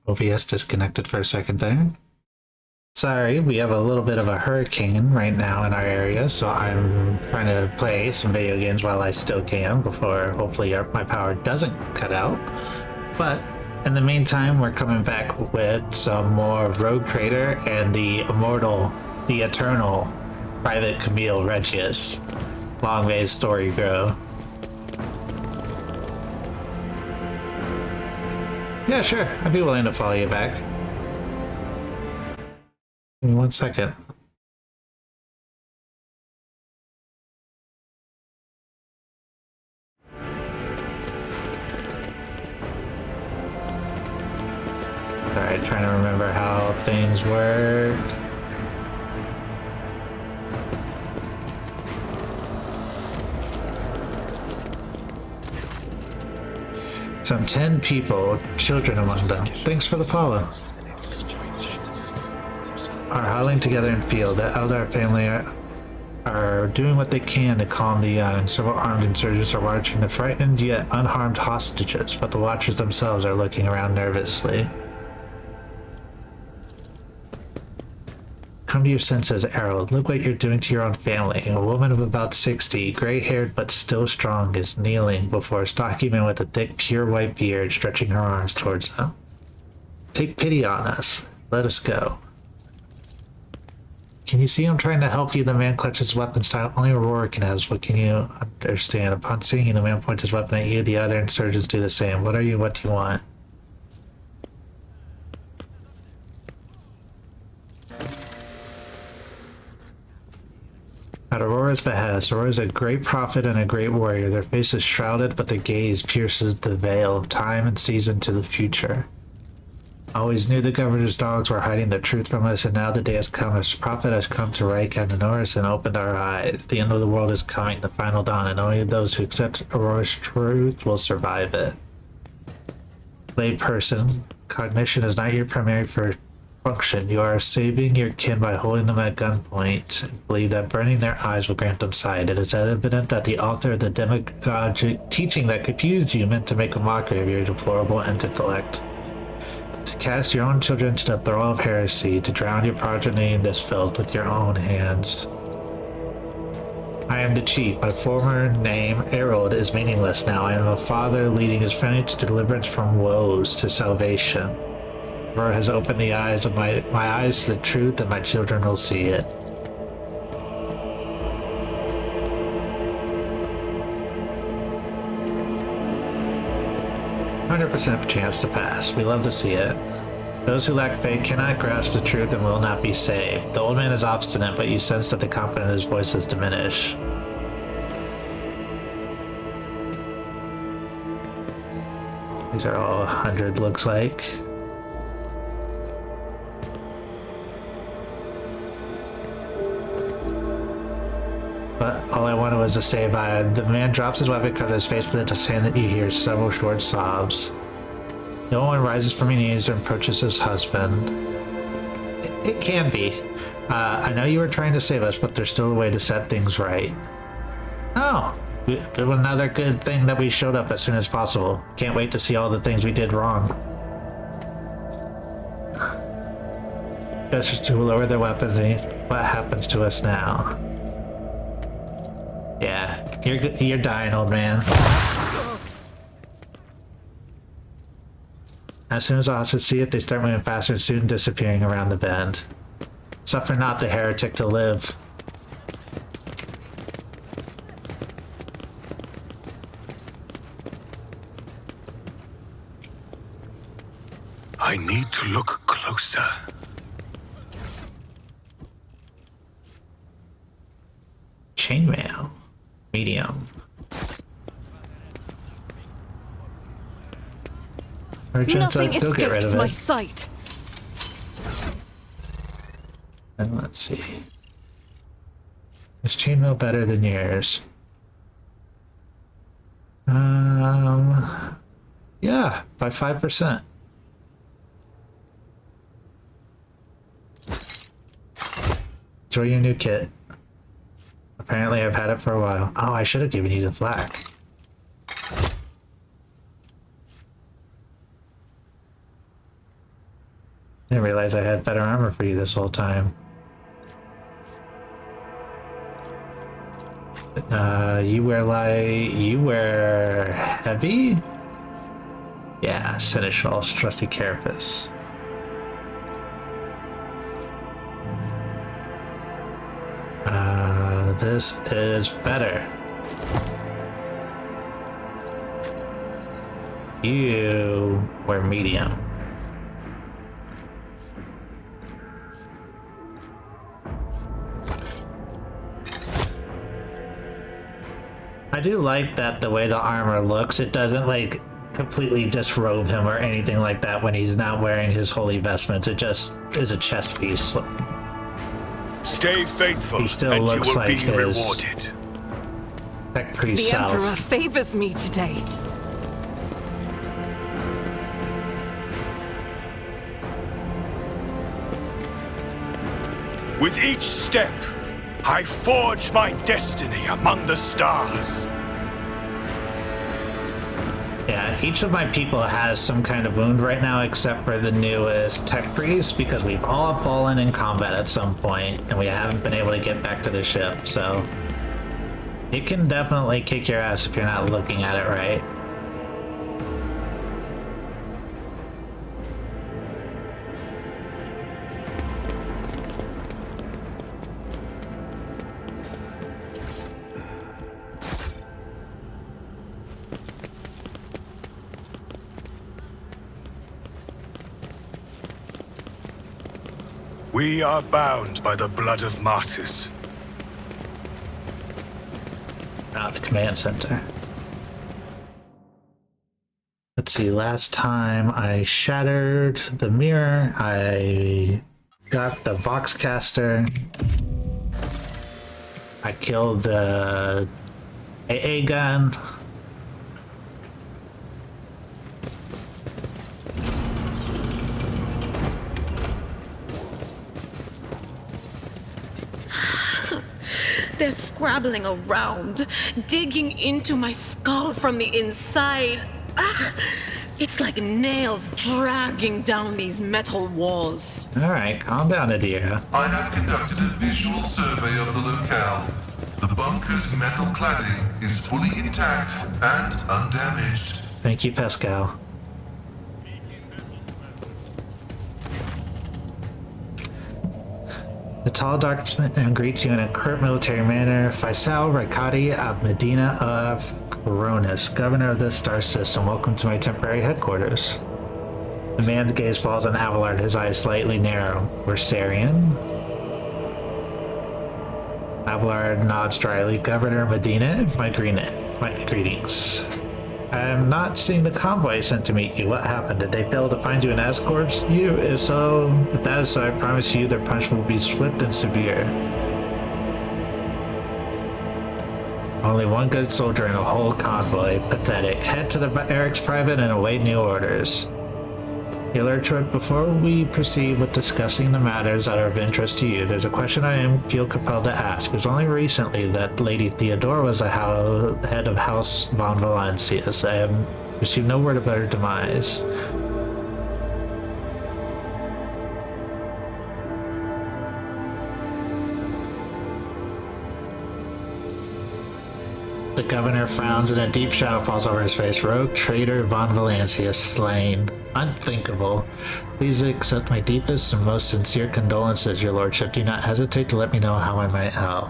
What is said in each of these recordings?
OBS disconnected for a second there. Sorry, we have a little bit of a hurricane right now in our area, so I'm trying to play some video games while I still can before hopefully my power doesn't cut out. But in the meantime, we're coming back with some more Rogue Trader and the immortal, the eternal Private Camille Regius. Long may his story grow. Yeah, sure. I'd be willing to follow you back. Give me 1 second. Alright, trying to remember how things work. Some 10 people, children among them. Thanks for the follow. Are huddling together in field. The elder family are doing what they can to calm the young. Several armed insurgents are watching the frightened yet unharmed hostages, but the watchers themselves are looking around nervously. Come to your senses, Errol. Look what you're doing to your own family. A woman of about 60, gray-haired but still strong, is kneeling before a stocky man with a thick, pure white beard, stretching her arms towards them. Take pity on us. Let us go. Can you see I'm trying to help you? The man clutches his weapon style. Only Aurora can ask. What can you understand? Upon seeing you, the man points his weapon at you. The other insurgents do the same. What are you? What do you want? At Aurora's behest, Aurora is a great prophet and a great warrior. Their face is shrouded, but their gaze pierces the veil of time and sees into the future. I always knew the governor's dogs were hiding the truth from us, and now the day has come. His prophet has come to right Candonoris and opened our eyes. The end of the world is coming, the final dawn, and only those who accept Aurora's truth will survive it. Layperson, cognition is not your primary function. You are saving your kin by holding them at gunpoint and believe that burning their eyes will grant them sight. It is evident that the author of the demagogic teaching that confused you meant to make a mockery of your deplorable intellect. To cast your own children to the thrall of heresy, to drown your progeny in this filth with your own hands. I am the chief. My former name, Errol, is meaningless now. I am a father leading his family to deliverance from woes to salvation. Aurora has opened the eyes of my eyes to the truth, and my children will see it. %, chance to pass. We love to see it. Those who lack faith cannot grasp the truth and will not be saved. The old man is obstinate, but you sense that the confidence in his voice has diminished. These are all 100, looks like. But all I wanted was to say bye. The man drops his weapon, covers his face with his hand, that you hear several short sobs. No one rises from his knees and approaches his husband. It can be. I know you were trying to save us, but there's still a way to set things right. Oh, another good thing that we showed up as soon as possible. Can't wait to see all the things we did wrong. Gestures to lower their weapons. What happens to us now? Yeah, you're dying, old man. As soon as the hostages see it, they start moving faster and soon disappearing around the bend. Suffer not the heretic to live. I need to look closer. Chainmail. Medium. Nothing escapes my sight. And let's see. Is chainmail better than yours? Yeah, by 5%. Enjoy your new kit. Apparently I've had it for a while. Oh, I should have given you the flak. Didn't realize I had better armor for you this whole time. You wear light. You wear heavy? Yeah, Seneschal's trusty carapace. This is better. You wear medium. I do like that the way the armor looks, it doesn't like completely disrobe him or anything like that when he's not wearing his holy vestments. It just is a chest piece. Stay faithful, He still and looks you will like be his rewarded. tech priest The self. Emperor favors me today. With each step, I forge my destiny among the stars. Yeah, each of my people has some kind of wound right now except for the newest tech priest because we've all fallen in combat at some point and we haven't been able to get back to the ship, so it can definitely kick your ass if you're not looking at it right. We are bound by the blood of martyrs. Out the command center. Let's see, last time I shattered the mirror, I got the Voxcaster, I killed the AA gun. They're scrabbling around, digging into my skull from the inside. Ah, it's like nails dragging down these metal walls. Alright, calm down, Adira. I have conducted a visual survey of the locale. The bunker's metal cladding is fully intact and undamaged. Thank you, Pascal. The tall darkman greets you in a curt military manner. Faisal Rakati of Medina of Coronis, governor of this star system. Welcome to my temporary headquarters. The man's gaze falls on Abelard, his eyes slightly narrow. Versarian? Abelard nods dryly. Governor Medina, my greetings. I am not seeing the convoy sent to meet you. What happened? Did they fail to find you and escort you? If so, if that is so, I promise you their punishment will be swift and severe. Only one good soldier in the whole convoy. Pathetic. Head to the barracks private and await new orders. Lord, before we proceed with discussing the matters that are of interest to you, there's a question I feel compelled to ask. It was only recently that Lady Theodora was the head of House von Valancius. I have received no word about her demise. The governor frowns and a deep shadow falls over his face. Rogue traitor von Valancius slain. Unthinkable. Please accept my deepest and most sincere condolences, your lordship. Do not hesitate to let me know how I might help.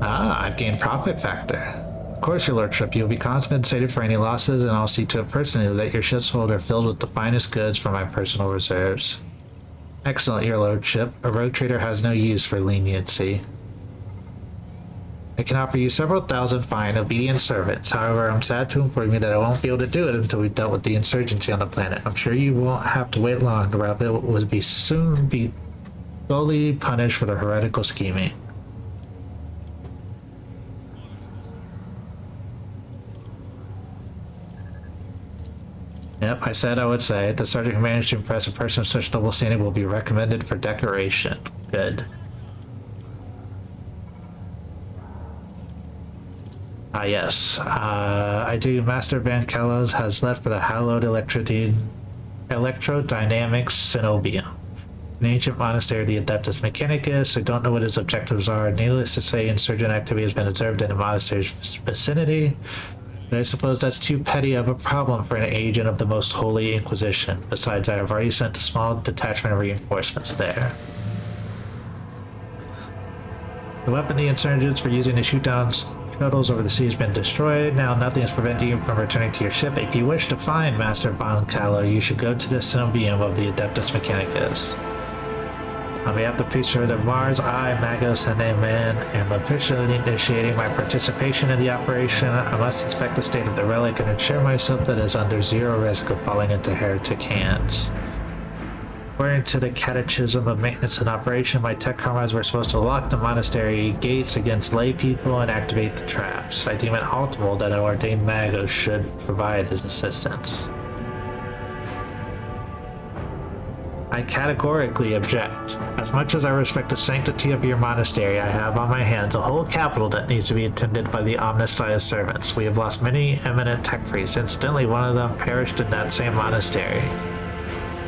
Ah, I've gained profit factor. Of course, your lordship, you'll be compensated for any losses, and I'll see to it personally that your ships hold are filled with the finest goods from my personal reserves. Excellent, your lordship. A rogue trader has no use for leniency. I can offer you several thousand fine, obedient servants. However, I'm sad to inform you that I won't be able to do it until we've dealt with the insurgency on the planet. I'm sure you won't have to wait long. The rebel will soon be solely punished for the heretical scheming. Yep, I said I would say. The sergeant who managed to impress a person of such noble standing will be recommended for decoration. Good. Ah, yes. I do. Master Van Callos has left for the hallowed electrodynamics Cenobium, an ancient monastery of the Adeptus Mechanicus. I don't know what his objectives are. Needless to say, insurgent activity has been observed in the monastery's vicinity. But I suppose that's too petty of a problem for an agent of the Most Holy Inquisition. Besides, I have already sent a small detachment of reinforcements there. The weapon the insurgents were using to shoot down shuttles over the sea has been destroyed. Now nothing is preventing you from returning to your ship. If you wish to find Master Von Callow, you should go to the Cenobium of the Adeptus Mechanicus. On behalf of the priesthood of Mars, I, Magos Man, am officially initiating my participation in the operation. I must inspect the state of the relic and ensure myself that it is under zero risk of falling into heretic hands. According to the Catechism of Maintenance and Operation, my tech comrades were supposed to lock the monastery gates against lay people and activate the traps. I deem it optimal that an ordained Magos should provide his assistance. I categorically object. As much as I respect the sanctity of your monastery, I have on my hands a whole capital that needs to be attended by the Omnissiah's servants. We have lost many eminent tech priests. Incidentally, one of them perished in that same monastery.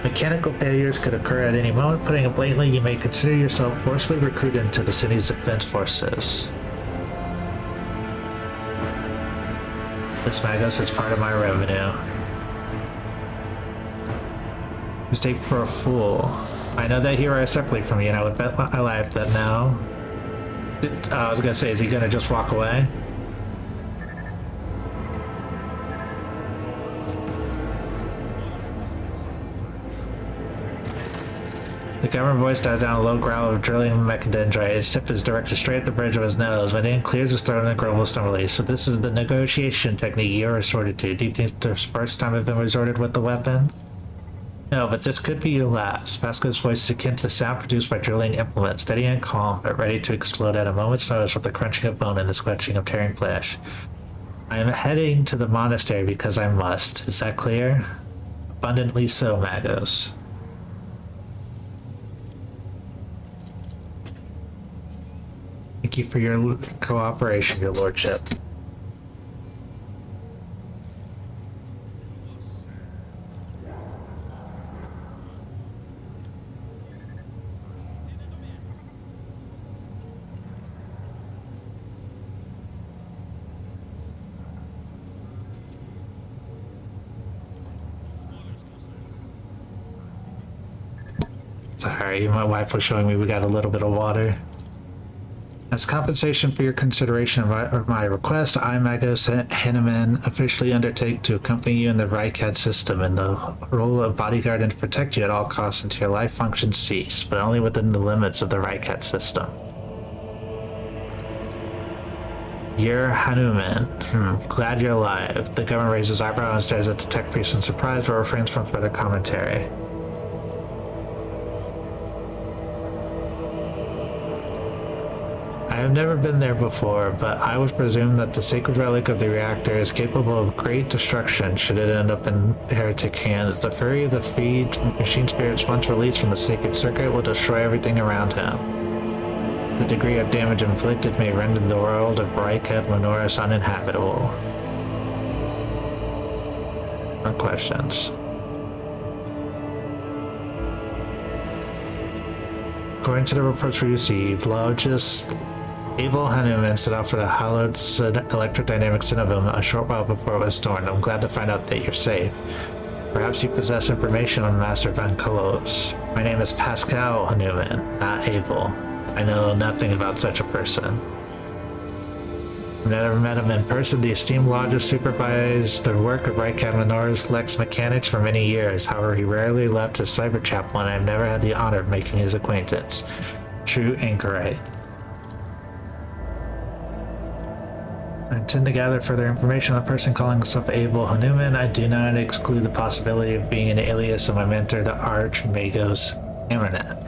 Mechanical failures could occur at any moment. Putting it blatantly, you may consider yourself forcibly recruited into the city's defense forces. This Magos is part of my revenue. Mistake for a fool. I know that hero separately from you, and I would bet my life that now. I was gonna say, is he gonna just walk away? The government voice dies down a low growl of drilling mechadendrite. His tip is directed straight at the bridge of his nose. When it clears his throat and grumbles stumblingly. So this is the negotiation technique you're resorted to. Do you think the first time I've been resorted with the weapon? No, but this could be your last. Pasco's voice is akin to sound produced by drilling implements, steady and calm, but ready to explode at a moment's notice with the crunching of bone and the scratching of tearing flesh. I am heading to the monastery because I must. Is that clear? Abundantly so, Magos. Thank you for your cooperation, your lordship. Sorry, my wife was showing me we got a little bit of water. As compensation for your consideration of my request, I, Magos Henneman, officially undertake to accompany you in the RICAD system in the role of bodyguard and to protect you at all costs until your life functions cease, but only within the limits of the RICAD system. You're Hanuman. Glad you're alive. The governor raises his eyebrow and stares at the tech priest in surprise, but refrains from further commentary. I have never been there before, but I would presume that the sacred relic of the reactor is capable of great destruction should it end up in heretic hands. The fury of the freed machine spirits once released from the sacred circuit will destroy everything around him. The degree of damage inflicted may render the world of Raikat Menoris uninhabitable. No questions. According to the reports we received, Logis Abel Hanuman set out for the hallowed electrodynamic Cenobium a short while before it was stormed. I'm glad to find out that you're safe. Perhaps you possess information on Master Van Colos. My name is Pascal Hanuman, not Abel. I know nothing about such a person. I've never met him in person. The esteemed Logis supervised the work of Raikat Menoris Lex Mechanics for many years. However, he rarely left his cyber chapel, and I've never had the honor of making his acquaintance. True anchorite. I intend to gather further information on the person calling himself Abel Hanuman. I do not exclude the possibility of being an alias of my mentor, the Arch Magos Amaranth.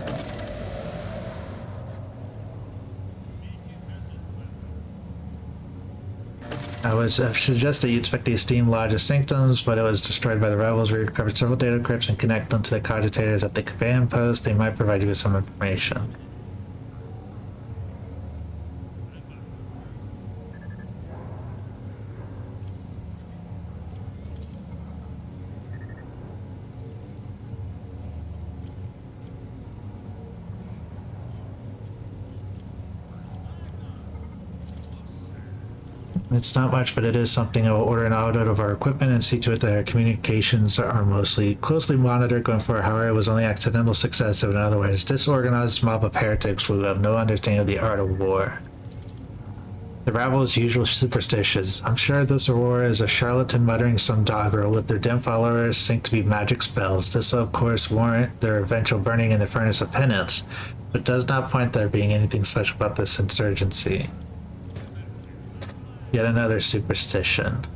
I was suggested you inspect the esteemed Lodge's sanctums, but it was destroyed by the rebels. We recovered several data crypts and connect them to the cogitators at the command post. They might provide you with some information. It's not much, but it is something. I will order an audit of our equipment and see to it that our communications are mostly closely monitored going forward. However, it was only accidental success of an otherwise disorganized mob of heretics who have no understanding of the art of war. The rabble is usually superstitious. I'm sure this Aurora is a charlatan muttering some doggerel with their dim followers think to be magic spells. This will, of course, warrant their eventual burning in the furnace of penance, but does not point to there being anything special about this insurgency. Yet another superstition.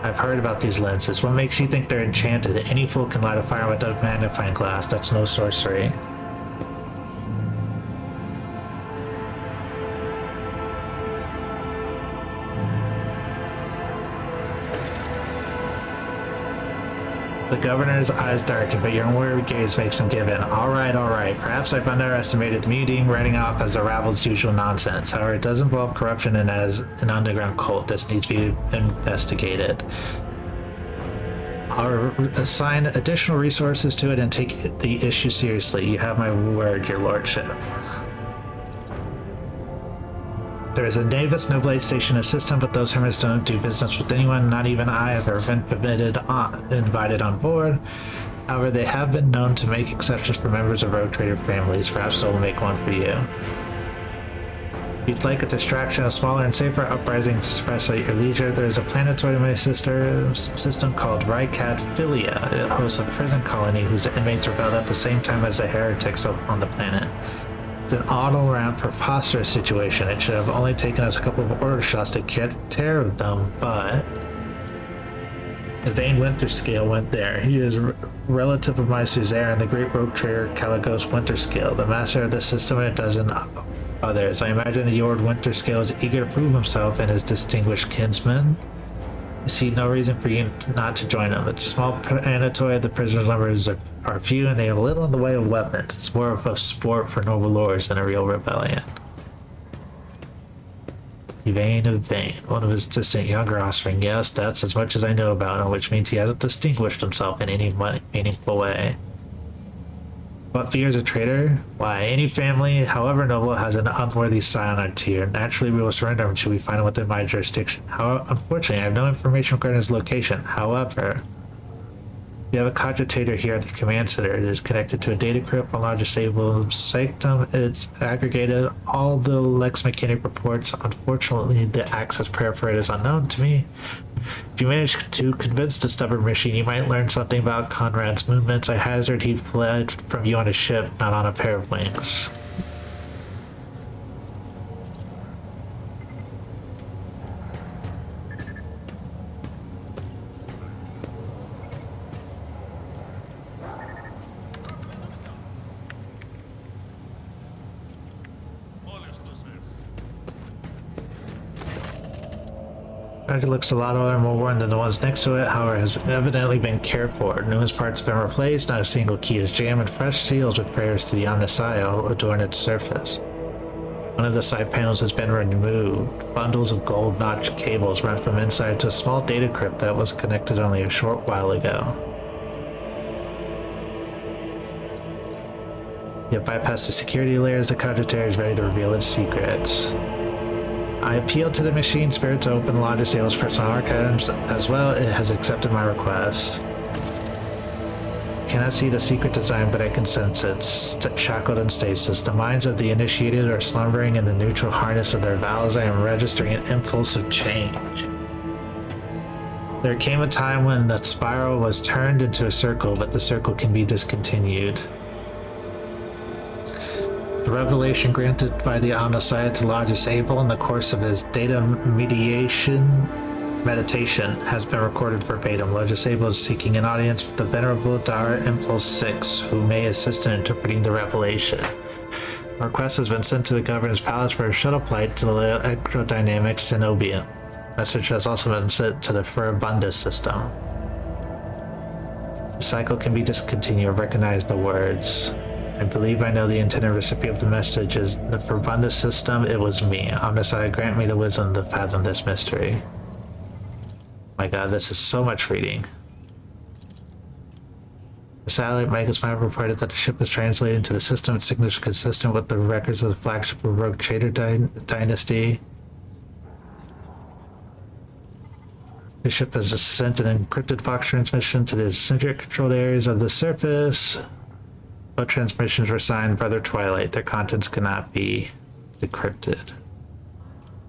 I've heard about these lenses. What makes you think they're enchanted? Any fool can light a fire with a magnifying glass. That's no sorcery. The governor's eyes darken, but your unwary gaze makes him give in. All right. Perhaps I've underestimated the meeting, writing off as the rabble,'s usual nonsense. However, it does involve corruption and as an underground cult. This needs to be investigated. I'll assign additional resources to it and take the issue seriously. You have my word, your lordship. There is a Navis Noblade station in system, but those hermits don't do business with anyone. Not even I have ever been invited on board. However, they have been known to make exceptions for members of rogue trader families. Perhaps they'll make one for you. If you'd like a distraction, a smaller and safer uprising to suppress at your leisure, there is a planetoid system called Rycat Philia. It hosts a prison colony whose inmates rebelled at the same time as the heretics on the planet. An all-around preposterous situation. It should have only taken us a couple of order shots to get care of them, but Yvain Winterscale went there. He is a relative of my Suzerain and the great rogue trader Caligos Winterscale, the master of the system and a dozen others. I imagine the Lord Winterscale is eager to prove himself and his distinguished kinsman. I see no reason for you not to join them. It's a small planetoid, the prisoners' numbers are few, and they have little in the way of weapons. It's more of a sport for noble lords than a real rebellion. Yvain, one of his distant younger offspring. Yes, that's as much as I know about him, which means he hasn't distinguished himself in any meaningful way. What fears a traitor? Why, any family, however noble, has an unworthy scion or tier. Naturally, we will surrender him should we find him within my jurisdiction. Unfortunately, I have no information regarding his location. However, we have a cogitator here at the command center. It is connected to a data crypt on large stable sanctum. It's aggregated all the Lex Mechanic reports. Unfortunately, the access paraphrase is unknown to me. If you manage to convince the stubborn machine, you might learn something about Conrad's movements. I hazard he fled from you on a ship, not on a pair of wings. It looks a lot older and more worn than the ones next to it, however, has evidently been cared for. Numerous parts have been replaced, not a single key is jammed, and fresh seals with prayers to the Omnissiah adorn its surface. One of the side panels has been removed. Bundles of gold notched cables run from inside to a small data crypt that was connected only a short while ago. You have bypassed the security layers. The cogitator is ready to reveal its secrets. I appealed to the machine spirit to open Lodge's Sales personal archives. As well, it has accepted my request. Cannot see the secret design, but I can sense it. Shackled in stasis. The minds of the initiated are slumbering in the neutral harness of their vows. I am registering an impulse of change. There came a time when the spiral was turned into a circle, but the circle can be discontinued. The revelation granted by the Omnissiah to Lodge's Abel in the course of his data meditation has been recorded verbatim. Lodge's Abel is seeking an audience with the Venerable Dara Impulse 6, who may assist in interpreting the revelation. A request has been sent to the Governor's Palace for a shuttle flight to the electrodynamic Cenobium. A message has also been sent to the Furibundus system. The cycle can be discontinued. Recognize the words. I believe I know the intended recipient of the message is the Furibundus system. It was me. Omnissiah, grant me the wisdom to fathom this mystery. My god, this is so much reading. The satellite Magus Map reported that the ship was translated into the system and signals consistent with the records of the flagship of Rogue Trader Dynasty. The ship has sent an encrypted Fox transmission to the eccentric controlled areas of the surface. Both transmissions were signed Brother Twilight. Their contents cannot be decrypted.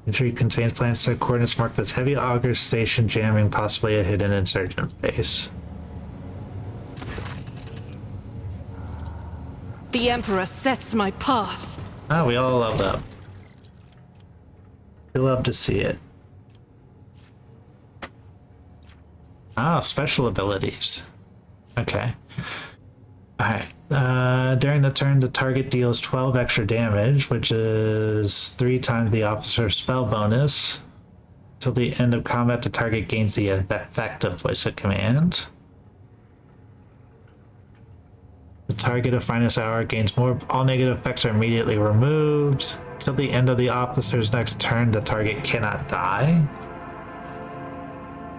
Entry contains plans to coordinates marked as heavy auger station jamming, possibly a hidden insurgent base. The Emperor sets my path. Ah, we all love that. We love to see it. Ah, special abilities. Okay. Alright. During the turn, the target deals 12 extra damage, which is 3 times the officer's spell bonus. Till the end of combat, the target gains the effect of voice of command. The target of finest hour gains more. All negative effects are immediately removed. Till the end of the officer's next turn, the target cannot die.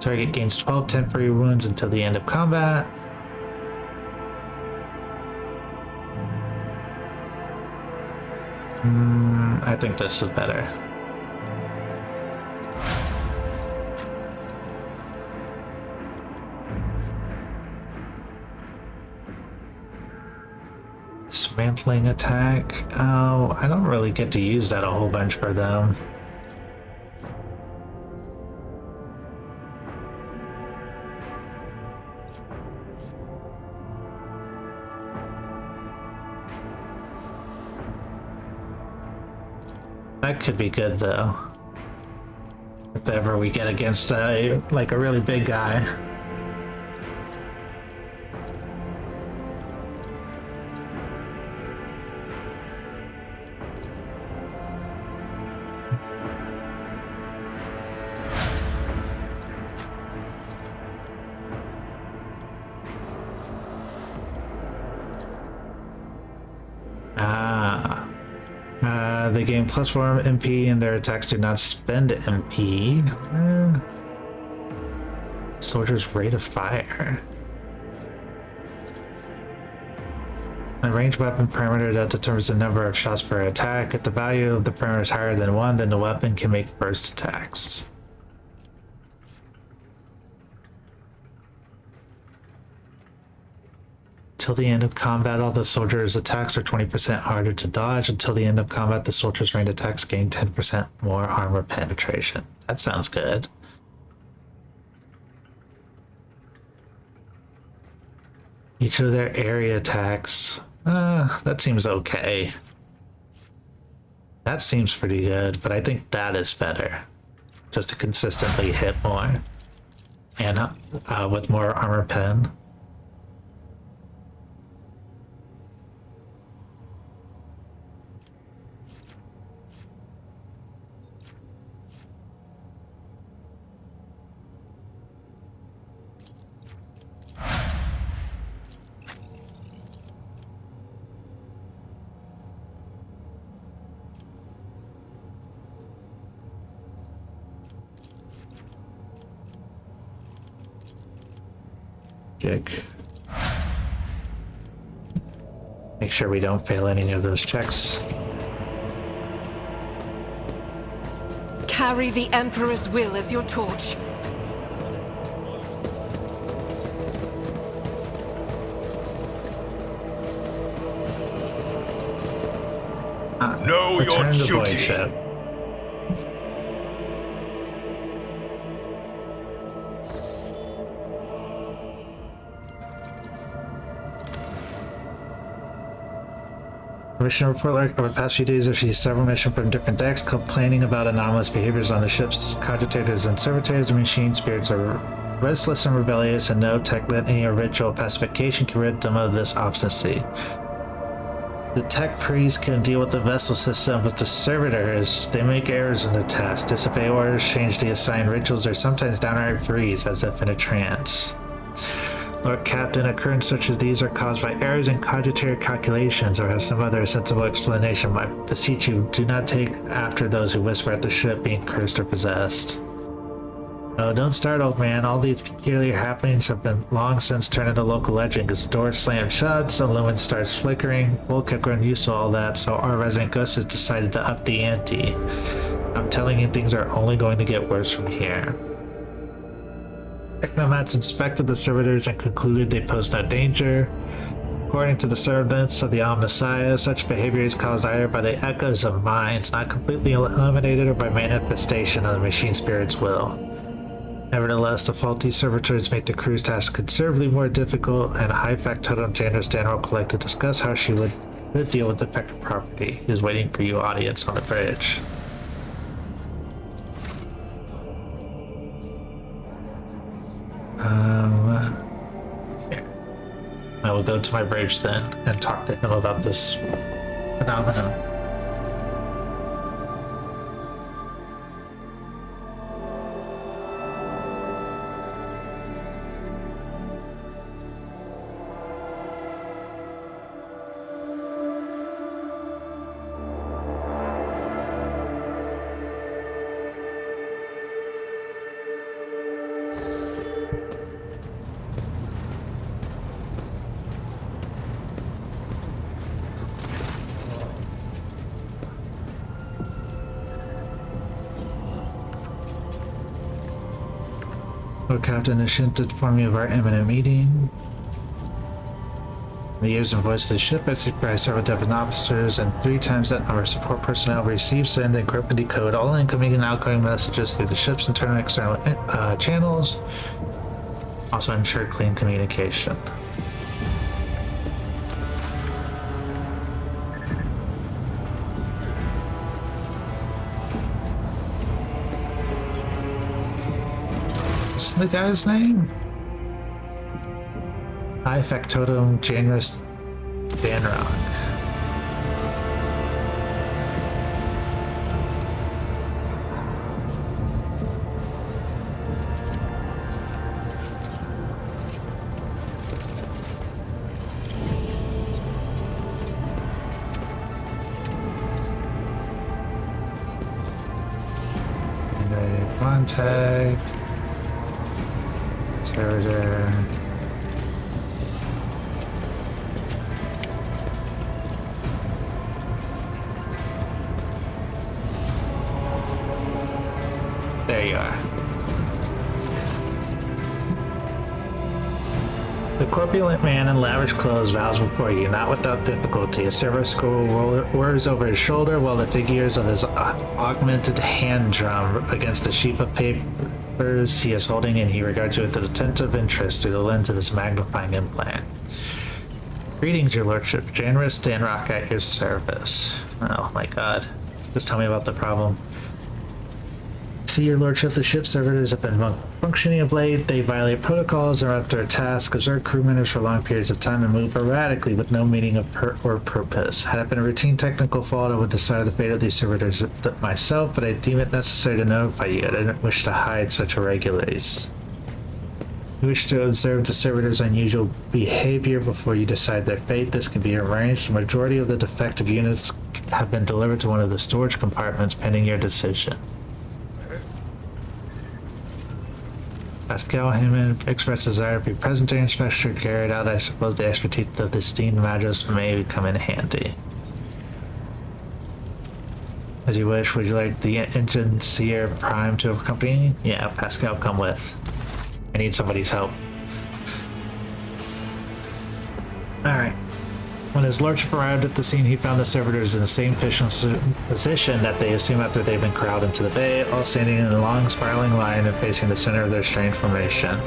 Target gains 12 temporary wounds until the end of combat. I think this is better. Dismantling attack. Oh, I don't really get to use that a whole bunch for them. That could be good though. If ever we get against like a really big guy. They gain +4 MP and their attacks do not spend MP. Soldier's rate of fire. A ranged weapon parameter that determines the number of shots per attack. If the value of the parameter is higher than 1, then the weapon can make burst attacks. Till the end of combat, all the soldiers' attacks are 20% harder to dodge. Until the end of combat, the soldiers' ranged attacks gain 10% more armor penetration. That sounds good. Each of their area attacks. That seems okay. That seems pretty good, but I think that is better. Just to consistently hit more. And with more armor pen. Make sure we don't fail any of those checks. Carry the Emperor's will as your torch. Know your Return to void duty. ship. Mission report log over the past few days. I've received several missions from different decks complaining about anomalous behaviors on the ships. Cogitators and servitors and machine spirits are restless and rebellious, and no technique or ritual pacification can rid them of this obstinacy. The tech priests can deal with the vessel system, but the servitors, they make errors in the task, disobey orders, change the assigned rituals, or sometimes downright freeze as if in a trance. Lord Captain, occurrences such as these are caused by errors in cogitator calculations or have some other sensible explanation. I beseech you, do not take after those who whisper at the ship being cursed or possessed. Oh, don't start, old man. All these peculiar happenings have been long since turned into local legend because the doors slammed shut, some lumen starts flickering. Bull kept growing used to all that, so our resident ghost has decided to up the ante. I'm telling you, things are only going to get worse from here. Technomats inspected the servitors and concluded they pose no danger. According to the servants of the Omnissiah, such behavior is caused either by the echoes of minds not completely eliminated or by manifestation of the machine spirit's will. Nevertheless, the faulty servitors make the crew's task considerably more difficult, and High Factotum Janus Danro would like to discuss how she would deal with defective property. He is waiting for you, audience, on the bridge. Here. I will go to my bridge then and talk to him about this phenomenon. Lord Captain Ashint informed me of our imminent meeting. In the ears and voice of the ship, I supervised several different officers, and 3 times that number of support personnel receive, send, encrypt, and decode all incoming and outgoing messages through the ship's internal and external channels. Also ensure clean communication. What's the guy's name? High Factotum Janus Danrock. Contact. Server. There you are. The corpulent man in lavish clothes bows before you, not without difficulty. A silver scroll whirs over his shoulder while the figures of his augmented hand drum against the sheaf of papers he is holding, and he regards you with attentive interest through the lens of his magnifying implant. Greetings, your lordship. Janus Danrock at your service. Oh my god. Just tell me about the problem. See, your lordship, the ship servitors have been functioning of late. They violate protocols, interrupt their tasks, exert crew members for long periods of time, and move erratically with no meaning of or purpose. Had it been a routine technical fault, I would decide the fate of these servitors myself, but I deem it necessary to notify you. I didn't wish to hide such irregularities. You wish to observe the servitors' unusual behavior before you decide their fate. This can be arranged. The majority of the defective units have been delivered to one of the storage compartments pending your decision. Pascal Heyman expressed desire to be present during inspection carried out. I suppose the expertise of the esteemed Magus may come in handy. As you wish, would you like the Engine Seer Prime to accompany you? Yeah, Pascal, come with. I need somebody's help. Alright. When his lordship arrived at the scene, he found the servitors in the same position that they assume after they've been corralled into the bay, all standing in a long spiraling line and facing the center of their strange formation.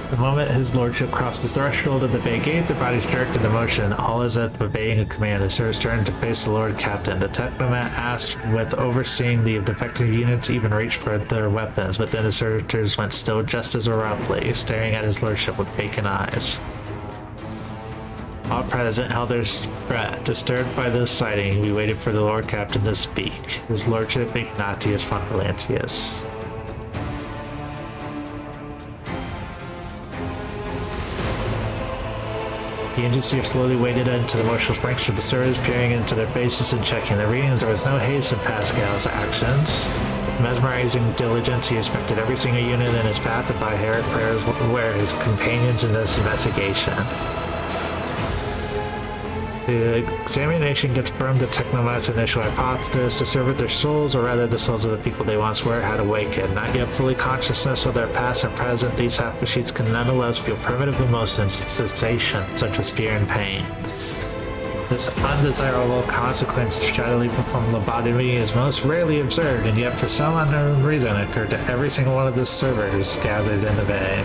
The moment his lordship crossed the threshold of the bay gate, their bodies jerked into motion, all as if obeying a command. The service turned to face the Lord Captain. The technomat asked with overseeing the defective units even reached for their weapons, but then the servitors went still just as abruptly, staring at his lordship with vacant eyes. All present held their breath. Disturbed by this sighting, we waited for the Lord Captain to speak. His Lordship Ignatius von Valantius. The engineer slowly waded into the motionless ranks of the servitors, peering into their faces and checking their readings. There was no haste in Pascal's actions. With mesmerizing diligence, he inspected every single unit in his path, and by Herrick prayers were his companions in this investigation. The examination confirmed the Technomat's initial hypothesis. The servant, their souls, or rather the souls of the people they once were, had awakened. Not yet fully consciousness of their past and present, these half-machines can nonetheless feel primitive emotions and sensations, such as fear and pain. This undesirable consequence, shadowy from lobotomy, is most rarely observed, and yet for some unknown reason occurred to every single one of the servers gathered in the bay.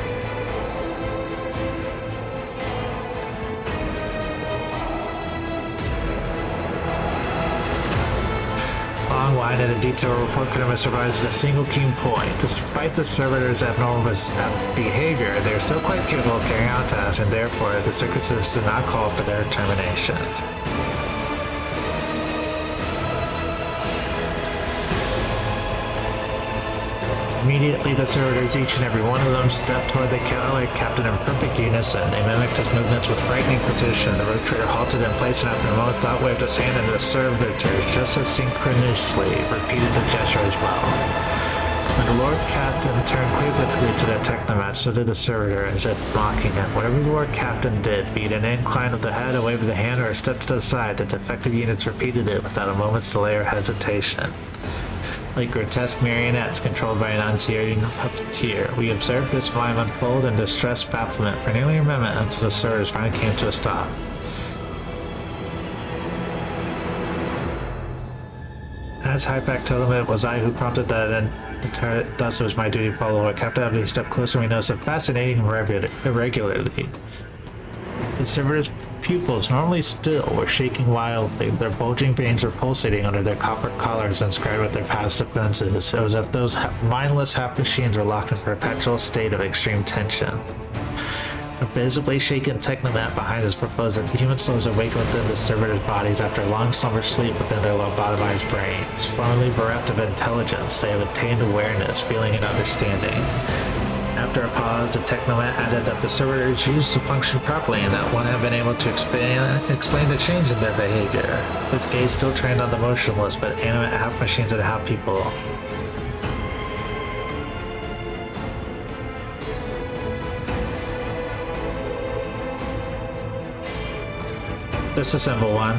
Long line and a detailed report could have survived a single key point. Despite the servitors' abnormal behavior, they are still quite capable of carrying out tasks, and therefore the circuses did not call for their termination. Immediately, the servitors, each and every one of them, stepped toward the captain in perfect unison. They mimicked his movements with frightening precision. The rogue trader halted in place, and after a moment's thought, waved his hand, and the servitors, just as synchronously, repeated the gesture as well. When the Lord Captain turned quickly to the Technomat, so did the servitor, as if mocking him. Whatever the Lord Captain did, be it an incline of the head, a wave of the hand, or a step to the side, the defective units repeated it without a moment's delay or hesitation. Like grotesque marionettes controlled by an unseeing puppeteer, we observed this mime unfold in distressed bafflement for nearly a minute until the servitors finally came to a stop. As Hypack told him, it was I who prompted that, and thus it was my duty to follow it. Captain Abney stepped closer, we noticed a fascinating irregularity. The servitors' pupils, normally still, were shaking wildly. Their bulging veins were pulsating under their copper collars inscribed with their past defenses. It was as if those mindless half-machines were locked in a perpetual state of extreme tension. A visibly shaken Technomat behind us proposed that the human souls awaken within the servitors' bodies after a long slumber sleep within their lobotomized brains. Formerly bereft of intelligence, they have attained awareness, feeling, and understanding. After a pause, the Technomat added that the servitors used to function properly and that one had been able to explain the change in their behavior. His gaze still trained on the motionless but animate half-machines and half-people. Disassemble one.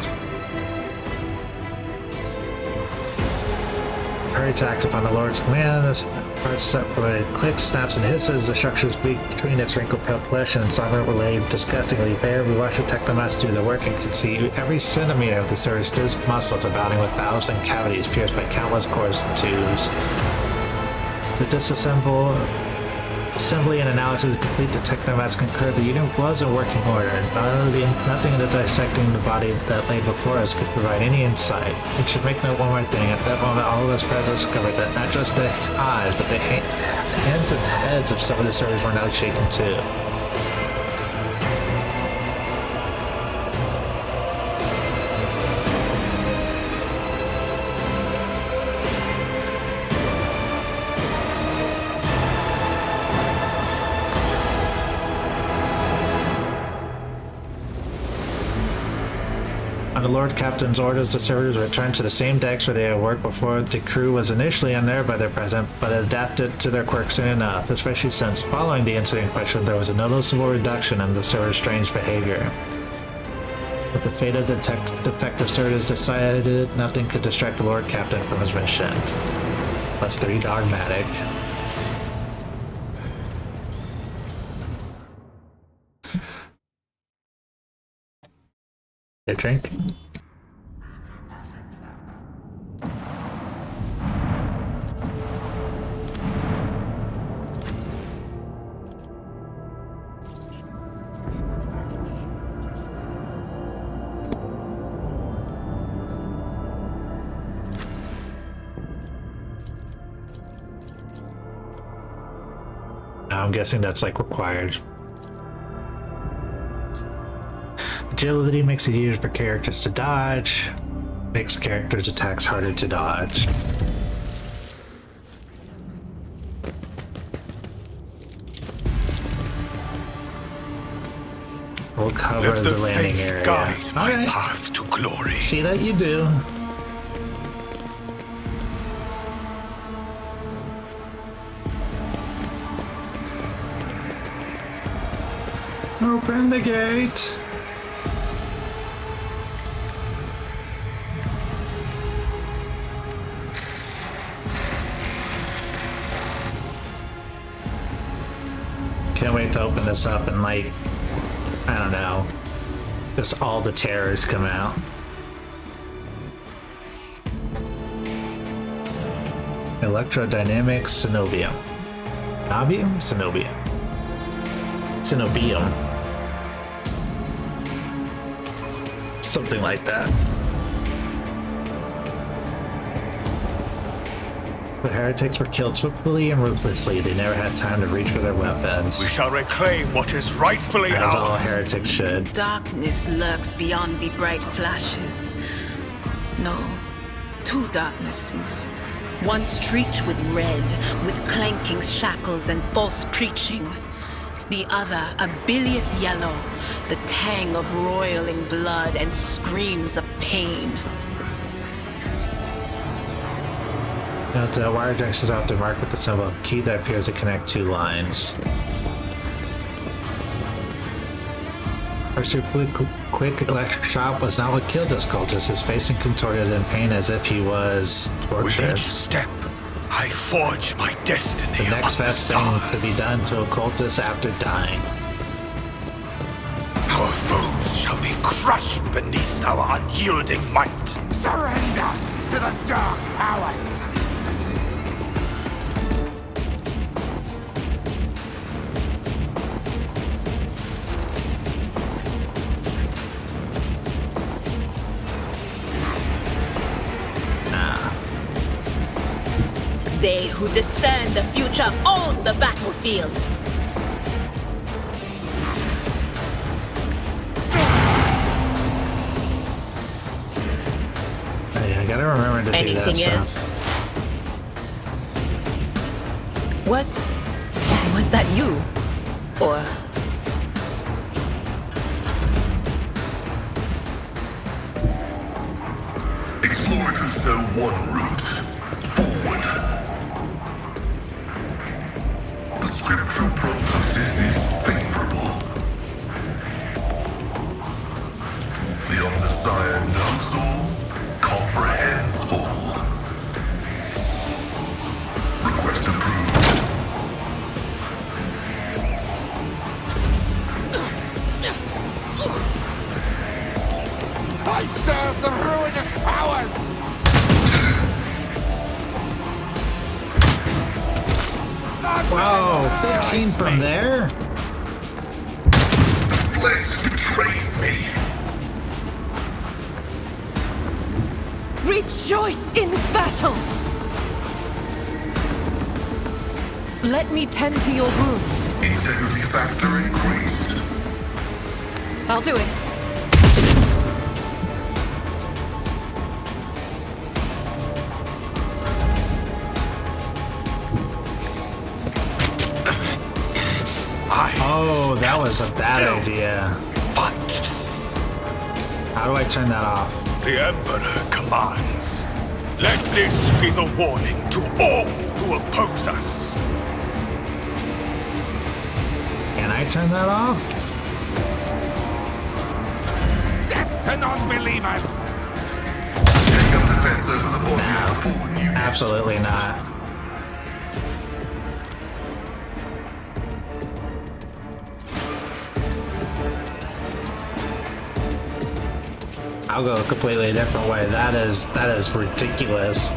Hurry attacked upon the Lord's command. The parts separated, clicks, snaps, and hisses. The structures weak between its wrinkled pale flesh and its armor were laid disgustingly bare. We watched the Technomats do their work and could see every centimeter of the service's stiff muscles abounding with valves and cavities pierced by countless cords and tubes. The assembly and analysis complete, the Technomats concurred the unit was in working order, and nothing in the dissecting the body that lay before us could provide any insight. It should make note one more thing. At that moment, all of us present discovered that not just the eyes, but the hands and heads of some of the servers were now shaken too. On the Lord Captain's orders, the servitors returned to the same decks where they had worked before. The crew was initially unnerved by their presence, but adapted to their quirk soon enough, especially since, following the incident in question, there was a noticeable reduction in the server's strange behavior. With the fate of the defective servitors decided, nothing could distract the Lord Captain from his mission. +3 dogmatic. A drink? I'm guessing that's like required. Agility makes it easier for characters to dodge, makes characters' attacks harder to dodge. We'll cover the landing area. Guide my path to glory. See that you do. Open the gate. Can't wait to open this up and, like, I don't know, just all the terrors come out. Electrodynamics Synobium. Nobium? Synobium. Synobium. Something like that. The heretics were killed swiftly and ruthlessly. They never had time to reach for their weapons. We shall reclaim what is rightfully As all ours. heretics should. Darkness lurks beyond the bright flashes. No, two darknesses. One streaked with red, with clanking shackles and false preaching. The other a bilious yellow, the tang of roiling blood and screams of pain. Note that wire junction is often marked with the symbol key that appears to connect two lines. Our super quick electric shock was not what killed this cultist. His face contorted in pain as if he was With tortured. each step, I forge my destiny The next among best the thing stars. to be done to a cultist after dying. Our foes shall be crushed beneath our unyielding might. Surrender to the dark powers! They who discern the future own the battlefield. Hey, I gotta remember to do that. Anything So. else? Was that you? Or Explorators know one route. Forward. The scriptural prognosis is favorable. The Omnissiah knows all, comprehends all. Request approved. I serve the ruinous powers! Whoa, 15 from there? Flesh betrays me. Rejoice in battle! Let me tend to your wounds. Integrity factor increased. I'll do it. Oh, that was a bad idea. Fight! How do I turn that off? The Emperor commands. Let this be the warning to all who oppose us. Can I turn that off? Death to non-believers! Take up defense over the body of the fallen units. Absolutely not. I'll go a completely different way. That is ridiculous.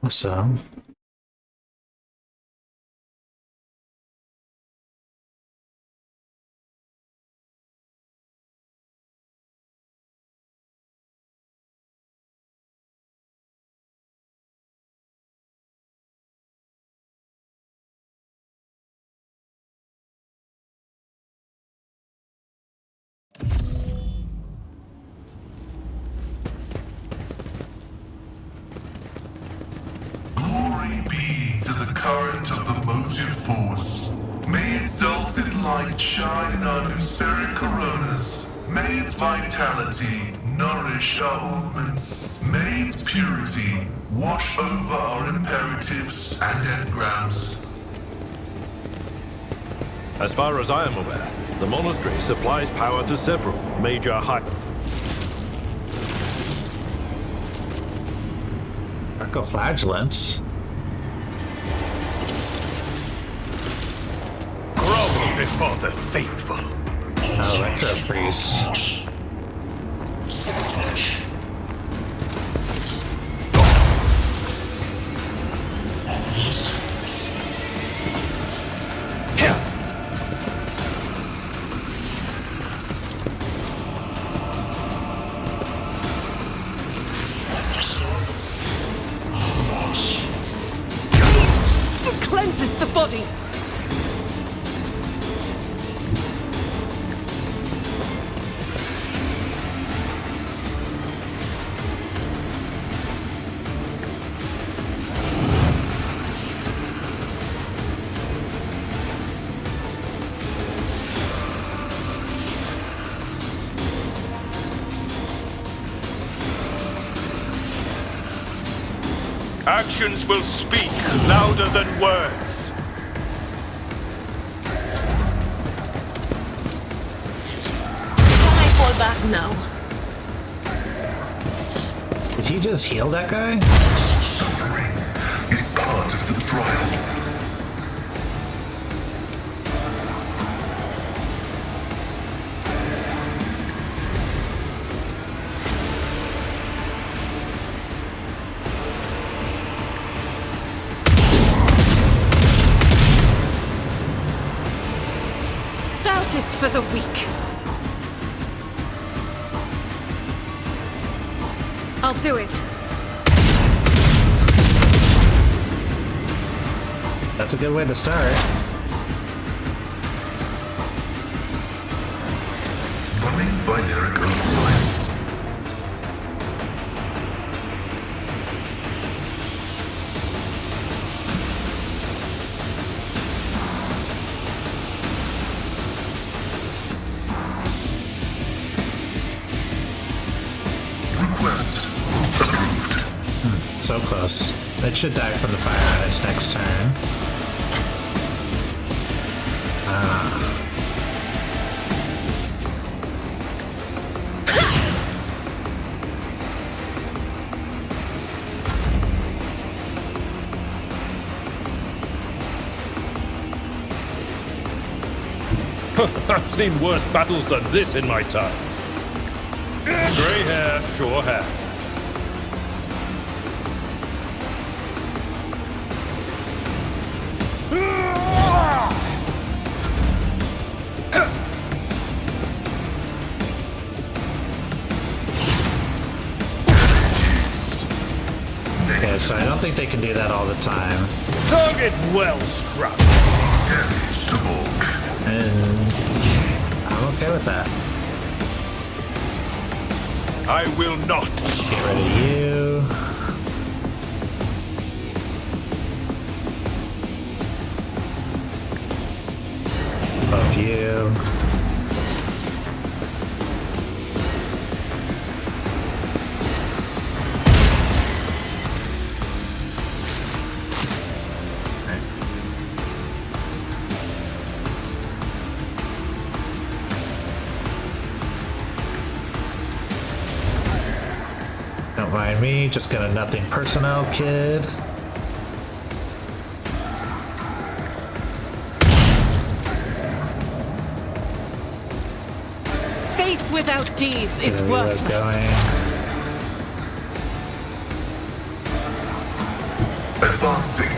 So Glory be to the current of the motive force. May its dulcet light shine in our luceric coronas. May its vitality nourish our augments. May its purity wash over our imperatives and engrams. As far as I am aware, the monastery supplies power to several major Flagellants. Grovel before the faithful. Electro priests. Cleanses the body. Actions will speak louder than words. Can I fall back now? Did he just heal that guy? Suffering is part of the trial. Doubt is for the weak. I'll do it. That's a good way to start. Running binary override. Request approved. So close. It should die from the fire on its next turn. I've seen worse battles than this in my time. Grey hair, sure have. Okay, so I don't think they can do that all the time. Target well struck. Damage to bulk. And I'm okay with that. I will not. Get rid of you. Above you. Don't mind me, just got a nothing personnel kid. Faith without deeds is There we go, worthless. going. Advancing.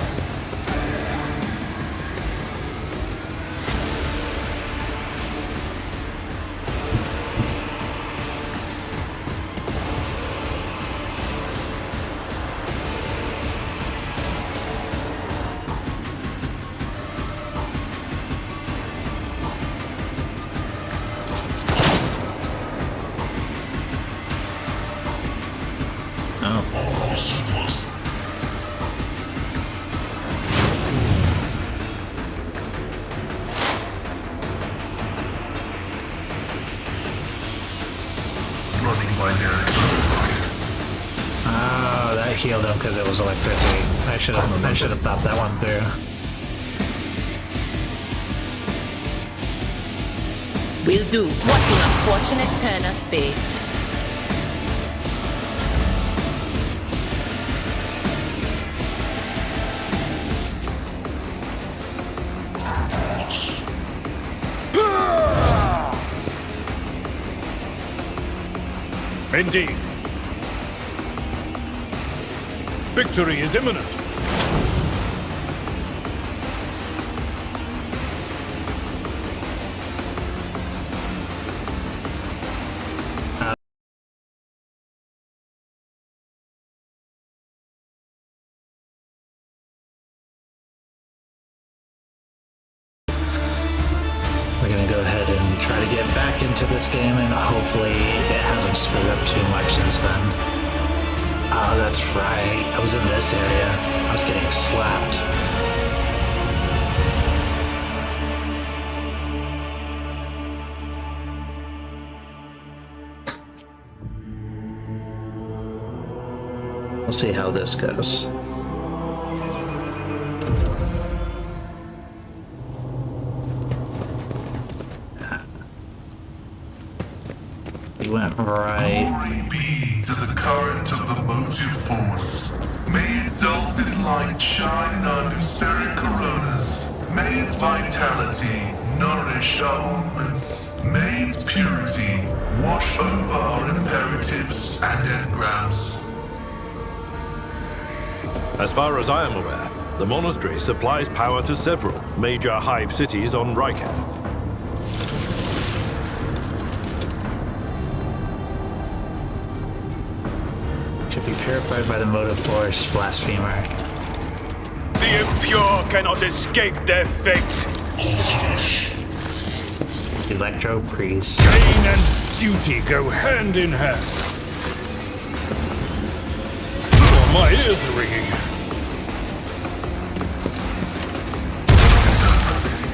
healed him because it was electricity. I should have thought that one through. Will do. What an unfortunate turn of fate. Indeed. Victory is imminent. We're gonna go ahead and try to get back into this game, and hopefully it hasn't screwed up too much since then. Oh, that's right. I was in this area. I was getting slapped. We'll see how this goes. He went right. Glory be to the current of the motive force. May its dulcet light shine in our luceric coronas. May its vitality nourish our movements. May its purity wash over our imperatives and engrams. As far as I am aware, the monastery supplies power to several major hive cities on Ryker. Should be purified by the motive force, blasphemer. The impure cannot escape their fate. Electro priest. Pain and duty go hand in hand. Oh, my ears are ringing.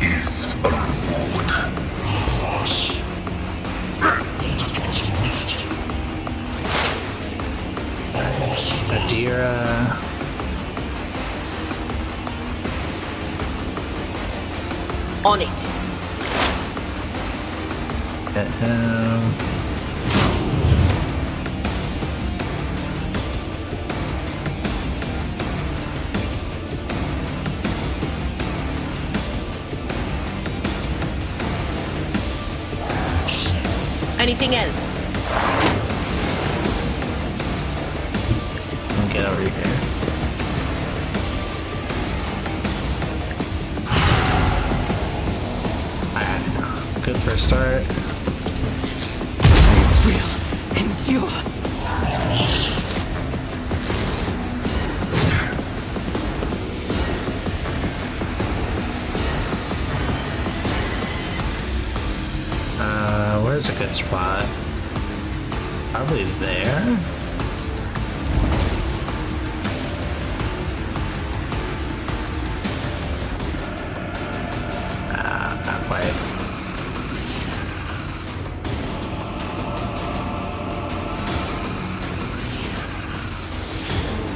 Is a reward. Adira. On it. Get him. Anything else? Get over here. Alright, good for a start. Will endure. Where's a good spot? Probably there. Not quite.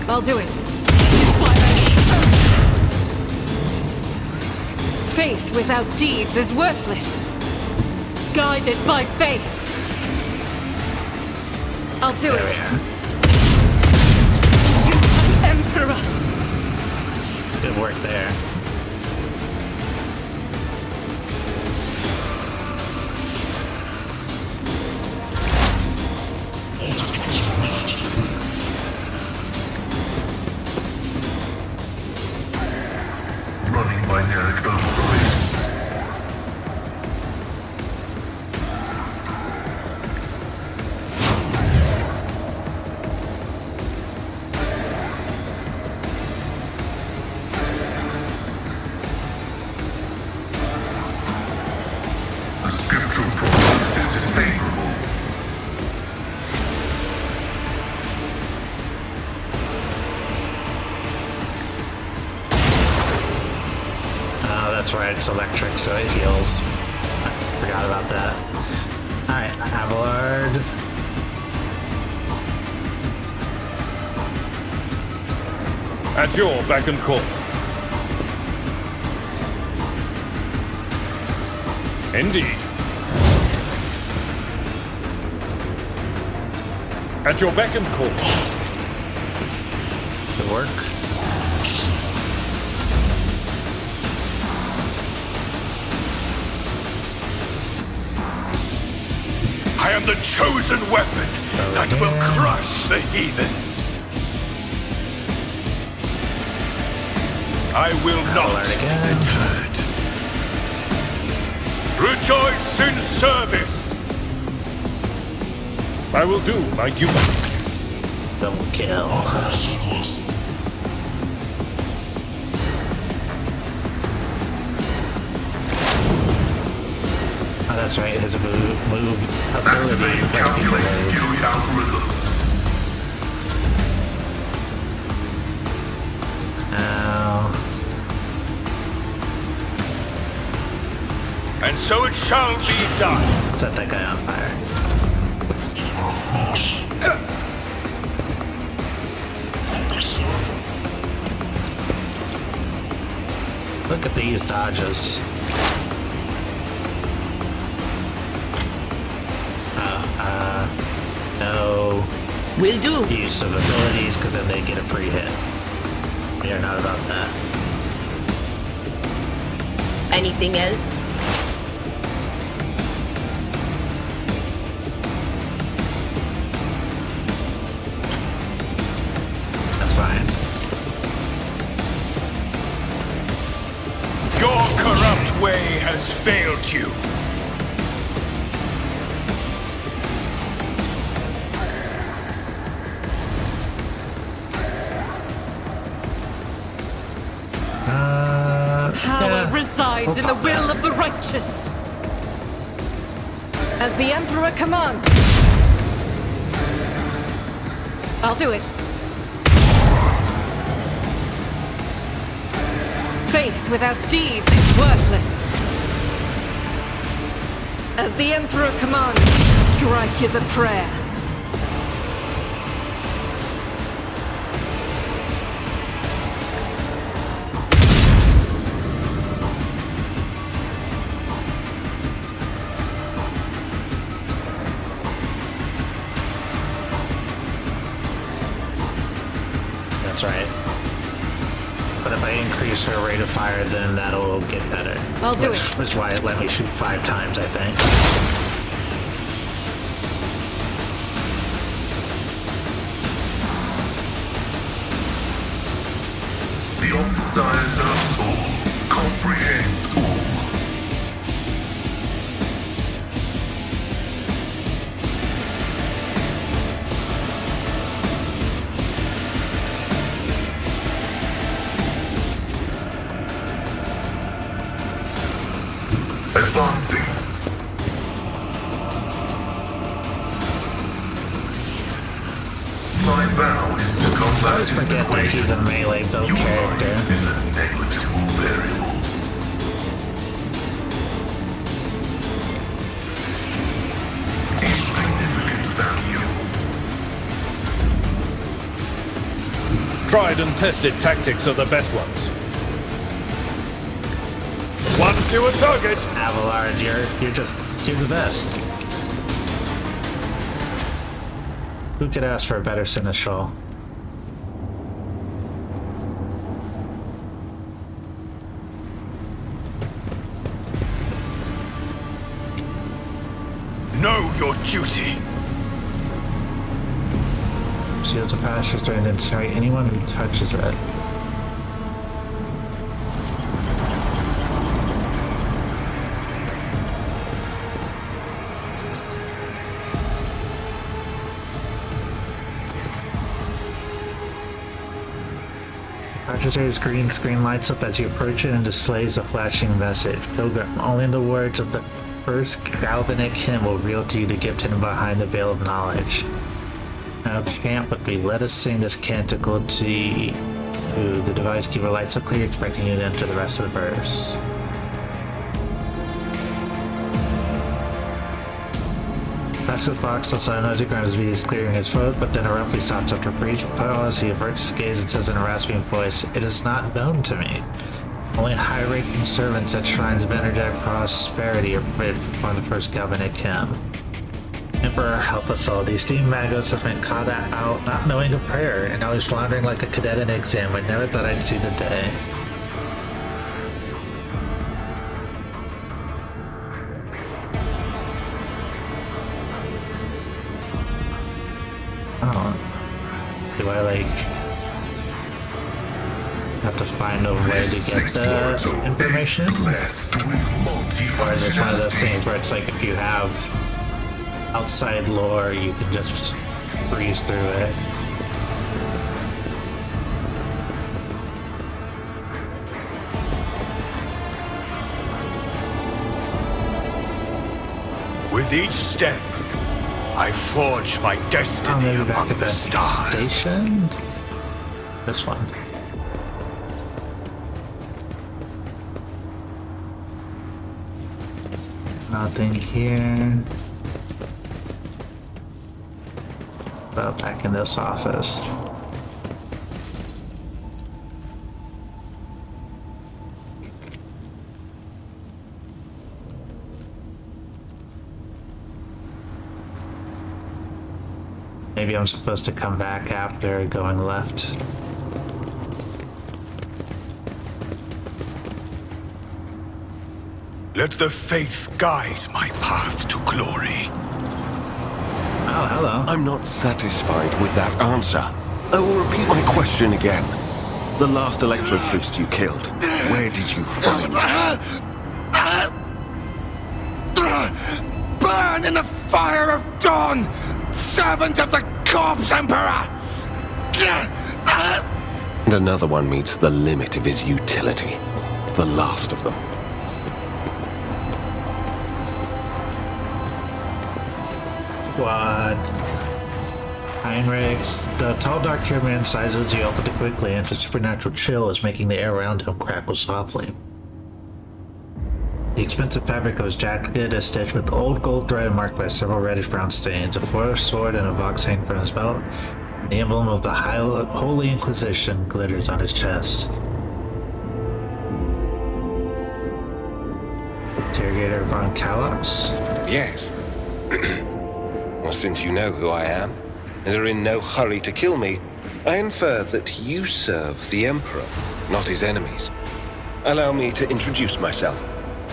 I'll do it. Faith without deeds is worthless. Guided by faith. I'll do There we it. are. Emperor. Good work there. Running binaric overlay. The scriptural prognosis is favorable. Oh, that's right, it's electric, so it heals. I forgot about that. Alright, Abelard. At your beck and call. Indeed. At your beck and call. Good work. I am the chosen weapon that will crush the heathens. I will not be deterred. Rejoice in service. I will do my duty. Double kill. Oh, that's right. His move ability. Activate calculated fury algorithm. And so it shall be done. Set that guy on fire. Look at these dodges. No Will do. use of abilities because then they get a free hit. We are not about that. Anything else? That's fine. Your corrupt way has failed you. Power resides in the will of the righteous. As the Emperor commands. I'll do it. Faith without deeds is worthless. As the Emperor commands, strike is a prayer. That's right. But if I increase her rate of fire, then that'll get better. I'll do it. Which is why it let me shoot 5 times, I think. The Omnissiah knows all, comprehends all. Advancing. My vow is to combat his Forget that he's a melee build Your character. life is a negligible variable. Insignificant value. Tried and tested tactics are the best ones. One fewer target. Abelard, you're the best. Who could ask for a better seneschal? Know your duty. Seals of pastures during the incinerate anyone who touches it. Purchaser's green screen lights up as you approach it and displays a flashing message. Pilgrim, only the words of the first Galvanic hymn will reveal to you the gift hidden behind the veil of knowledge. Now chant with me. Let us sing this canticle to you. The device keeper lights up clear, expecting you to enter the rest of the verse. smashes the fox outside a noisy ground as he is clearing his throat, but then abruptly stops after a brief pause. He averts his gaze and says in a rasping voice, "It is not known to me. Only high-ranking servants at shrines of energetic prosperity are permitted from the first Galvanic hymn. Emperor, help us all. The esteemed Magos has been caught out not knowing a prayer, and now he's floundering like a cadet in exam. I never thought I'd see the day." Oh. Do I, like, have to find a way to get the information? Or is it one of those things where it's like if you have outside lore, you can just breeze through it? With each step, I forge my destiny Maybe back among at the that stars. station? This one. Nothing here. Well, back in this office. Maybe I'm supposed to come back after going left. Let the faith guide my path to glory. Oh, hello. I'm not satisfied with that answer. I will repeat my question again. The last Electro Priest you killed, where did you find him? Burn in the fire of dawn, servant of the corpse emperor! And another one meets the limit of his utility. The last of them. What? Heinrichs, the tall, dark-haired man sizes he opened it quickly, and a supernatural chill is making the air around him crackle softly. The expensive fabric of his jacket is stitched with old gold thread marked by several reddish-brown stains. A four sword and a vox hang from his belt. The emblem of the Holy Inquisition glitters on his chest. Interrogator von Kalos? Yes. Well, since you know who I am, and are in no hurry to kill me, I infer that you serve the Emperor, not his enemies. Allow me to introduce myself.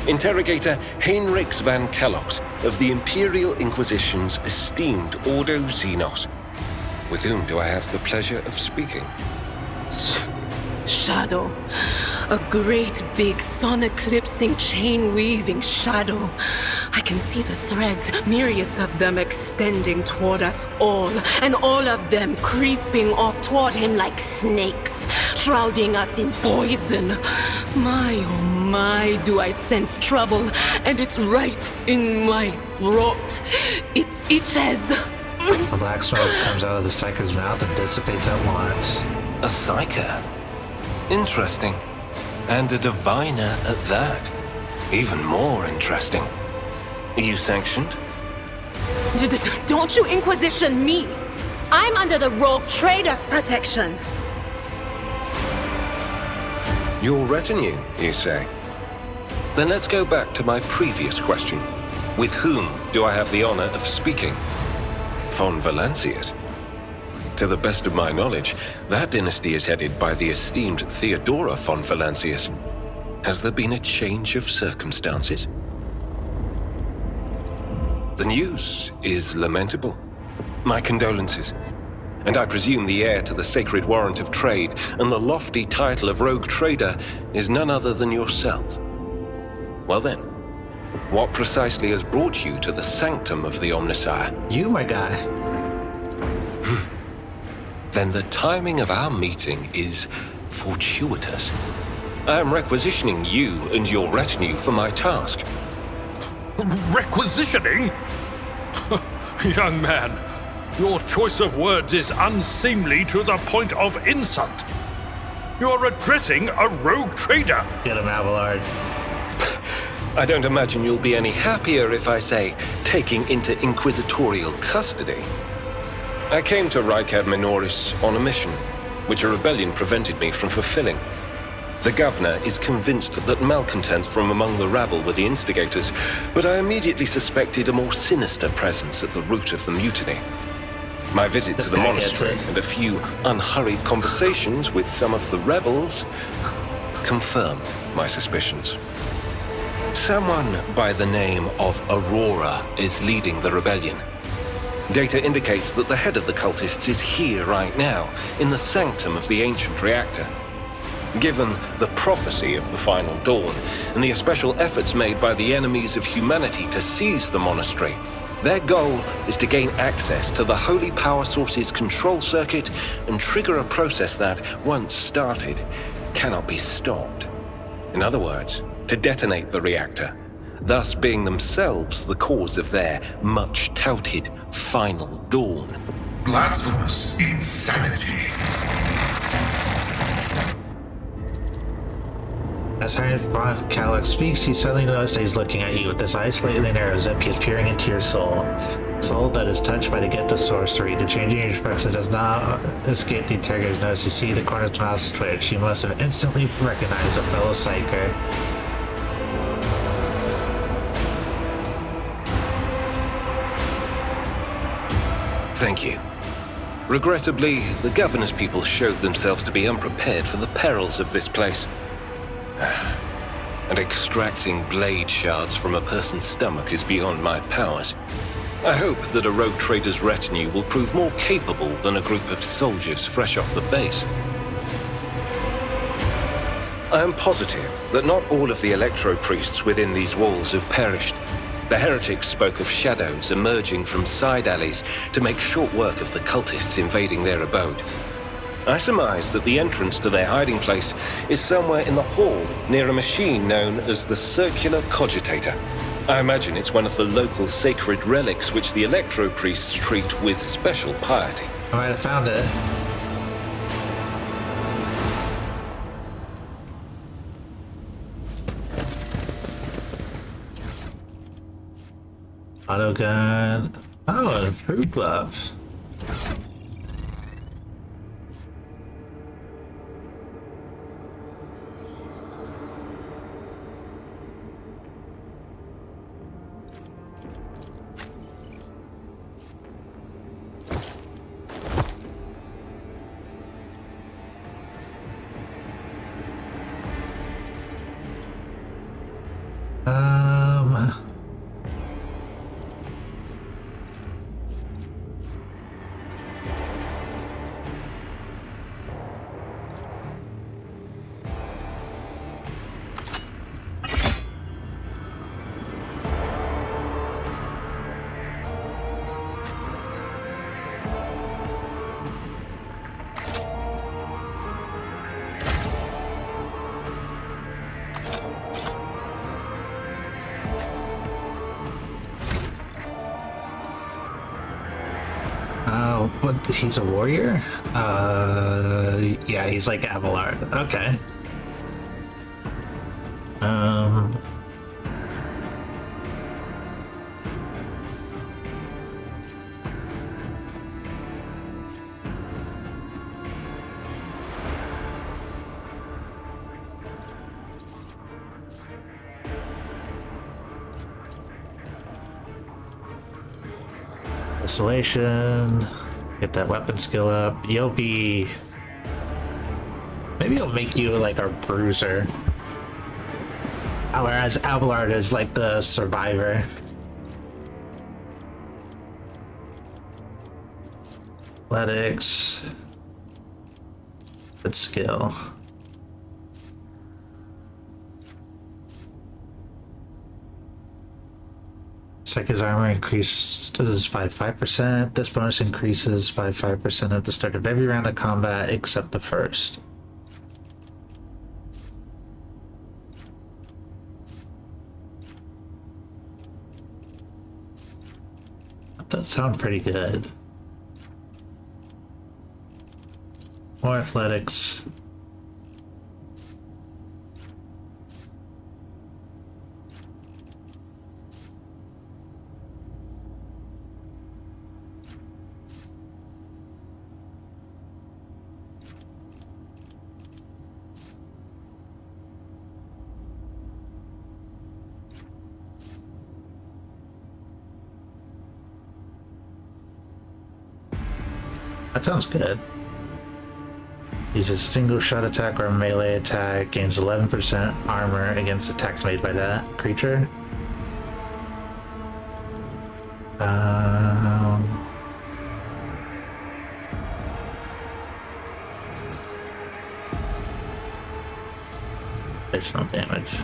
Interrogator Heinrichs van Kalox of the Imperial Inquisition's esteemed Ordo Xenos. With whom do I have the pleasure of speaking? Shadow. A great big sun-eclipsing, chain-weaving shadow. I can see the threads, myriads of them extending toward us all, and all of them creeping off toward him like snakes, shrouding us in poison. My, oh my, do I sense trouble, and it's right in my throat. It itches. A black smoke comes out of the psyker's mouth and dissipates at once. A psyker? Interesting. And a diviner at that. Even more interesting. Are you sanctioned? Don't you Inquisition me! I'm under the rogue trader's protection! Your retinue, you say? Then let's go back to my previous question. With whom do I have the honor of speaking? Von Valancius. To the best of my knowledge, that dynasty is headed by the esteemed Theodora von Valancius. Has there been a change of circumstances? The news is lamentable. My condolences. And I presume the heir to the sacred warrant of trade and the lofty title of rogue trader is none other than yourself. Well then, what precisely has brought you to the sanctum of the Omnissiah? You, my guy. Then the timing of our meeting is fortuitous. I am requisitioning you and your retinue for my task. Requisitioning? Young man, your choice of words is unseemly to the point of insult. You're addressing a rogue trader. Get him, Abelard. I don't imagine you'll be any happier if I say, taking into inquisitorial custody. I came to Rykad Minoris on a mission, which a rebellion prevented me from fulfilling. The governor is convinced that malcontents from among the rabble were the instigators, but I immediately suspected a more sinister presence at the root of the mutiny. My visit to the monastery and a few unhurried conversations with some of the rebels confirmed my suspicions. Someone by the name of Aurora is leading the rebellion. Data indicates that the head of the cultists is here right now, in the sanctum of the ancient reactor. Given the prophecy of the final dawn, and the special efforts made by the enemies of humanity to seize the monastery, their goal is to gain access to the holy power source's control circuit and trigger a process that, once started, cannot be stopped. In other words, to detonate the reactor, thus being themselves the cause of their much-touted final dawn. Blasphemous insanity. As Hired Von Kalak speaks, you suddenly notice that he's looking at you with his eyes slightly narrowed as if he is peering into your soul. Soul that is touched by the gift of sorcery. The changing in your expression does not escape the interrogator's notice. You see the corner of his mouth twitch. You must have instantly recognized a fellow psyker. Thank you. Regrettably, the governor's people showed themselves to be unprepared for the perils of this place. And extracting blade shards from a person's stomach is beyond my powers. I hope that a rogue trader's retinue will prove more capable than a group of soldiers fresh off the base. I am positive that not all of the electro-priests within these walls have perished. The heretics spoke of shadows emerging from side alleys to make short work of the cultists invading their abode. I surmise that the entrance to their hiding place is somewhere in the hall near a machine known as the Circular Cogitator. I imagine it's one of the local sacred relics which the electro-priests treat with special piety. Alright, I found it. Auto gun. Oh, a fruit glove. Oh, but he's a warrior? Yeah, he's like Abelard. Okay. Isolation, get that weapon skill up. You'll be... Maybe it'll make you like a bruiser. Whereas Abelard is like the survivor. Athletics. Good skill. Psychic armor increases by 5%. This bonus increases by 5% at the start of every round of combat except the first. That does sound pretty good. More athletics. That sounds good. Uses a single shot attack or a melee attack, gains 11% armor against attacks made by that creature. Additional damage.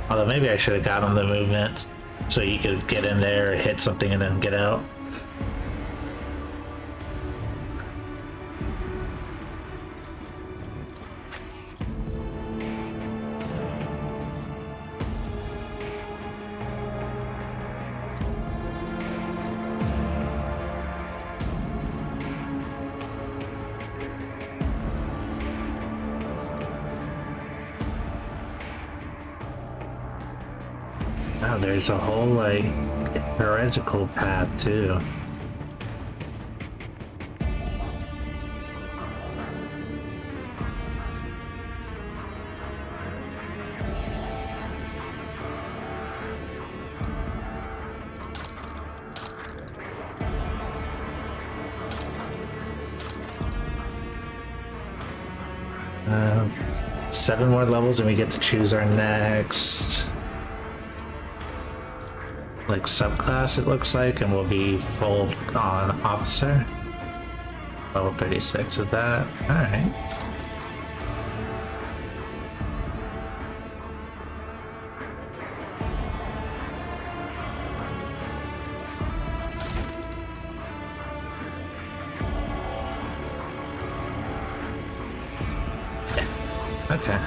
Although maybe I should have got him the movement so he could get in there, hit something, and then get out. Wow, there's a whole, like, heretical path, too. Seven more levels and we get to choose our next like subclass, it looks like, and we'll be full on officer. Level 36 of that. Alright. Yeah. Okay.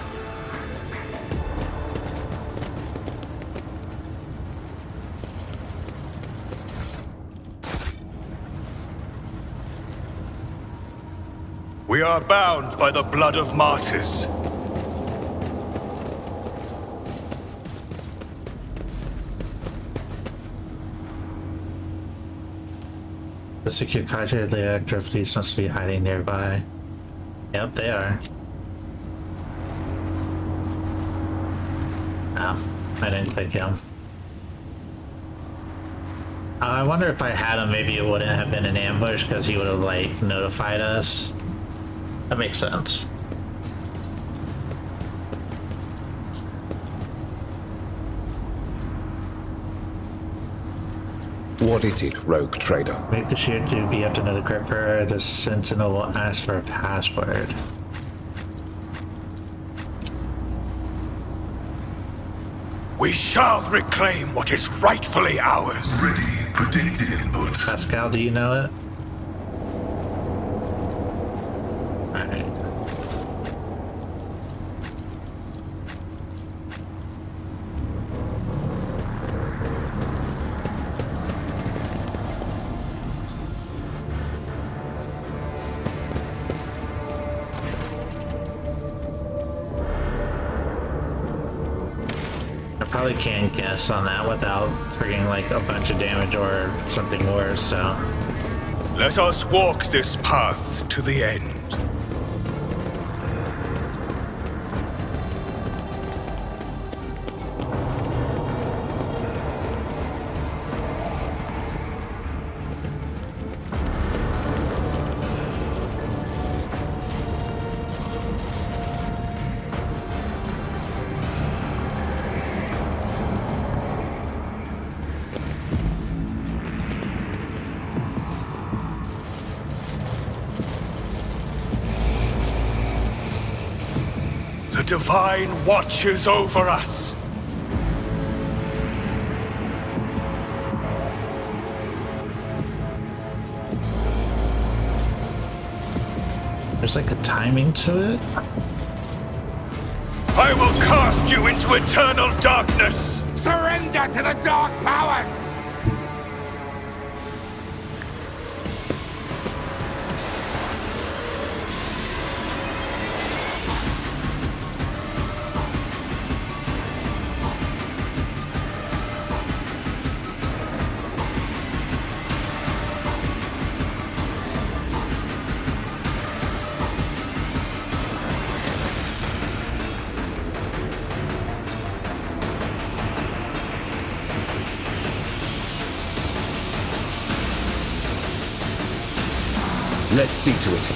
We are bound by the blood of martyrs. The secure cadre of the active fleets must be hiding nearby. Yep, they are. Oh, I didn't click him. I wonder if I had him, maybe it wouldn't have been an ambush because he would have, like, notified us. That makes sense. What is it, rogue trader? Make the shield to be up to know the gripper. The sentinel will ask for a password. We shall reclaim what is rightfully ours. Ready for data input. Pascal, do you know it? Alright. I probably can't guess on that without freaking like a bunch of damage or something worse, so. Let us walk this path to the end. The Divine watches over us. There's like a timing to it. I will cast you into eternal darkness. Surrender to the dark powers! Let's see to it.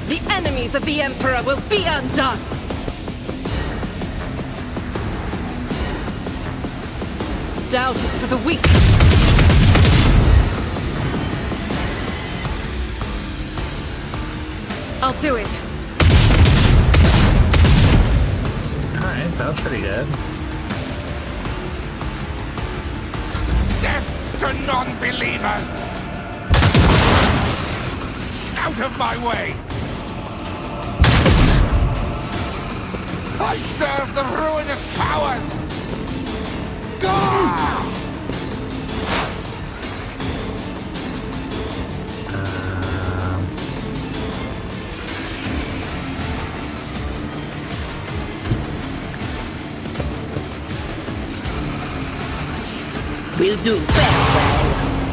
The enemies of the Emperor will be undone! Doubt is for the weak. I'll do it. Alright, that was pretty good. Death to non-believers! Out of my way! I serve the ruinous powers! Ah! We'll do better.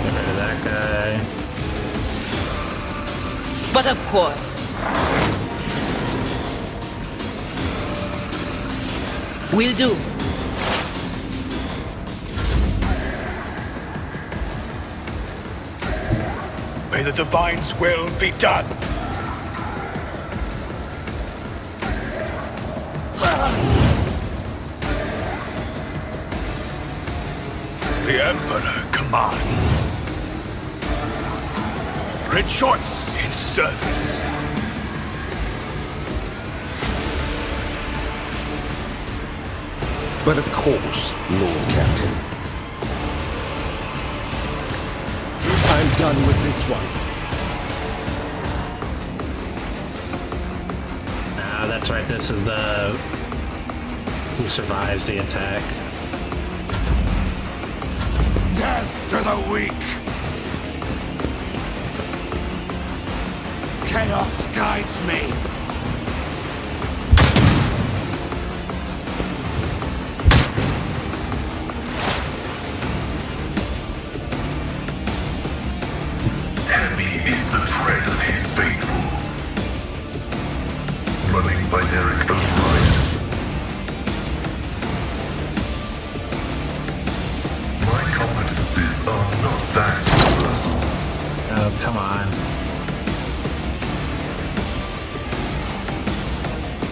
Get rid of that guy. But of course. We'll do. May the Divine's will be done. The Emperor commands. Rejoice in service. But of course, Lord Captain. I'm done with this one. Ah, that's right, this is the... who survives the attack. Death to the weak! Chaos guides me! Heavy is the tread of his faithful. Running binary override. My competencies are not that universal. Oh, come on.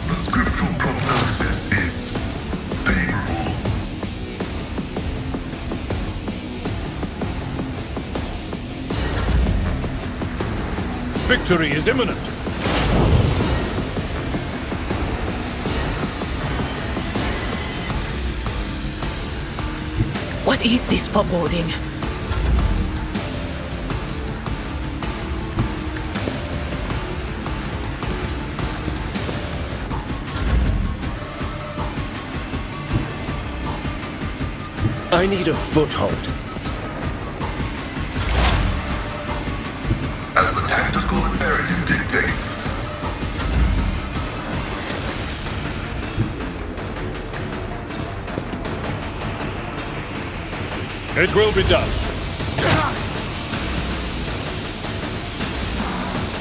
The scriptural prognosis is favorable. Victory is imminent. What is this foreboding? I need a foothold. As the tactical imperative dictates. It will be done.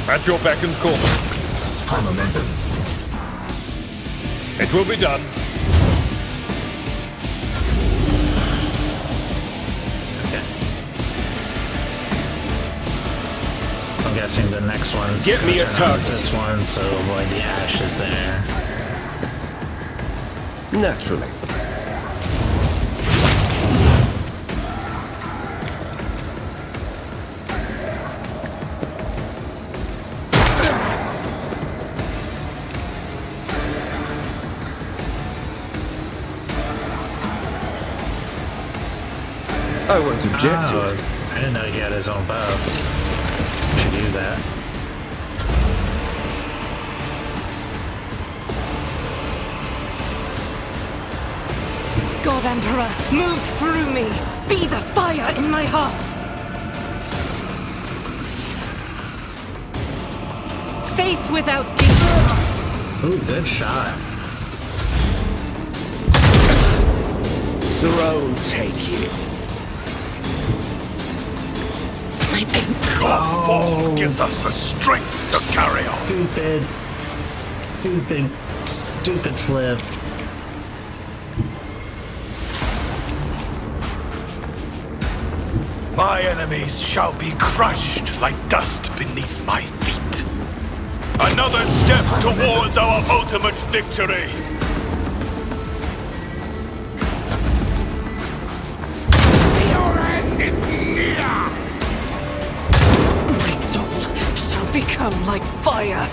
At your beck and call. Momentum. It will be done. I'm guessing the next one's Get me gonna a turn on target. this one, so avoid the ashes there. Naturally. I won't object to it. I didn't know he had his own buff. Should use that. God Emperor, move through me! Be the fire in my heart! Faith without deeds. Ooh, good shot. throne take you. Your fall gives us the strength to carry on. Stupid flip. My enemies shall be crushed like dust beneath my feet. Another step towards our ultimate victory. Your end is near! My soul shall become like fire.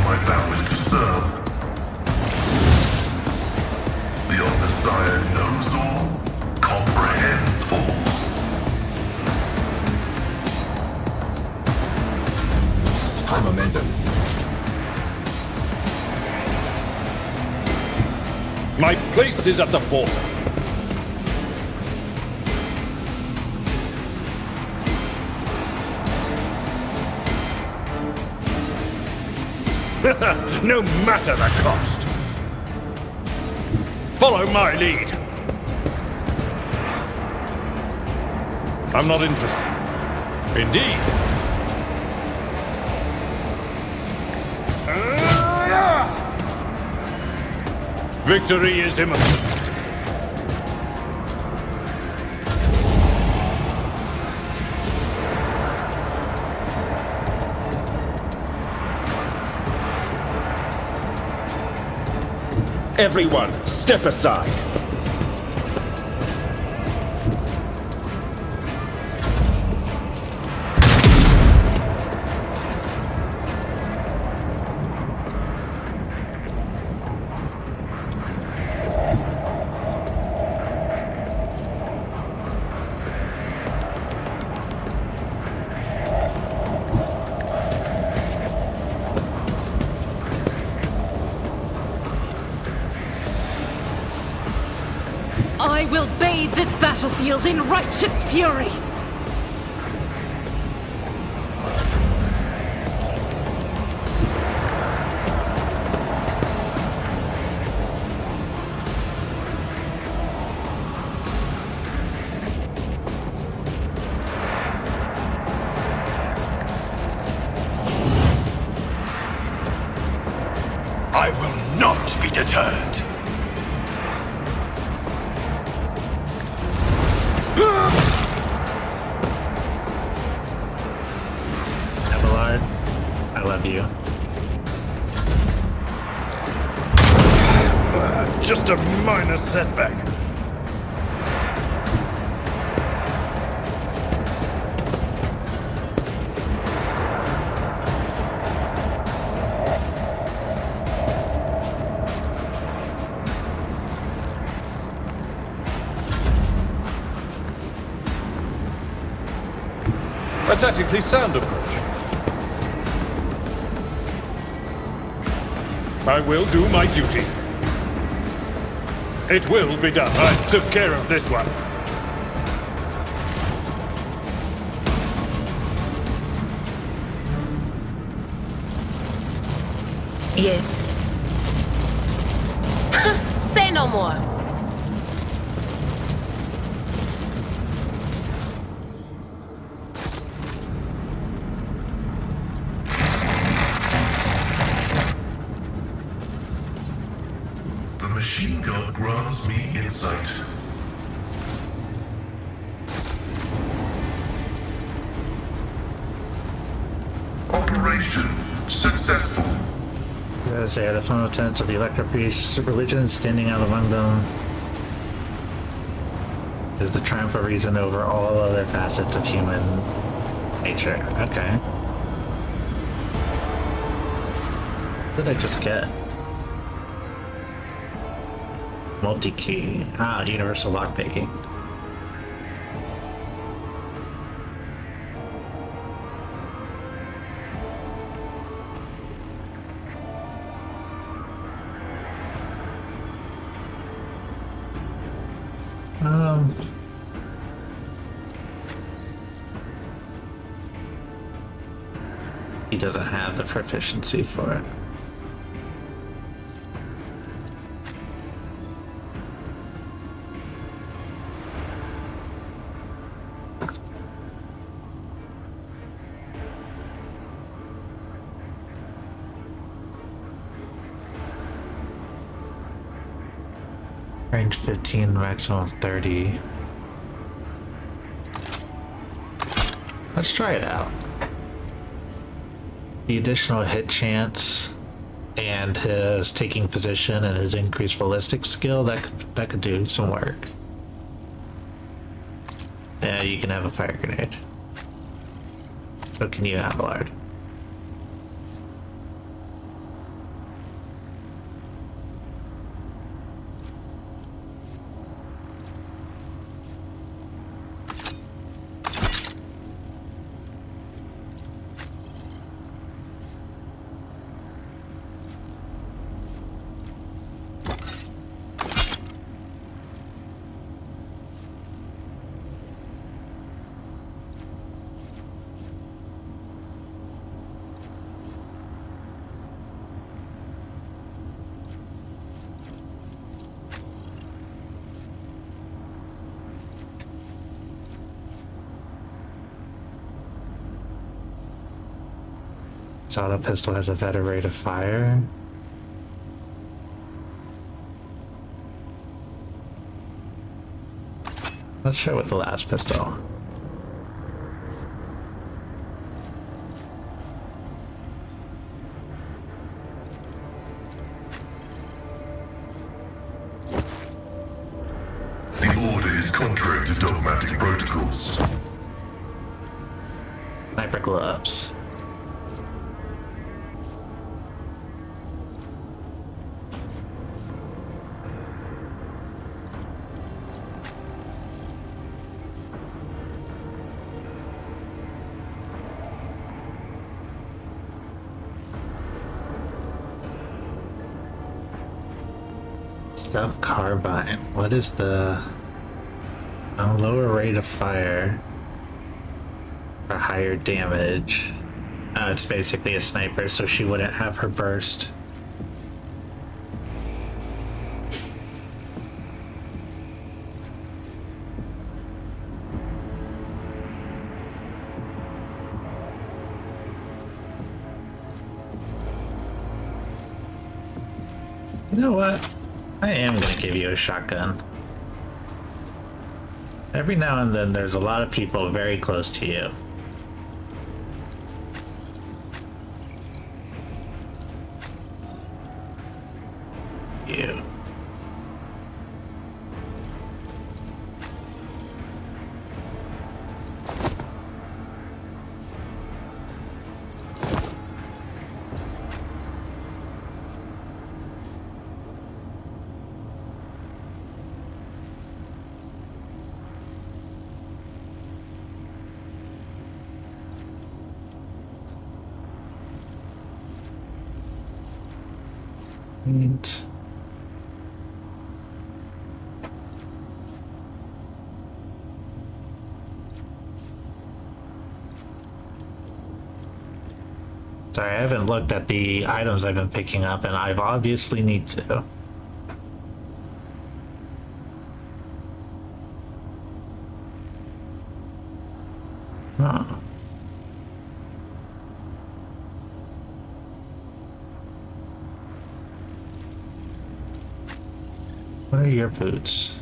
My vow is to serve. The Omnissiah knows all, comprehends all. I'm a Milton. My place is at the fort. No matter the cost. Follow my lead. I'm not interested. Indeed. Victory is imminent. Everyone, step aside. I will bathe this battlefield in righteous fury! I will not be deterred. Abelard, I love you. Just a minor setback. A tactically sound approach. I will do my duty. It will be done. I took care of this one. Yes. Say no more. The machine god grants me insight. Operation successful. Yes, they are the fundamental tenets of the Electro Priest religion. Standing out among them is the triumph of reason over all other facets of human nature. Okay. What did I just get? Multi-key. Ah, universal lockpicking. He doesn't have the proficiency for it. Range 15, maximum 30. Let's try it out. The additional hit chance and his taking position and his increased ballistic skill, that could do some work. Yeah, you can have a fire grenade. So can you, Abelard? Auto pistol has a better rate of fire. Let's try with the last pistol. The order is contrary to dogmatic protocols. Sniper gloves. Stub carbine. What is the lower rate of fire for higher damage? Oh, it's basically a sniper, so she wouldn't have her burst. You know what? I am gonna give you a shotgun. Every now and then there's a lot of people very close to you. You. And sorry, I haven't looked at the items I've been picking up, and I've obviously need to. Huh. What are your boots?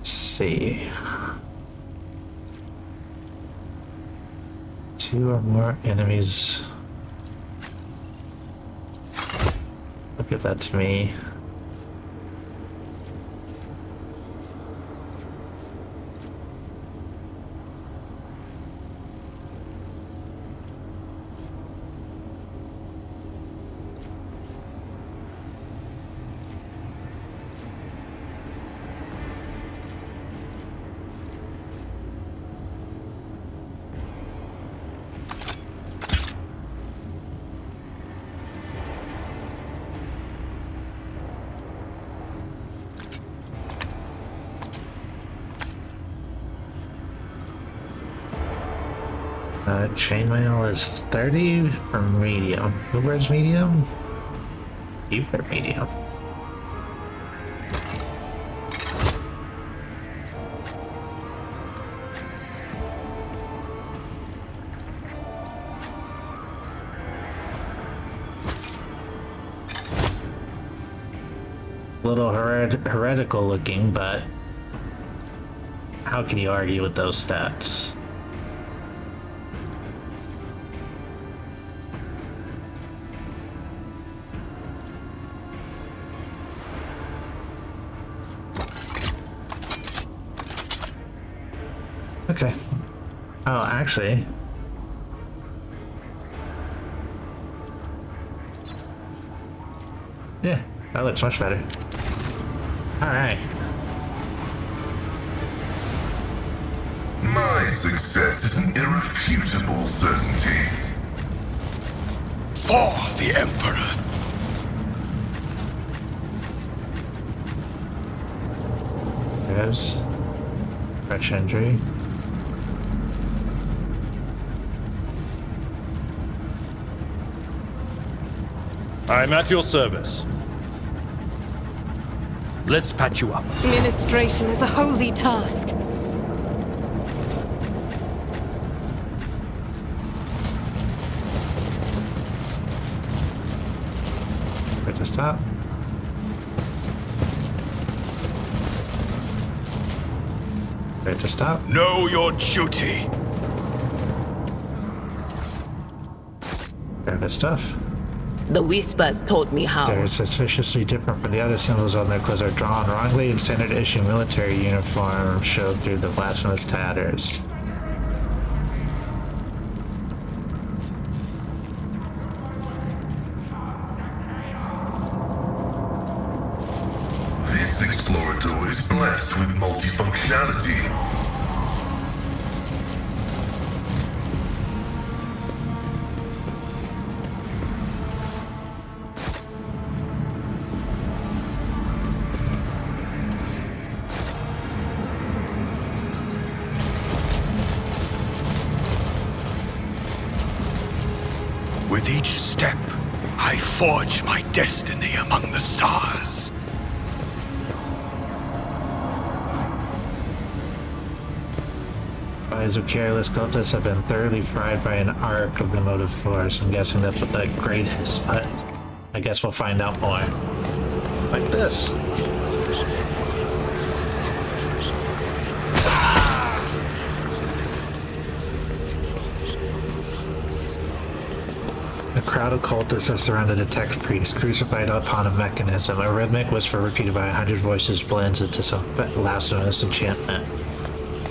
See. 2 or more enemies. Look at that to me. Chainmail is 30 for medium. Uber's medium? Uber medium. A little heretical looking, but how can you argue with those stats? Okay. Oh, actually. Yeah, that looks much better. Alright. My success is an irrefutable certainty. For the Emperor. There's fresh injury. I'm at your service. Let's patch you up. Administration is a holy task. Where to stop? Where to stop? Know your duty. There is stuff. The whispers told me how. They're suspiciously different from the other symbols on their clothes are drawn wrongly in standard issue military uniform showed through the blasphemous tatters. This explorator is blessed with multifunctionality. With each step, I forge my destiny among the stars. Bodies of careless cultists have been thoroughly fried by an arc of the motive force. I'm guessing that's what that grade is, but I guess we'll find out more. Like this. A crowd of cultists has surrounded a tech priest, crucified upon a mechanism. A rhythmic whisper repeated by 100 voices blends into some blasphemous enchantment.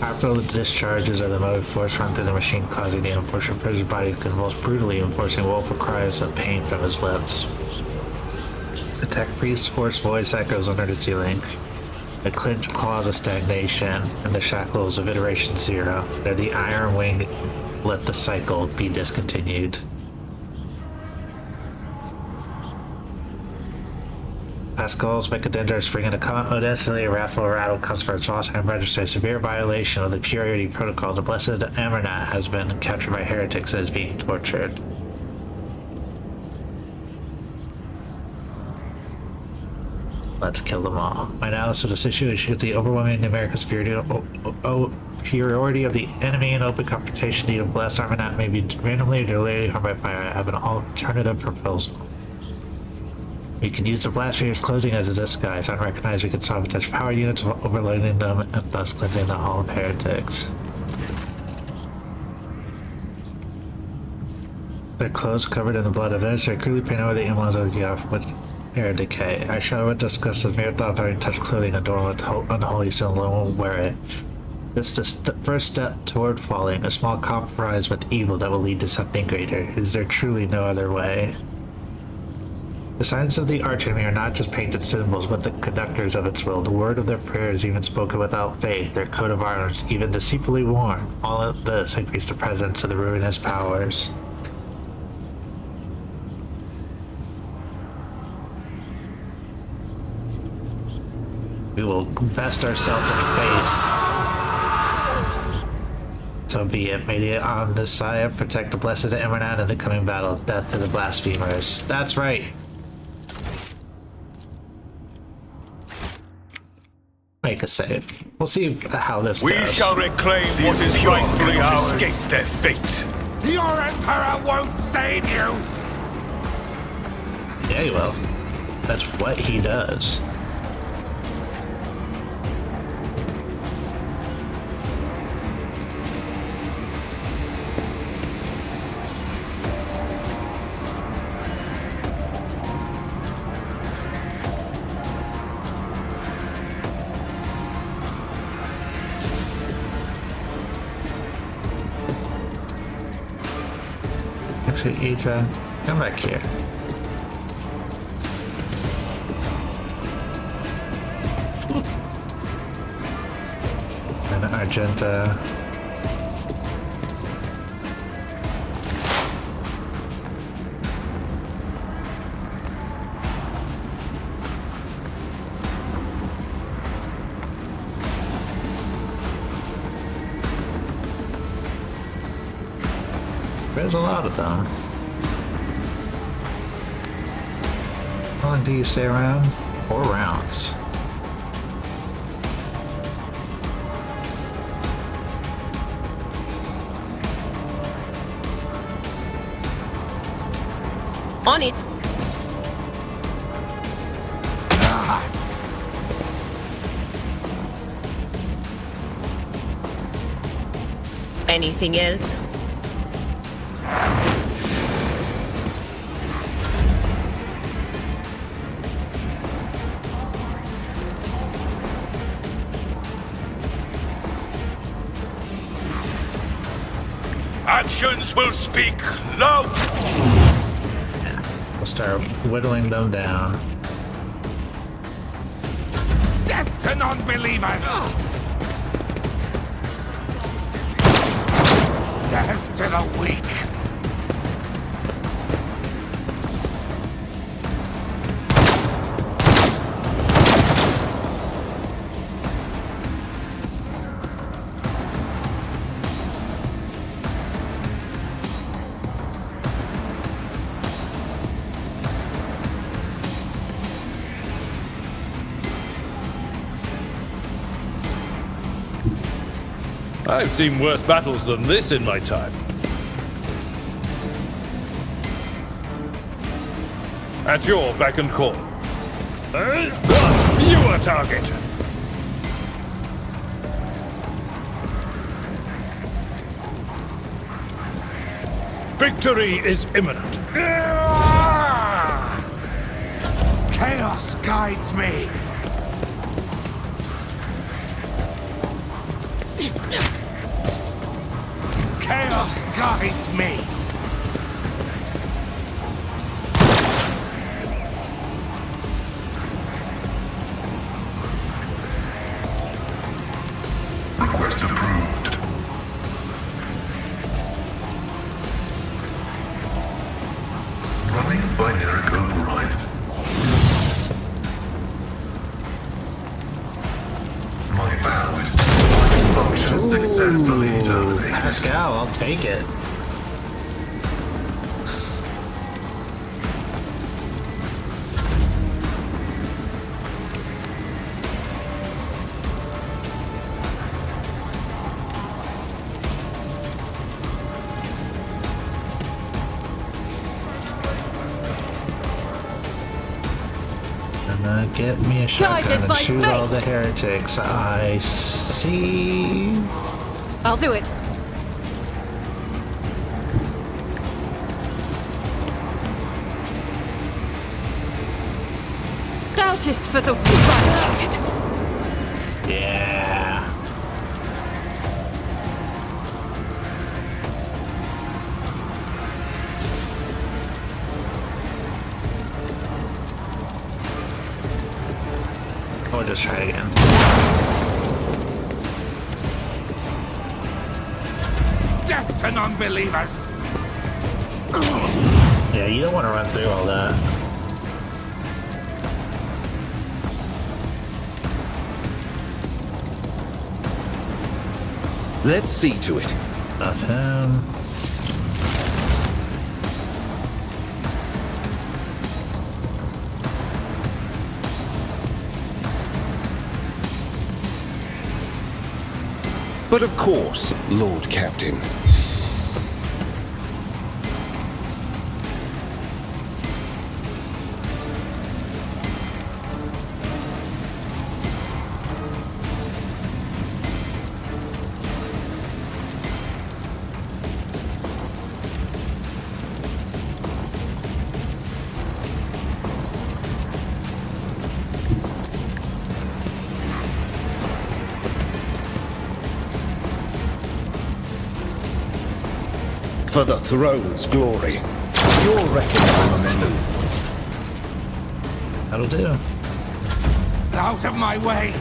Powerful discharges of the motive force run through the machine, causing the unfortunate prisoner's body to convulse brutally, enforcing woeful cries of pain from his lips. The tech priest's hoarse voice echoes under the ceiling. The clenched claws of stagnation and the shackles of iteration 0. They're the iron wing. Let the cycle be discontinued. Pascal's Vicadendra spring into comment mode instantly. A raffle rattle comes for its loss and registers severe violation of the purity protocol. The blessed Amernat has been captured by heretics and is being tortured. Let's kill them all. My analysis of the situation is the overwhelming numerical superiority of the enemy in open confrontation. The blessed Amernat may be randomly or delayed harmed by fire. I have an alternative proposal. We can use the Blasphemous closing as a disguise. Unrecognized, we can sabotage power units, overloading them and thus cleansing the Hall of Heretics. Their clothes covered in the blood of innocent, crudely painted over the emblems of the with air decay. I shall discuss the mere thought of having touched clothing adorned with unholy sin alone will wear it. This is the first step toward falling, a small compromise with evil that will lead to something greater. Is there truly no other way? The signs of the archenemy are not just painted symbols, but the conductors of its will. The word of their prayers, even spoken without faith, their coat of arms, even deceitfully worn. All of this increase the presence of the ruinous powers. We will invest ourselves in faith. So be it. May the Omnissiah protect the blessed Emerald in the coming battle. Death to the blasphemers. That's right. Make a save. We'll see how this We goes. shall reclaim what is rightfully ours. Escape their fate. Your Emperor won't save you! Yeah, he will. That's what he does. Actually, Idra, come back here. And Argenta. There's a lot of them. How long do you stay around? 4 rounds. On it. Anything else? Actions will speak loud. We'll start whittling them down. Death to non-believers! Death to the weak! I've seen worse battles than this in my time. At your beck and call. You are target. Victory is imminent. Chaos guides me! Chaos guides me! Request approved. Running binary override. My vow is to function successfully terminated. Pascal, I'll take it. Get me a shotgun Guided and by shoot all faith. the heretics I see. I'll do it. Doubt is for the weak. Yeah. We'll just try again. Death to non-believers! Yeah, you don't want to run through all that. Let's see to it. Of him. But of course, Lord Captain. For the throne's glory. Your reckoning. That'll do. Out of my way!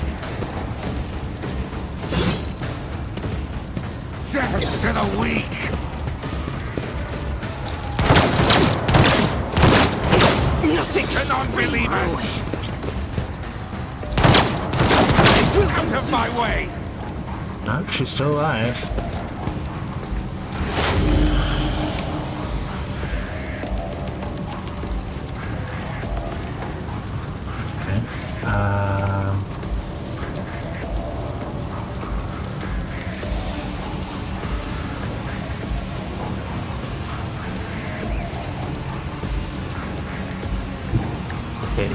Death to the weak! Nothing to non-believers! Out of my way! No, she's still alive.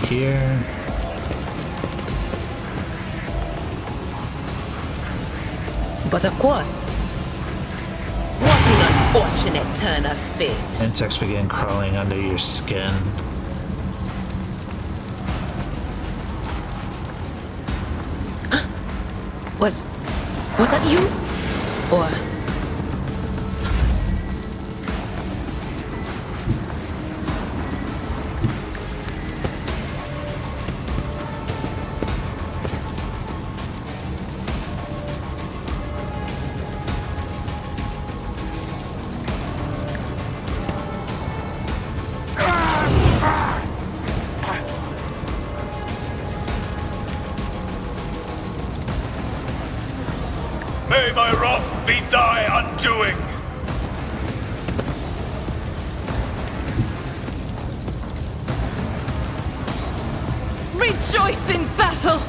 Here. But of course. What an unfortunate turn of fate. Insects begin crawling under your skin. Was that you? Or... May my wrath be thy undoing! Rejoice in battle!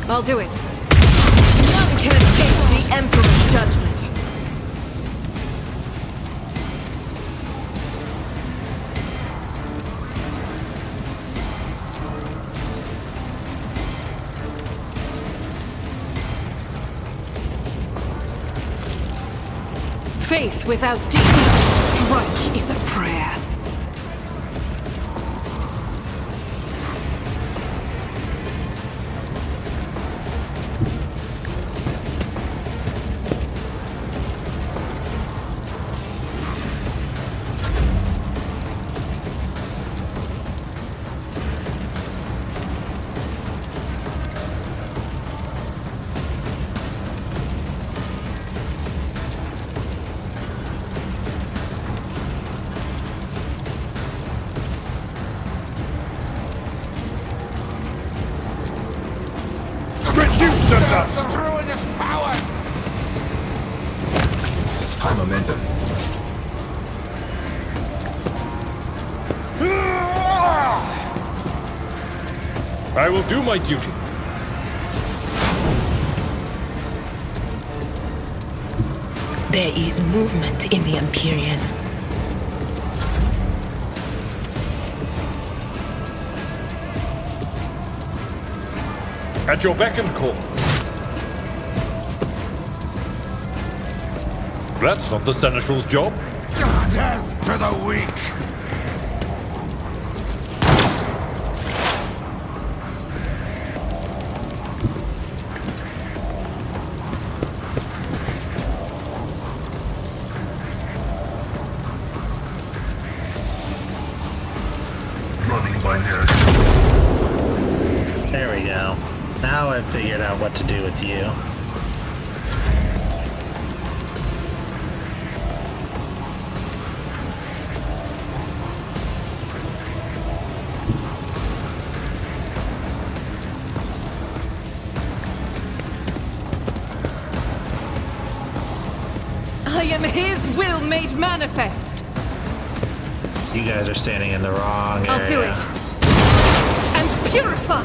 I'll do it. None can escape the Emperor's judgment. Faith without deed. Strike is a prayer. The ruinous powers! High momentum. I will do my duty. There is movement in the Empyrean. At your beck and call. That's not the Seneschal's job. Death to the weak! Running by narrative. There we go. Now I've figured out what to do with you. am his will made manifest. You guys are standing in the wrong area. I'll do it. And purify.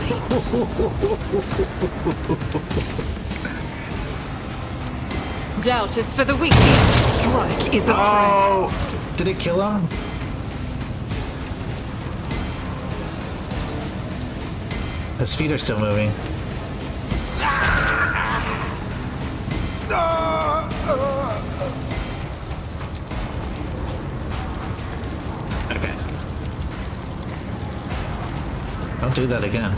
Doubt is for the weak. Strike is a prayer. Oh! Did it kill him? His feet are still moving. Okay. Don't do that again.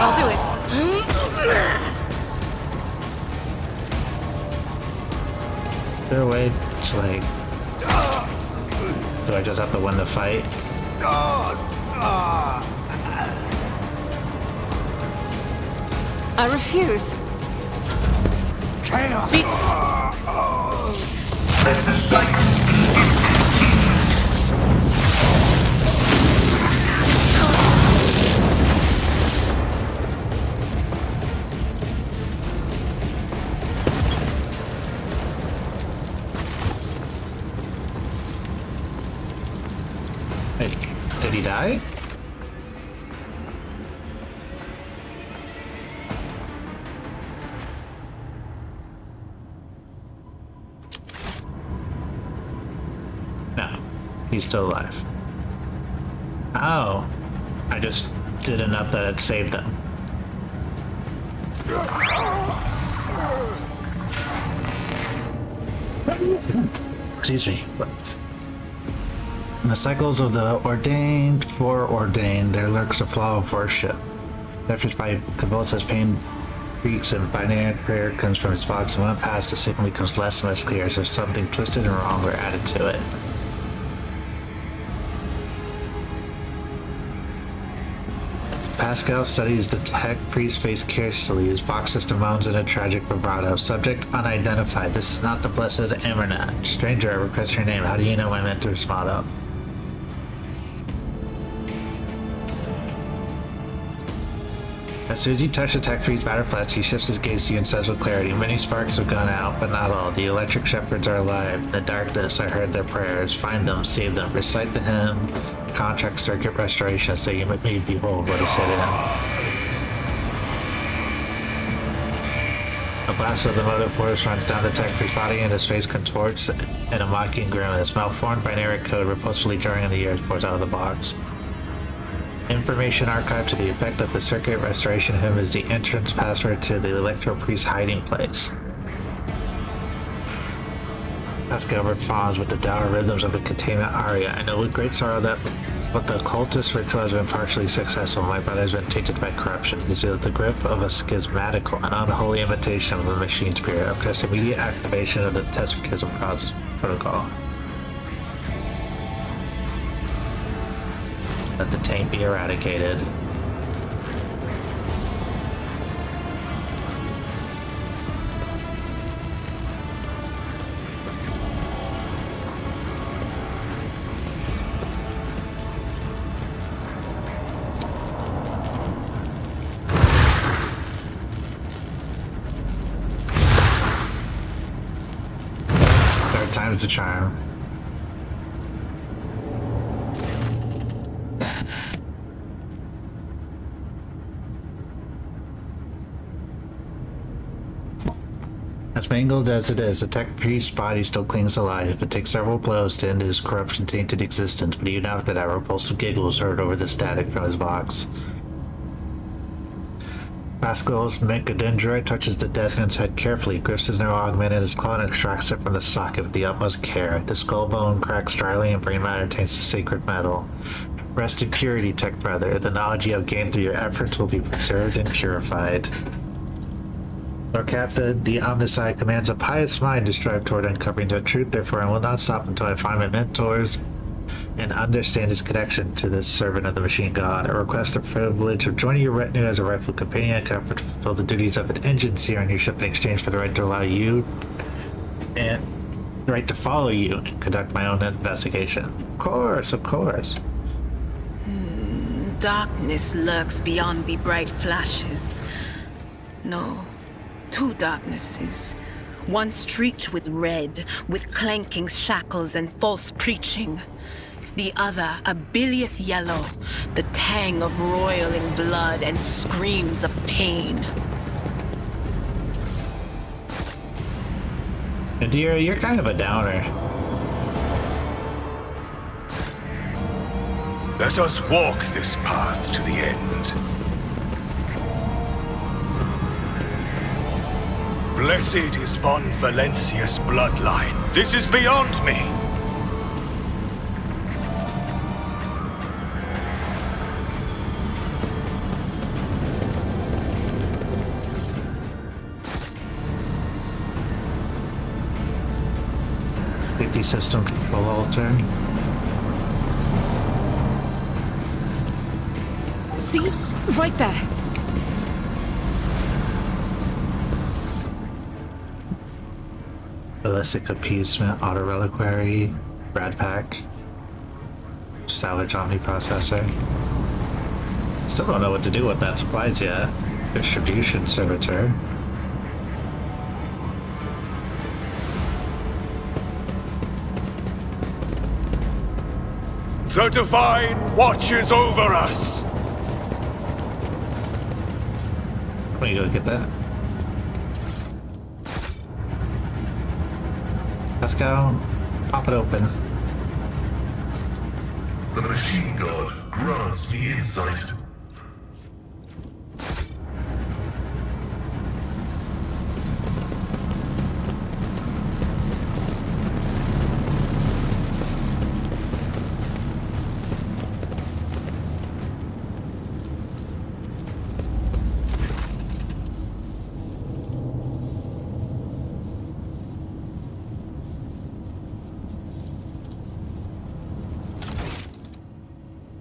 I'll do it. Is there a way to, like... Do I just have to win the fight? I refuse. Wait, did he die? No, he's still alive. Oh, I just did enough that it saved them. Excuse me. In the cycles of the ordained, foreordained, there lurks a flaw of worship. Efforts by convulses pain creaks and binary prayer comes from his box, and when it passes, the signal becomes less and less clear as if something twisted and wrong were added to it. Pascal studies the tech priest face carefully. His Vox system moans in a tragic vibrato. Subject unidentified. This is not the blessed Emerna. Stranger, I request your name. How do you know my mentor's motto? As soon as you touch the tech freeze batter flats, he shifts his gaze to you and says with clarity, many sparks have gone out, but not all. The electric shepherds are alive. In the darkness, I heard their prayers. Find them, save them. Recite the hymn, contract circuit restoration, so you may behold what is hidden. A blast of the motive force runs down the tech freeze body and his face contorts in a mocking grimace. Malformed binary code repulsively jarring in the ears pours out of the box. Information archived to the effect that the circuit restoration hymn is the entrance password to the Electro Priest's hiding place. Pascal responds with the dour rhythms of a containment aria. I know with great sorrow that but the occultist ritual has been partially successful. My body has been tainted by corruption. He's at the grip of a schismatical and unholy imitation of the machine spirit. Request immediate activation of the Tesserkism protocol. Let the taint be eradicated. Third time's the charm. As mangled as it is, the tech priest's body still clings alive. It takes several blows to end his corruption-tainted existence, but even after that, a repulsive giggle is heard over the static from his box. Pascal's Megadendroid touches the dead man's head carefully, grips his neuroaugment in his claw and extracts it from the socket with the utmost care. The skull bone cracks dryly and brain matter taints the sacred metal. Rest in purity, tech brother. The knowledge you have gained through your efforts will be preserved and purified. Lord Captain, the Omnicide commands a pious mind to strive toward uncovering the truth, therefore I will not stop until I find my mentors and understand his connection to this servant of the machine god. I request the privilege of joining your retinue as a rightful companion. I can fulfill the duties of an engine seer on your ship in exchange for the right to allow you and right to follow you and conduct my own investigation. Of course, of course. Darkness lurks beyond the bright flashes. No, two darknesses. One streaked with red, with clanking shackles and false preaching. The other a bilious yellow, the tang of roiling blood and screams of pain. Nadira, you're kind of a downer. Let us walk this path to the end. Blessed is Von Valencia's bloodline. This is beyond me. Safety system control alter. See? Right there. Ballistic appeasement, auto reliquary, Brad pack, salvage omniprocessor. Still don't know what to do with that supplies yet. Distribution servitor. The Divine watches over us. Let me go get that. Let's go. Pop it open. The machine god grants me insight.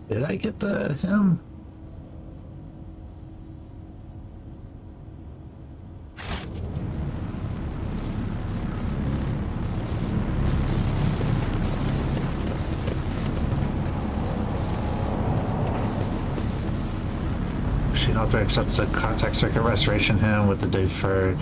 Did I get the him? Machine author accepts a contact circuit restoration him with the deferred.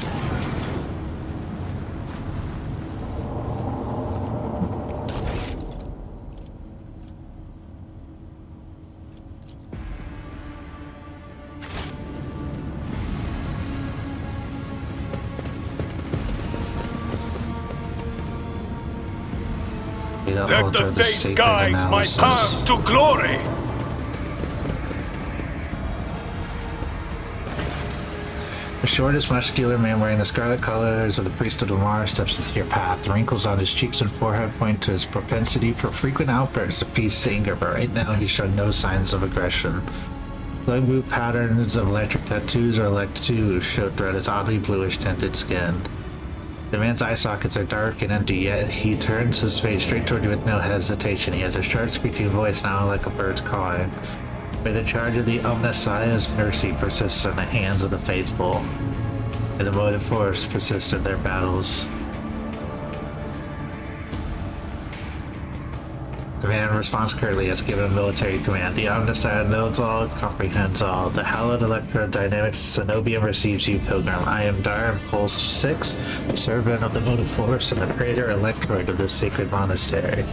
Let the faith guide my path to glory. The shortest, muscular man wearing the scarlet colors of the priest of Lamar steps into your path. The wrinkles on his cheeks and forehead point to his propensity for frequent outbursts of peace anger, but right now he showed no signs of aggression. Blood blue patterns of electric tattoos or elect-2 show throughout his oddly bluish tinted skin. The man's eye sockets are dark and empty, yet he turns his face straight toward you with no hesitation. He has a sharp, screeching voice now like a bird's cawing. May the charge of the Omnissiah's mercy persists in the hands of the faithful, and the motive force persists in their battles. The man responds curtly as given a military command. The Omnissiah knows all, comprehends all. The hallowed electrodynamic Cenobium receives you, pilgrim. I am Dar Impulse 6, servant of the motive force and the praetor electroid of this sacred monastery.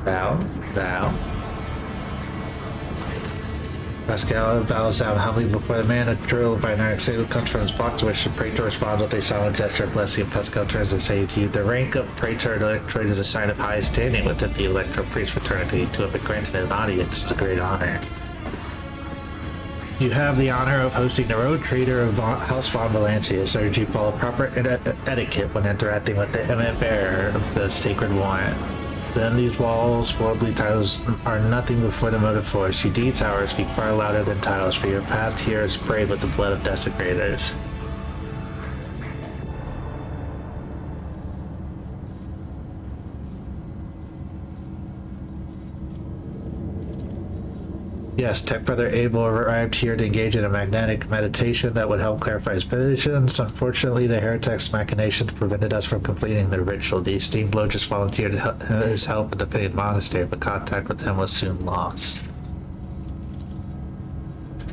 Thou. Pascal bows down humbly before the man. A drill binary signal comes from his box, to which the praetor responds with a solemn gesture of blessing. Pascal turns to say to you, the rank of praetor electroid is a sign of high standing within the electro priest fraternity. To have been granted an audience is a great honor. You have the honor of hosting the road trader of House Von Valencia. So you follow proper etiquette when interacting with the imminent bearer of the sacred warrant. Then these walls, worldly titles, are nothing before the motive force. Your deeds, however, speak far louder than titles, for your path here is sprayed with the blood of desecrators. Yes, Tech Brother Abel arrived here to engage in a magnetic meditation that would help clarify his visions. Unfortunately, the heretic's machinations prevented us from completing the ritual. The esteemed Lotus volunteered his help in the paid monastery, but contact with him was soon lost.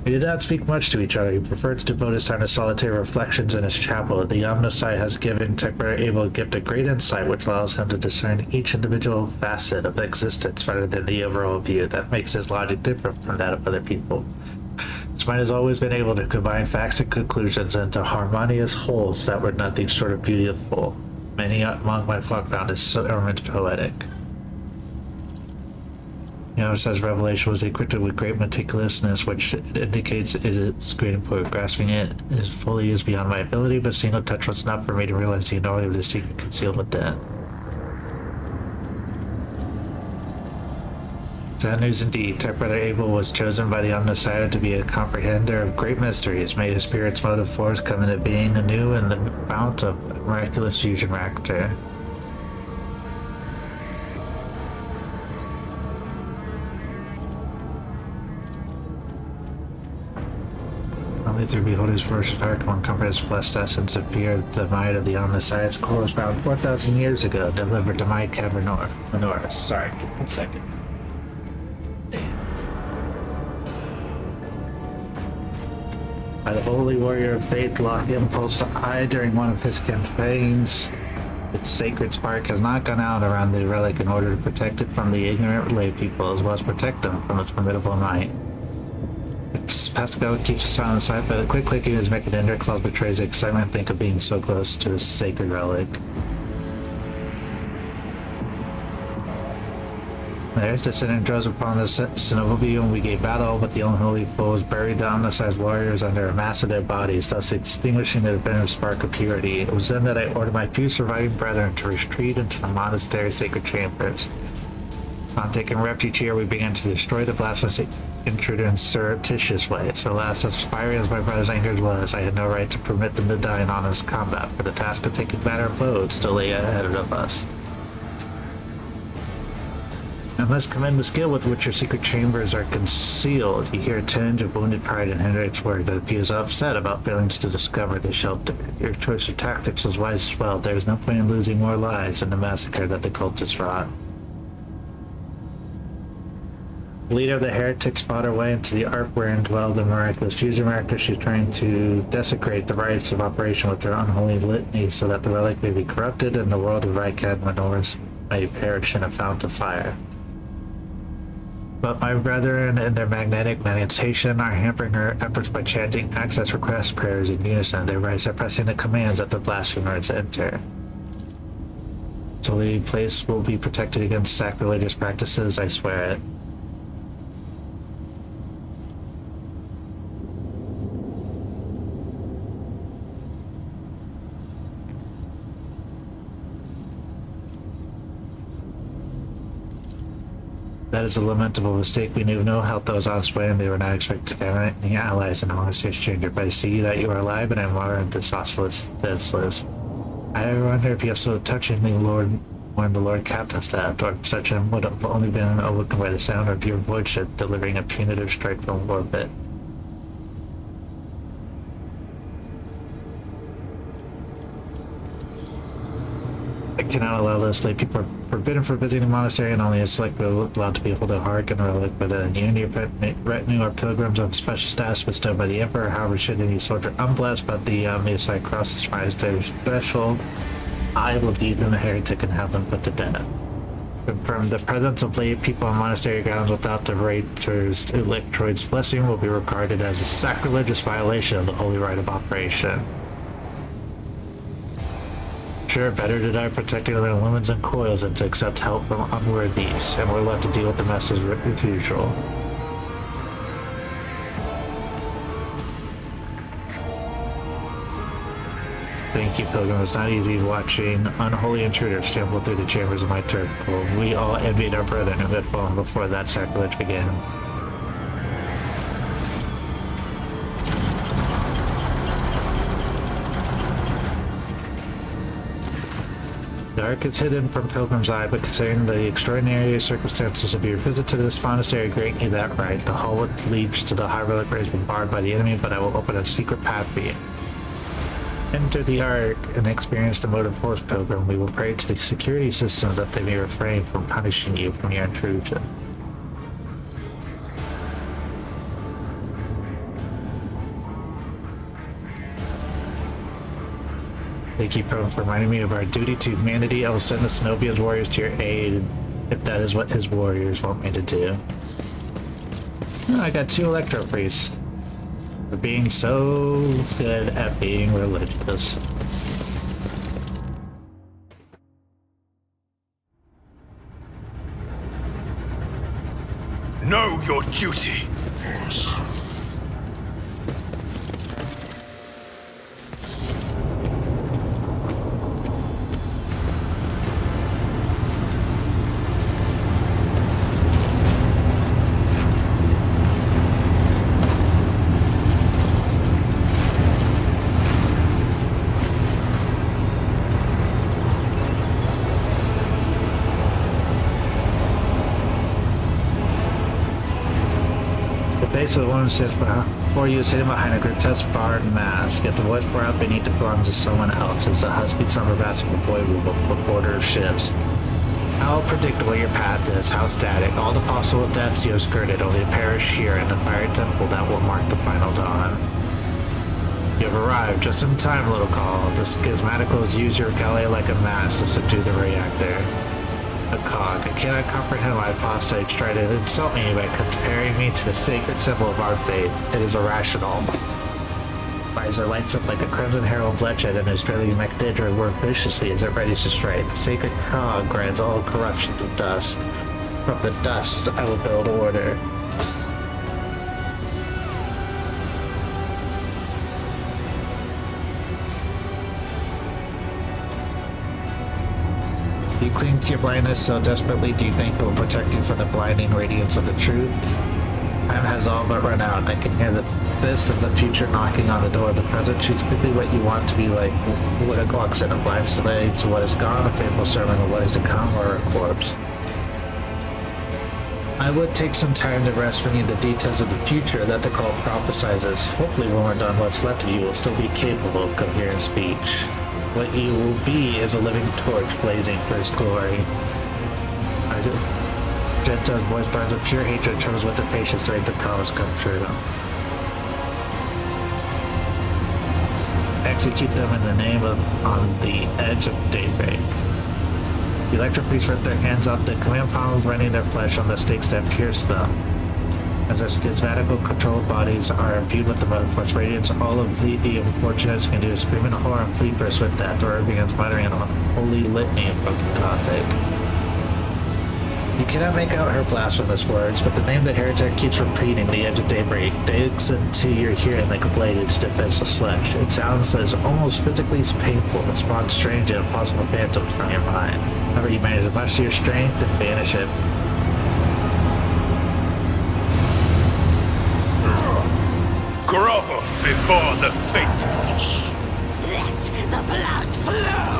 We did not speak much to each other. He preferred to devote his time to solitary reflections in his chapel. The Omnisci has given Tech Brother Abel a gift of great insight, which allows him to discern each individual facet of existence rather than the overall view. That makes his logic different from that of other people. His mind has always been able to combine facts and conclusions into harmonious wholes that were nothing short of beautiful. Many among my flock found his sermons poetic. Says revelation was equipped with great meticulousness, which indicates it is great importance. Grasping it as fully is beyond my ability, but a single touch was enough for me to realize the enormity of the secret concealed within. Sad news indeed. Tech Brother Abel was chosen by the Omnisci to be a comprehender of great mysteries. May his spirit's motive force come into being anew in the fount of miraculous fusion reactor. Only through beholders first fire come comprehend his blessed essence appeared the might of the Omnisci. Its core was found 4,000 years ago, delivered to my menorah. Sorry, 1 second. By the holy warrior of faith, Lock Impulse I during one of his campaigns. Its sacred spark has not gone out around the relic in order to protect it from the ignorant lay people, as well as protect them from its formidable might. Pascal keeps us on the side, but a quick clicking his mechanic clause betrays the excitement think of being so close to a sacred relic. There's the Senate draws upon the Cenobite, and we gave battle, but the unholy foes buried the Omnisci's warriors under a mass of their bodies, thus extinguishing the definitive spark of purity. It was then that I ordered my few surviving brethren to retreat into the monastery's sacred chambers. Upon taking refuge here, we began to destroy the blasphemous intruder in surreptitious ways. Alas, as fiery as my brother's anger was, I had no right to permit them to die in honest combat, for the task of taking matter of load still lay ahead of us. I must commend the skill with which your secret chambers are concealed. You hear a tinge of wounded pride in Hendrik's word that he is upset about failing to discover the shelter. Your choice of tactics is wise as well. There is no point in losing more lives in the massacre that the cultists wrought. The leader of the heretics fought her way into the ark wherein dwelled the miraculous fusion reactor. She's trying to desecrate the rites of operation with her unholy litany so that the relic may be corrupted and the world of Rykad menorahs may perish in a fount of fire. But my brethren in their magnetic meditation are hampering her efforts by chanting access request prayers in unison, thereby suppressing the commands that the blasphemers enter. So the place will be protected against sacrilegious practices, I swear it. That is a lamentable mistake. We knew no help that was on its way, and they were not expected to have any allies in the monastery's chamber. But I see that you are alive, and I am more defenseless. I wonder if you have so touchingly warned the Lord Captain stabbed, or such him would have only been awoken by the sound of your voice delivering a punitive strike from orbit. I cannot allow this. Lay people are forbidden from visiting the monastery, and only a select will allowed to be able to hearken a relic. But you and your retinue are pilgrims of special status bestowed by the Emperor. However, should any soldier unblessed but the Omnisci cross the shrines to their special, I will deed them a heretic and have them put to death. From the presence of lay people on monastery grounds without the Rator's Electroid's blessing will be regarded as a sacrilegious violation of the holy rite of operation. Sure, better to die protecting their lumens and coils than to accept help from unworthies, and we're left to deal with the mess as usual. Thank you, Pilgrim. It's not easy watching unholy intruders stumble through the chambers of my temple. We all envied our brethren who had fallen before that sacrilege began. dark is hidden from Pilgrim's eye, but considering the extraordinary circumstances of your visit to this monastery, grant you that right. The hall which leads to the high relic has been barred by the enemy, but I will open a secret path for you. Enter the Ark and experience the motive force, Pilgrim. We will pray to the security systems that they may refrain from punishing you from your intrusion. Thank you, Pilgrim, for reminding me of our duty to humanity. I will send the Cenobia's warriors to your aid, if that is what his warriors want me to do. Oh, I got 2 Electro Priests. For being so good at being religious. Know your duty. Base of the woman sits before you is hidden behind a grotesque barred mask, yet the voice poured out beneath it belongs to someone else. It's a husky summer basketball boy with a border of ships. How predictable your path is, how static. All the possible deaths you have skirted, only to perish here in the fiery temple that will mark the final dawn. You have arrived just in time, little call. The schismaticals use your galley like a mask to subdue the reactor. A cog. I cannot comprehend why apostates try to insult me by comparing me to the sacred symbol of our faith. It is irrational. Visor lights up like a crimson herald bloodshed, and his dreading MacDidra work viciously as it readies to strike. The sacred cog grinds all corruption to dust. From the dust, I will build order. You cling to your blindness so desperately, do you think it will protect you from the blinding radiance of the truth? Time has all but run out, and I can hear the fist of the future knocking on the door of the present. Choose quickly what you want to be like. What a clock in a blind slave to what is gone, a faithful servant of what is to come, or a corpse. I would take some time to rest from you the details of the future that the call prophesizes. Hopefully when we're done, what's left of you will still be capable of coherent speech. What you will be is a living torch blazing for his glory. Genta's voice burns with pure hatred, trembles with the patience to make the promise come true. Execute them in the name of on the edge of daybreak. The electric priests rip their hands off the command palms, rending their flesh on the stakes that pierce them. As their schismatical controlled bodies are imbued with the motive force radiance, all of the unfortunates can do is scream in horror and flee first with that. Dora begins muttering an unholy litany of broken Gothic. You cannot make out her blasphemous words, but the name the heretic keeps repeating, the edge of daybreak, digs into your hearing like a blade in stiff as a sledge. It sounds as almost physically painful and spawns strange and impossible phantoms from your mind. However, you manage to muster your strength and banish it. Grovel before the faithful. Let the blood flow!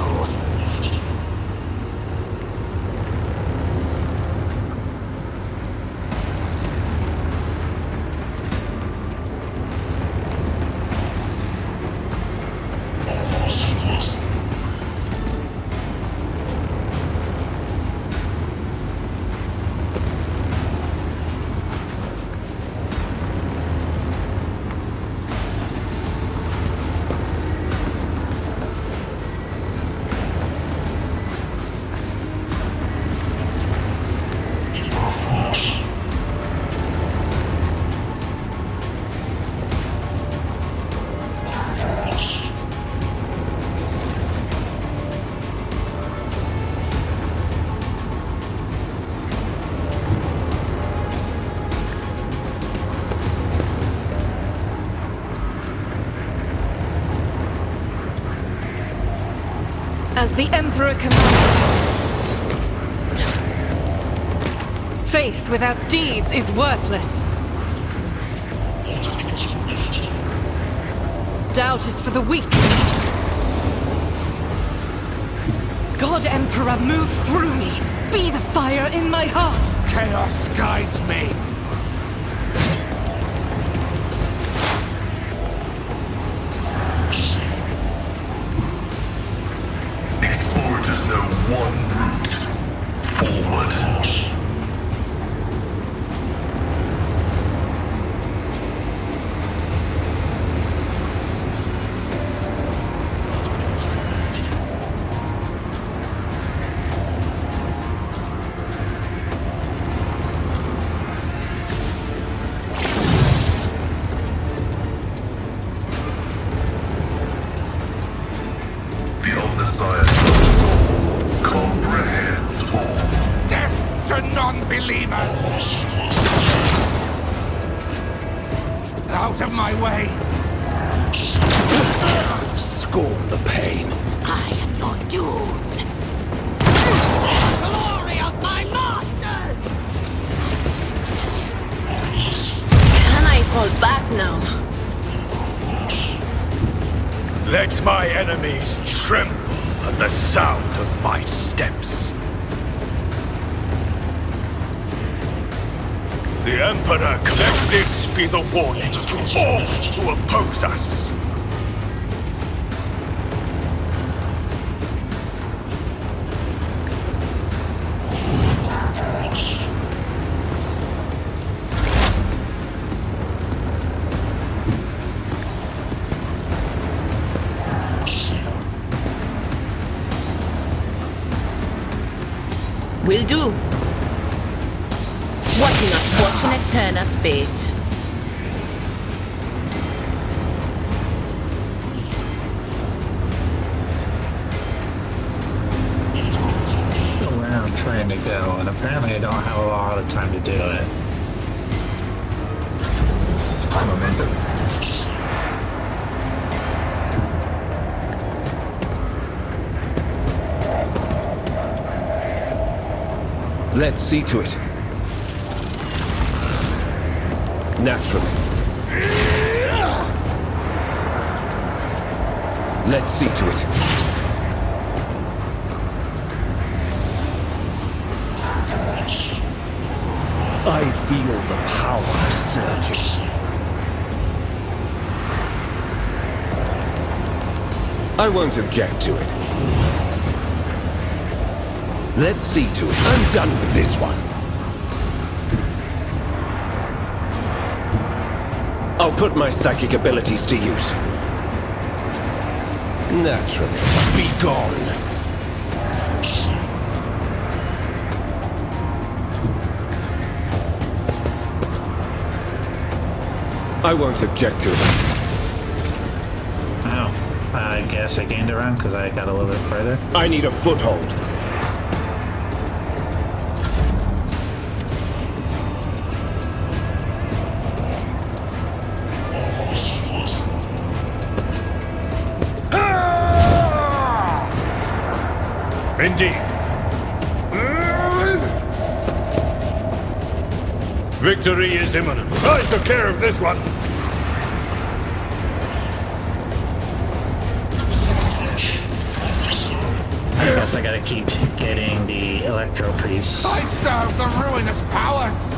As the Emperor commands. Faith without deeds is worthless. Doubt is for the weak. God Emperor, move through me. Be the fire in my heart. Chaos guides me. Explorers know one route. Forward. The Omnissiah comprehends all. Death to non-believers! Out of my way! Scorn the pain. I am your doom. Glory of my masters! Can I fall back now? Let my enemies tremble at the sound of my steps. The Emperor, let this be the warning to all who oppose us. Will do. Watching us watch an eternal fate. Where I'm trying to go, and apparently I don't have a lot of time to do it. Let's see to it. Naturally. Let's see to it. I feel the power surging. I won't object to it. Let's see to it. I'm done with this one. I'll put my psychic abilities to use. Naturally. Be gone. I won't object to it. Oh, I guess I gained a round because I got a little bit further. I need a foothold. Indeed. Victory is imminent. I took care of this one. I guess I gotta keep getting the electro piece. I serve the ruinous powers!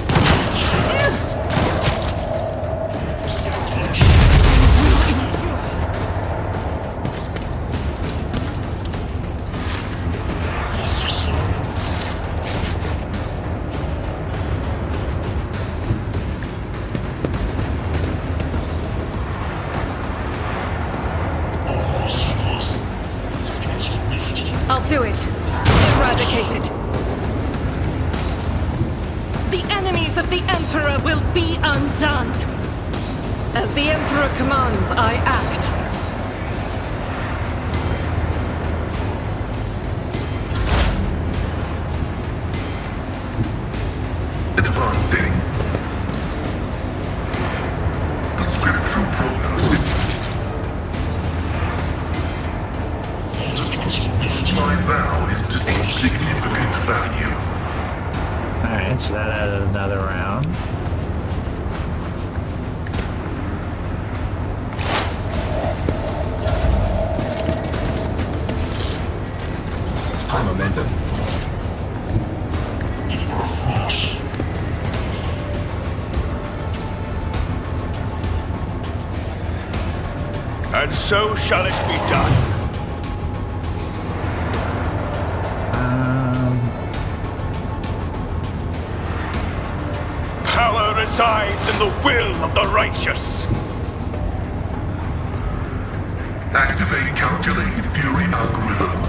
I'll do it. Eradicate it. The enemies of the Emperor will be undone. As the Emperor commands, I act. Advancing. The scriptural prognosis. My vow is to of significant value. Alright, so that added another round. And so shall it be done. Power resides in the will of the righteous. Activate calculated fury algorithm.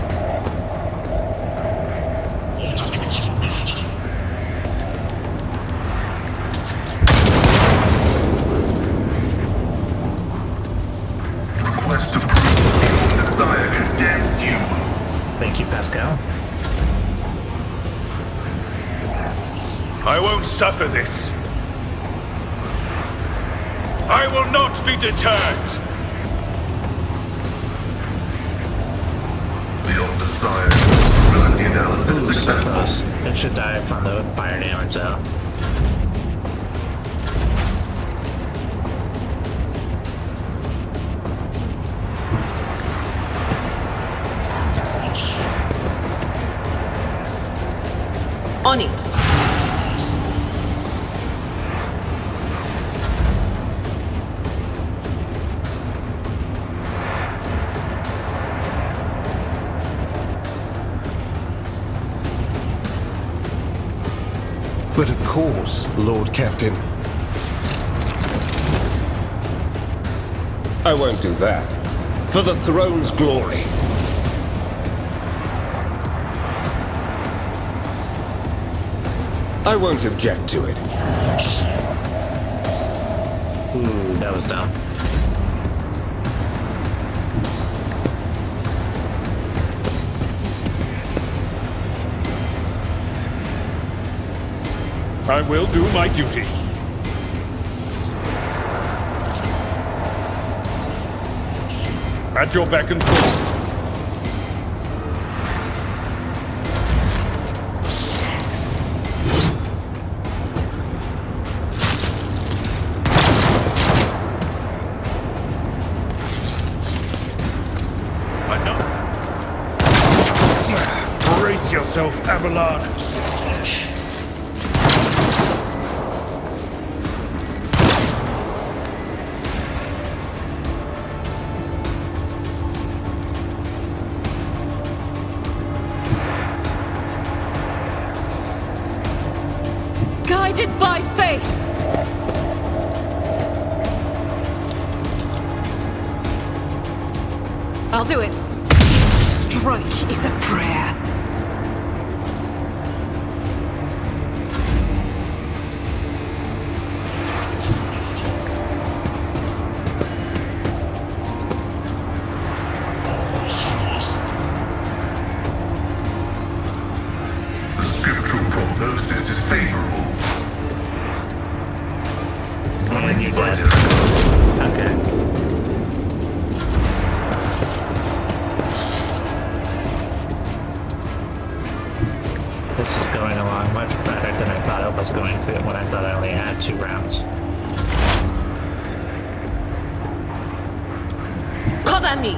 Request approved. Your desire condemns you. Thank you, Pascal. I won't suffer this. I will not be deterred. Beyond desire. Ability analysis successful. It should die from the fire damage, though. On it. But of course, Lord Captain. I won't do that. For the throne's glory. I won't object to it. Ooh, that was dumb. I will do my duty. At your beck and call. Brace yourself, Abelard. Guided by faith! I'll do it. Strike is a prayer. The scriptural prognosis is favorable. Running by Okay. This is going along much better than I thought it was going to when I thought I only had 2 rounds. Cover me!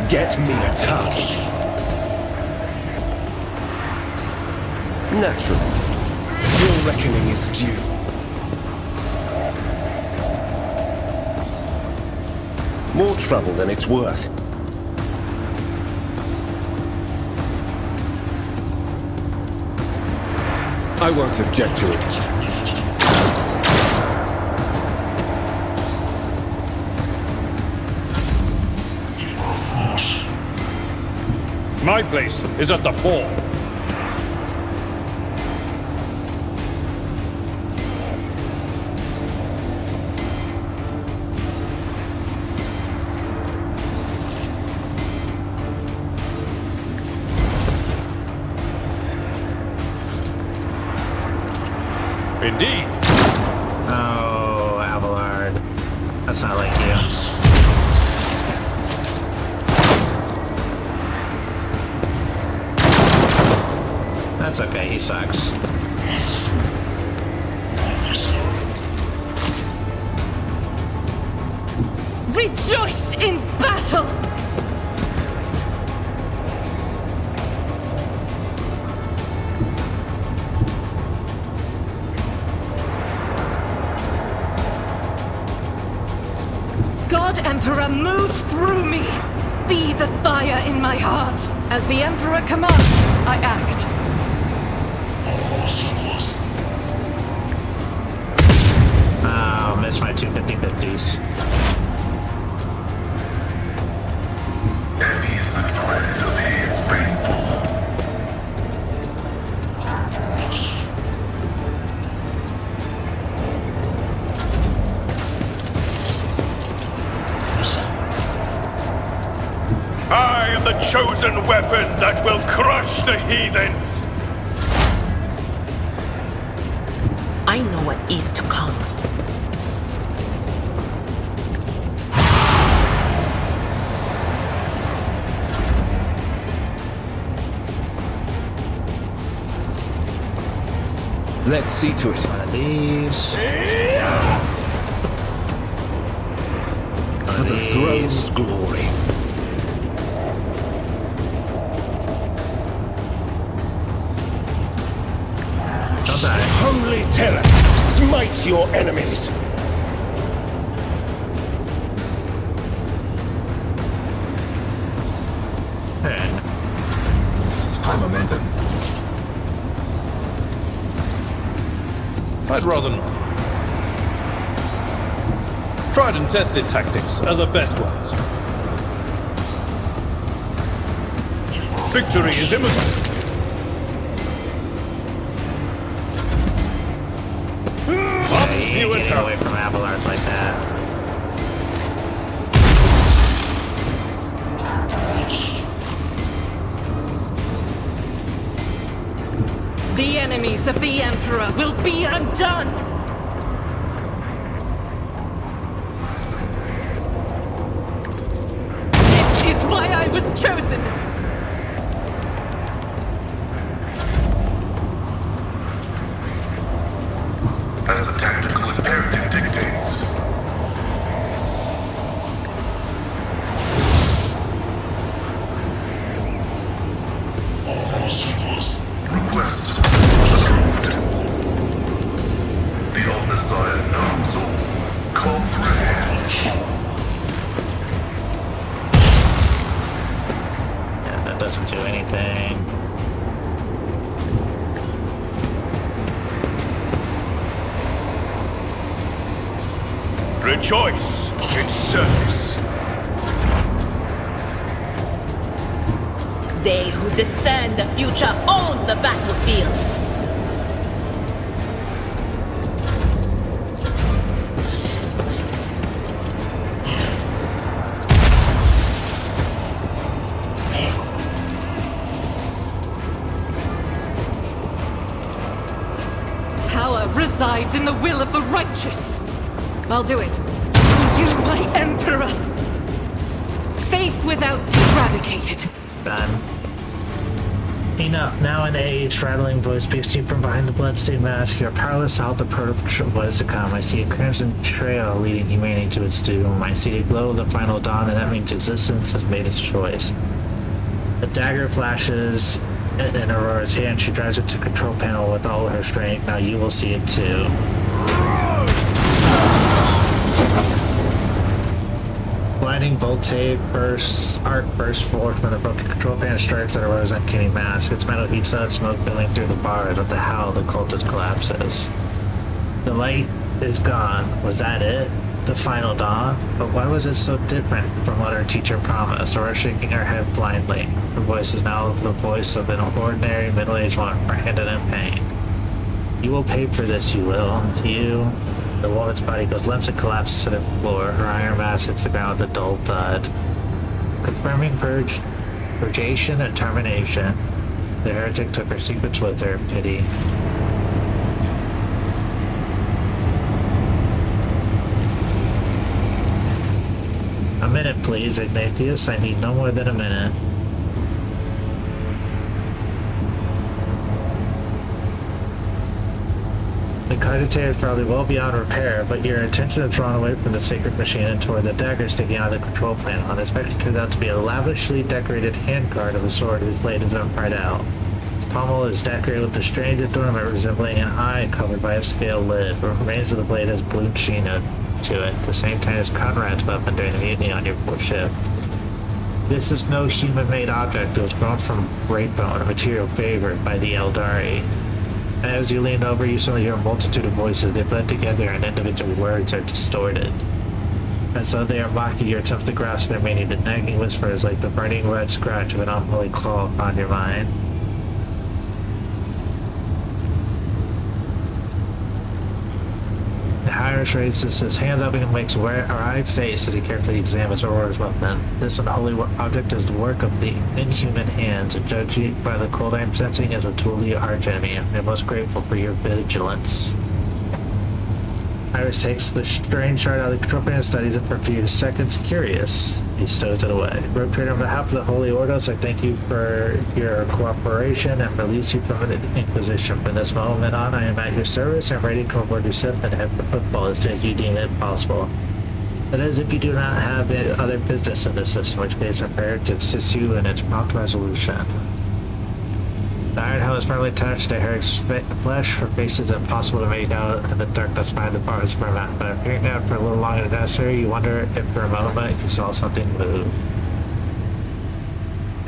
Get me a target. Naturally, your reckoning is due. More trouble than it's worth. I won't object to it. My place is at the fore. Indeed. Oh, Abelard. That's not like you. That's okay, he sucks. Rejoice in battle! God Emperor, move through me! Be the fire in my heart! As the Emperor commands, I act. Oh, missed my 250-50s. Heavy is the tread of his faithful. I am the chosen weapon that will crush the heathens! I know what is to come. Let's see to it. One of these. For the throne's glory. Don't die. Holy terror! Smite your enemies! Hey. High momentum. I'd rather not. Tried and tested tactics are the best ones. Victory is imminent. You can't get away from Abelard like that. The enemies of the Emperor will be undone! This is why I was chosen! As the tactical imperative dictates. Request approved. The Omnissiah knows all. Comprehend. Yeah, that doesn't do anything. Rejoice in service. They who discern the future own the battlefield. Power resides in the will of the righteous. I'll do it. You, my Emperor! Faith without eradicated. Done. Enough. Now an aged, rattling voice speaks to you from behind the bloodstained mask. You're powerless to halt the protocol of what is to come. I see a crimson trail leading humanity to its doom. I see the glow of the final dawn, and that means existence has made its choice. The dagger flashes in Aurora's hand. She drives it to control panel with all her strength. Now you will see it too. Blinding voltaic arc bursts forth from the broken control panel, strikes at Aurora's uncanny mask. Its metal heats out, smoke billowing through the bars. With the howl, the cultist collapses. The light is gone. Was that it? The final dawn? But why was it so different from what our teacher promised? Aurora shaking her head blindly. Her voice is now the voice of an ordinary middle-aged woman, branded in pain. You will pay for this, you will. You... The woman's body goes limp and collapses to the floor. Her iron mask hits the ground with a dull thud. Confirming purgation and termination. The heretic took her secrets with her. Pity. A minute, please, Ignatius. I need no more than a minute. cogitator is probably well beyond repair, but your attention is drawn away from the sacred machine and toward the dagger sticking out of the control panel. Unexpected turns out to be a lavishly decorated handguard of a sword whose blade is upright out. Its pommel is decorated with a strange adornment resembling an eye covered by a scale lid. The remains of the blade has blue sheen to it, the same time as Conrad's weapon during the mutiny on your ship. This is no human-made object. It was grown from great bone, a material favored by the Eldari. As you lean over, you suddenly hear a multitude of voices. They blend together and individual words are distorted. As though they are mocking your attempts to grasp their meaning, the nagging whisper is like the burning red scratch of an unholy claw upon your mind. Hires raises his hand up and makes a wry face as he carefully examines Aurora's weapon. This unholy object is the work of the inhuman hands, and judging by the cold I am sensing as a tool of the archenemy. I am most grateful for your vigilance. Iris takes the strange shard out of the control panel and studies it for a few seconds. Curious, he stows it away. Rogue Trader, on behalf of the Holy Ordos, I thank you for your cooperation and release you from the Inquisition. From this moment on, I am at your service and ready to come aboard your ship and head for football as soon as you deem it possible. That is, if you do not have other business in this system, which case I'm prepared to assist you in its prompt resolution. The iron helmet is firmly attached to Herrick's flesh. Her face is impossible to make out in the darkness behind the bars for a moment, but appearing out for a little longer than necessary, you wonder if for a moment you saw something move.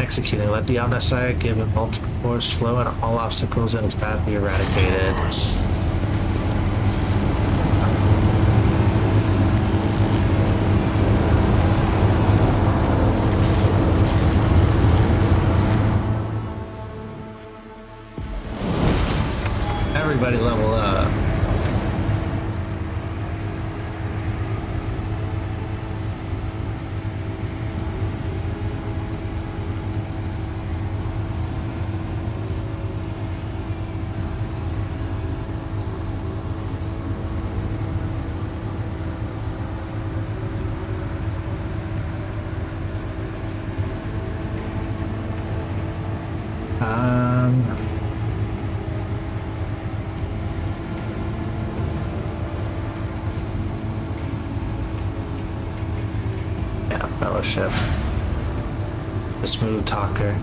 Executing. Let the Omnissiah give it multiple force flow and all obstacles in its path be eradicated. Everybody level up. Fellowship. The smooth talker.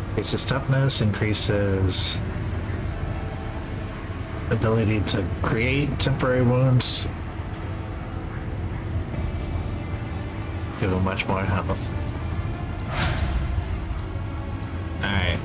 Increases toughness, increases ability to create temporary wounds. Give him much more health. Alright.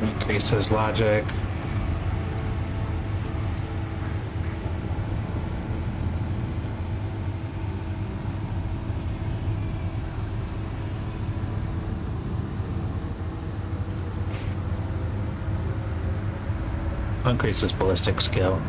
Increases logic. Increases ballistic skill.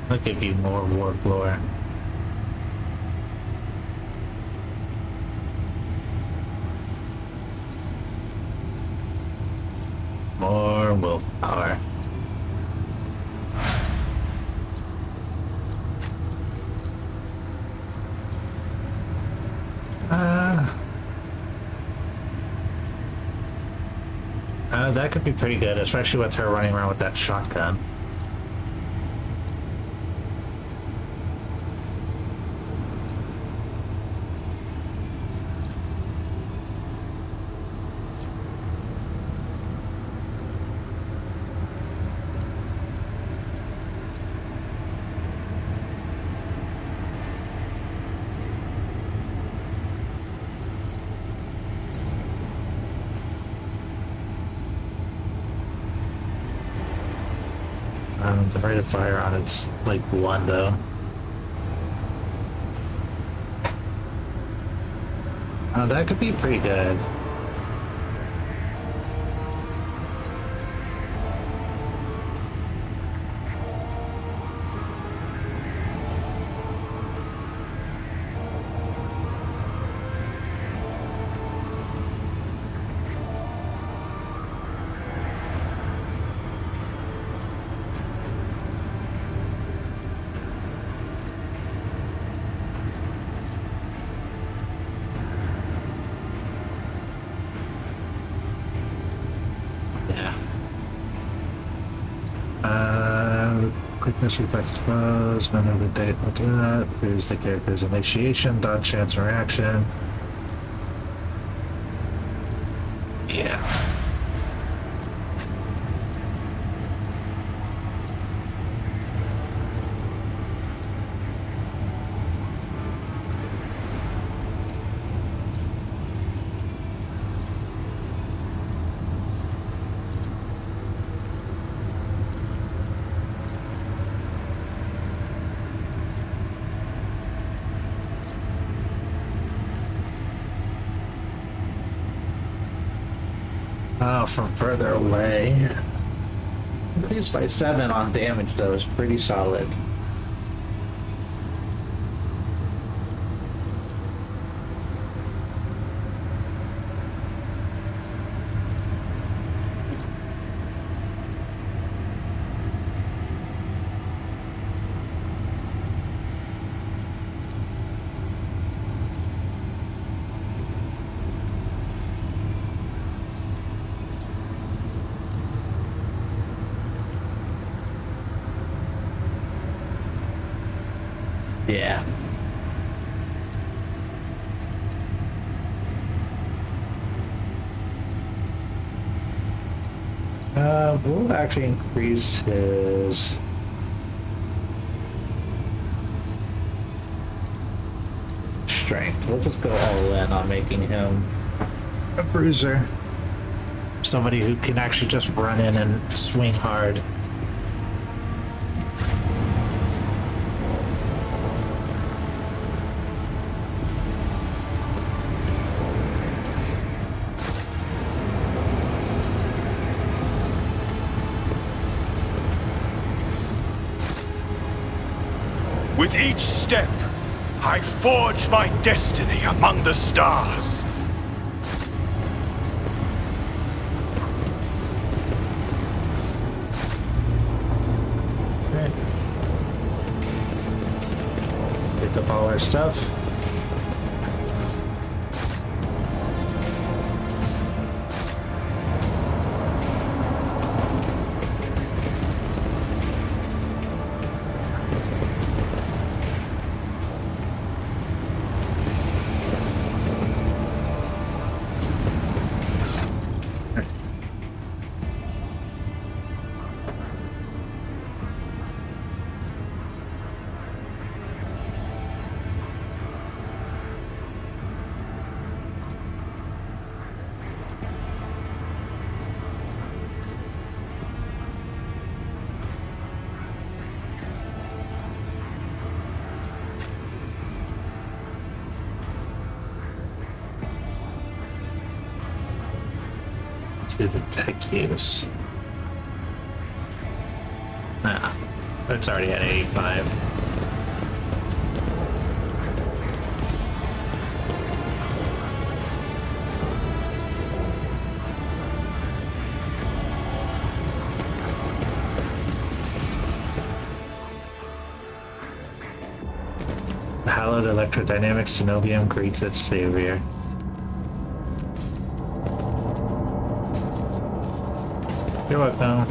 I'll give you more warp lore. More willpower. That could be pretty good, especially with her running around with that shotgun. The rate of fire on it's like 1 though. That could be pretty good. Quickness, reflex pose, none of the date, we'll do that. Here's the character's initiation, dodge, chance, reaction. Yeah. From further away. Increased by 7 on damage though is pretty solid. Yeah. We'll actually increase his strength. We'll just go all in on making him a bruiser. Somebody who can actually just run in and swing hard. With each step, I forge my destiny among the stars. Okay. Pick up all our stuff. To the tech use. Nah, it's already at 85. The hallowed electrodynamic synovium greets its savior. You're welcome.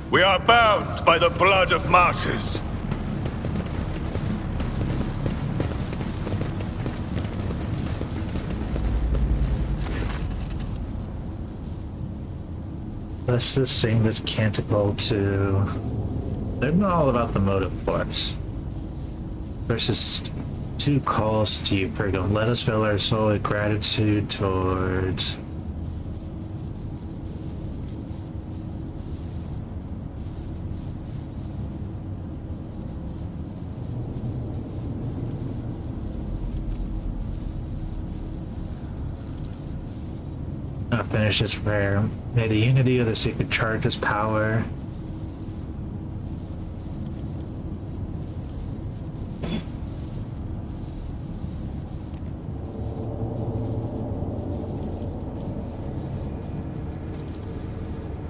We are bound by the blood of martyrs. Let's just sing this canticle to... They're not all about the motive force. Verses 2 calls to you, Pergam. Let us fill our soul with gratitude towards... I'll finish this prayer. May the unity of the secret charge's power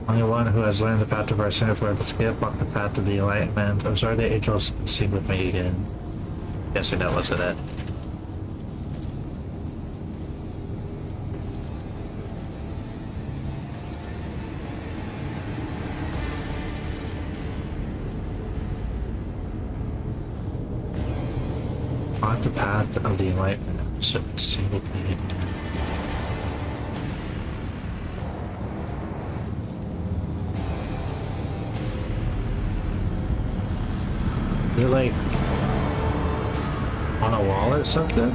only one who has learned the path of our sin for able to skip walk the path of the enlightenment. Absorb the angels and sing with me again. Guessing that wasn't it. On the path of the enlightenment, so sing with me again. They're like on a wall or something?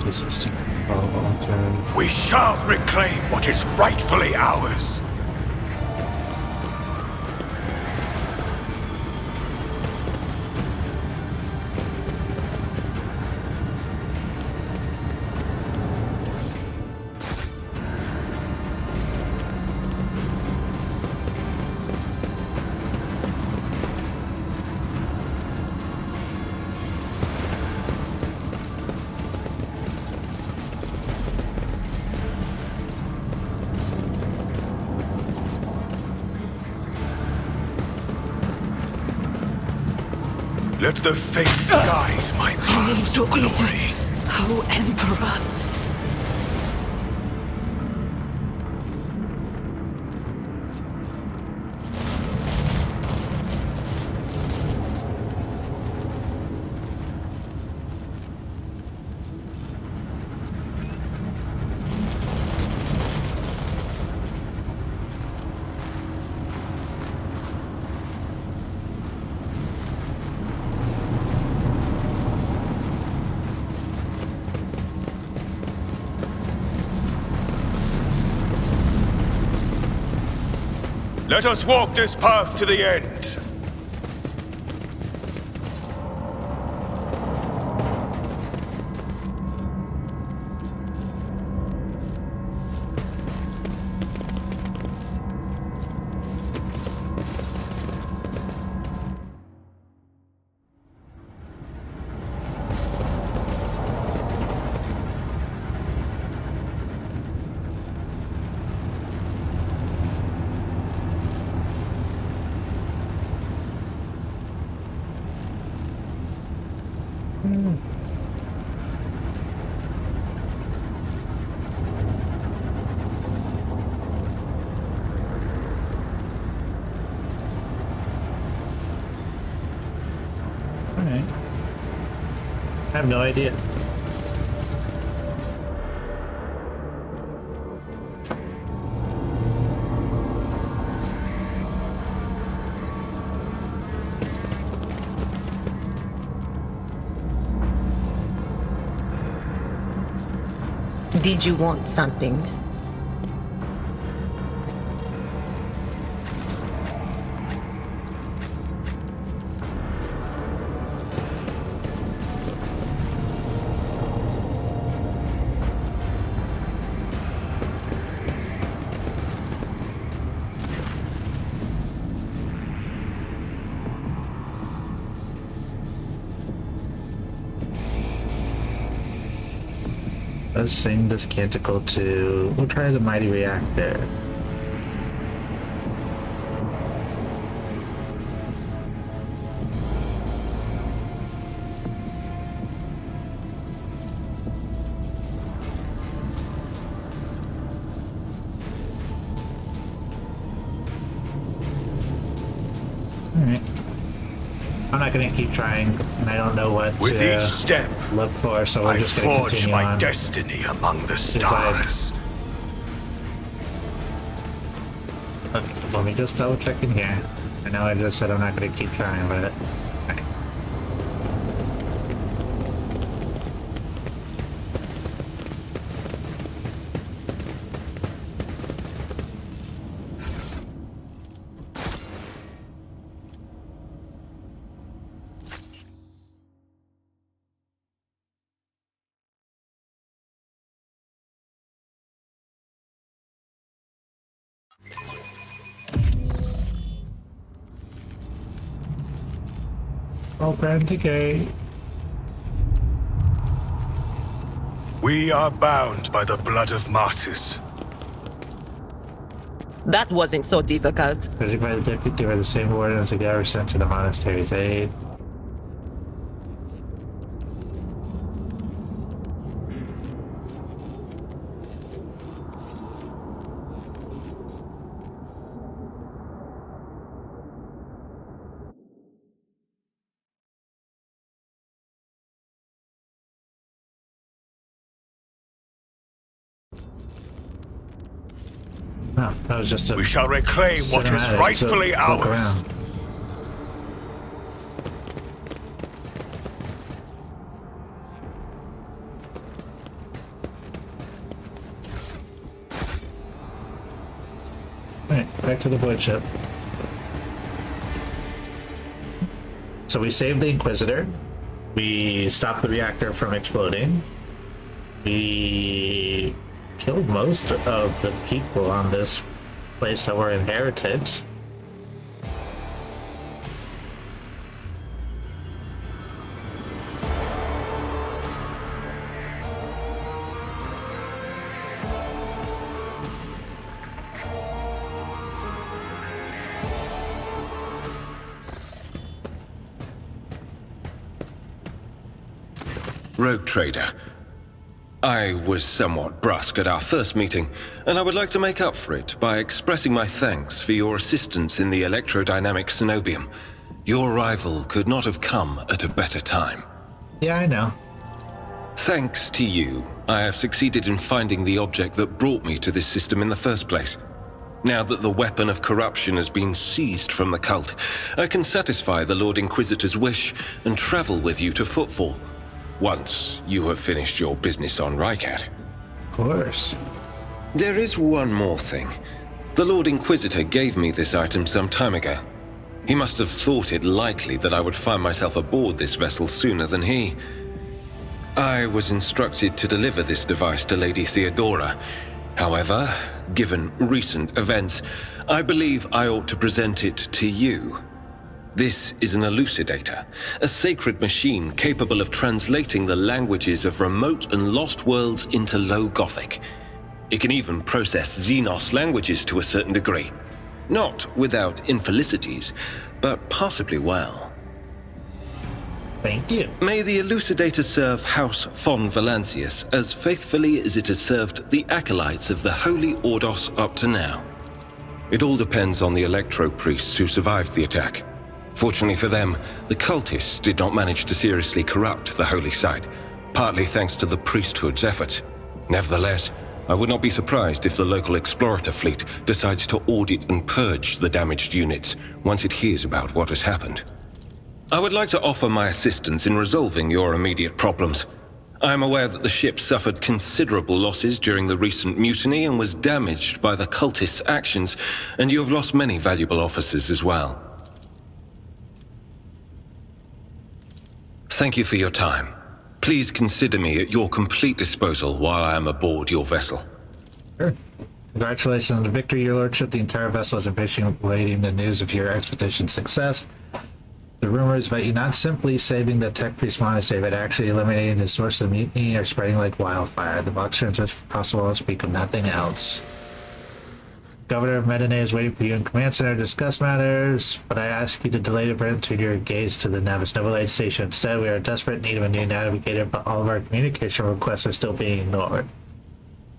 Jesus. We shall reclaim what is rightfully ours. Let the faith guide my path to glory. Oh, Emperor. Let us walk this path to the end. Alright. I have no idea. Did you want something? Let's sing this canticle to... We'll try the mighty reactor. Alright. I'm not gonna keep trying, and I don't know what With each step, look for, so we're I just gonna forge continue my on. destiny among the stars. Okay, let me just double check in here. I know I just said I'm not gonna keep trying, but... Okay. Open the gate. We are bound by the blood of martyrs. That wasn't so difficult. Judging by the deputy were the same wardens the guy were sent to the monastery's aid. No, that was just a We shall reclaim what is cinematic, rightfully so look ours. around. Alright, back to the void ship. So we saved the Inquisitor. We stopped the reactor from exploding. We killed most of the people on this place that were inherited. Rogue Trader. I was somewhat brusque at our first meeting, and I would like to make up for it by expressing my thanks for your assistance in the electrodynamic Cenobium. Your arrival could not have come at a better time. Yeah, I know. Thanks to you, I have succeeded in finding the object that brought me to this system in the first place. Now that the weapon of corruption has been seized from the cult, I can satisfy the Lord Inquisitor's wish and travel with you to Footfall, once you have finished your business on Rycat. Of course. There is one more thing. The Lord Inquisitor gave me this item some time ago. He must have thought it likely that I would find myself aboard this vessel sooner than he. I was instructed to deliver this device to Lady Theodora. However, given recent events, I believe I ought to present it to you. This is an elucidator, a sacred machine capable of translating the languages of remote and lost worlds into Low Gothic. It can even process Xenos languages to a certain degree. Not without infelicities, but possibly well. Thank you. May the elucidator serve House von Valancius as faithfully as it has served the acolytes of the Holy Ordos up to now. It all depends on the electro-priests who survived the attack. Fortunately for them, the cultists did not manage to seriously corrupt the holy site, partly thanks to the priesthood's efforts. Nevertheless, I would not be surprised if the local explorator fleet decides to audit and purge the damaged units once it hears about what has happened. I would like to offer my assistance in resolving your immediate problems. I am aware that the ship suffered considerable losses during the recent mutiny and was damaged by the cultists' actions, and you have lost many valuable officers as well. Thank you for your time. Please consider me at your complete disposal while I am aboard your vessel. Sure. Congratulations on the victory, your lordship. The entire vessel is impatiently awaiting the news of your expedition's success. The rumors about you not simply saving the Tech Priest Monastery, but actually eliminating the source of the mutiny are spreading like wildfire. The box transfers for possible to speak of nothing else. Governor of Medina is waiting for you in Command Center to discuss matters, but I ask you to delay the bring to your gaze to the Navis Novolite station. Instead, we are in desperate need of a new navigator, but all of our communication requests are still being ignored.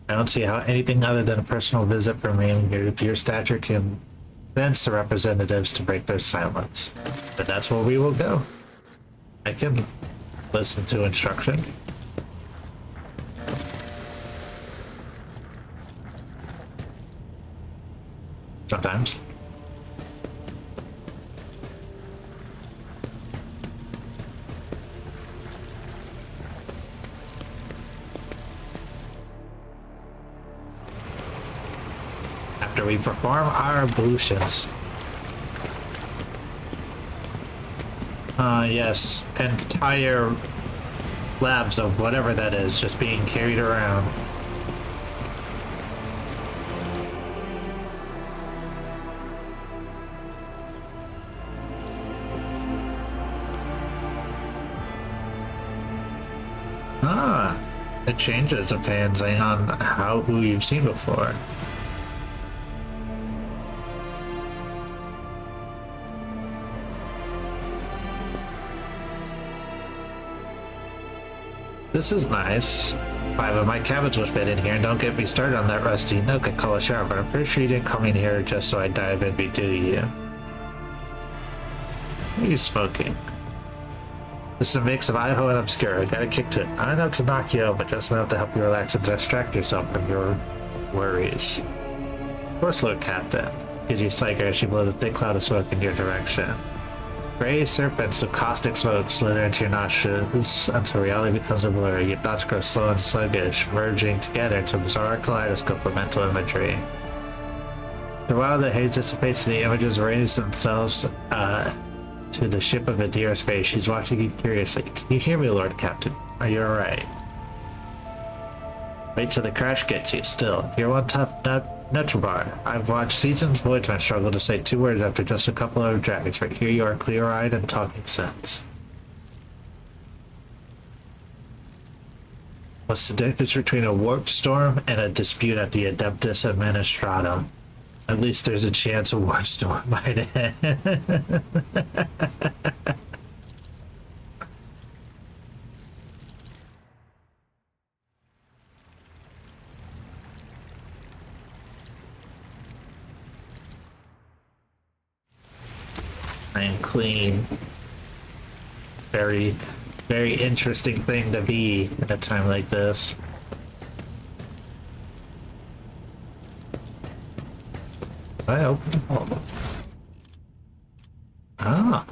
I don't see how anything other than a personal visit from me of your stature can convince the representatives to break their silence. But that's where we will go. I can listen to instruction. Sometimes. After we perform our ablutions. Yes, entire labs of whatever that is just being carried around. Ah, it changes depending on who you've seen before. This is nice. 5 of my cabins will fit in here, and don't get me started on that rusty nook at Call a Shower, but I'm pretty sure you didn't come in here just so I dive in and do you. What are you smoking? This is a mix of Idaho and Obscura. I got a kick to it. Not enough to knock you out, but just enough to help you relax and distract yourself from your worries. Of course, Lord Captain. Gives you stagger as she blows a thick cloud of smoke in your direction. Gray serpents of caustic smoke slither into your nostrils until reality becomes a blur. Your thoughts grow slow and sluggish, merging together into a bizarre kaleidoscope of mental imagery. For a while, the haze dissipates and the images raise themselves to the ship of Adira's face. She's watching you curiously. Can you hear me, Lord Captain? Are you alright? Wait till the crash gets you, still. You're one tough Netrobar. I've watched seasoned voidsmen struggle to say 2 words after just a couple of dragons, but here you are clear-eyed and talking sense. What's the difference between a warp storm and a dispute at the Adeptus Administratum? At least there's a chance a warp storm might end. And clean. Very, very interesting thing to be at a time like this. I open the hole. Ah.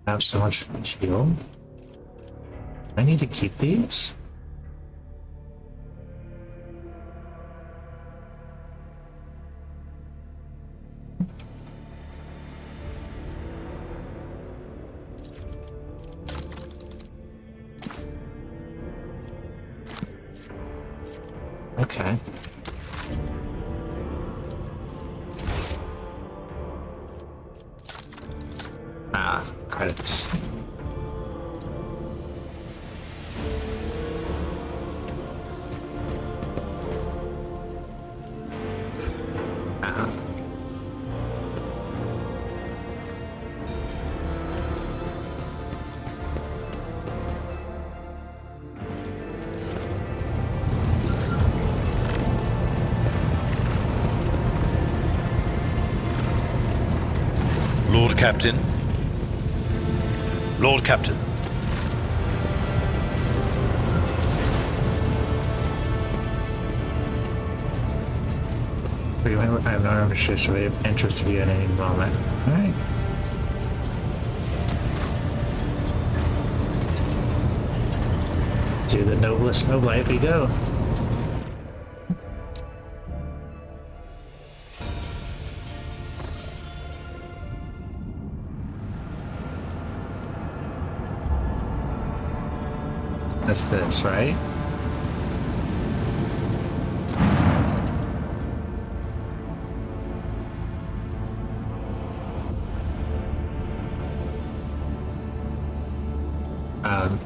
Have so much shield. I need to keep these. Okay. Credits. Lord Captain. Lord Captain. I have no restriction of interest of you at any moment. Alright. To the noblest noblite we go. That's this, right?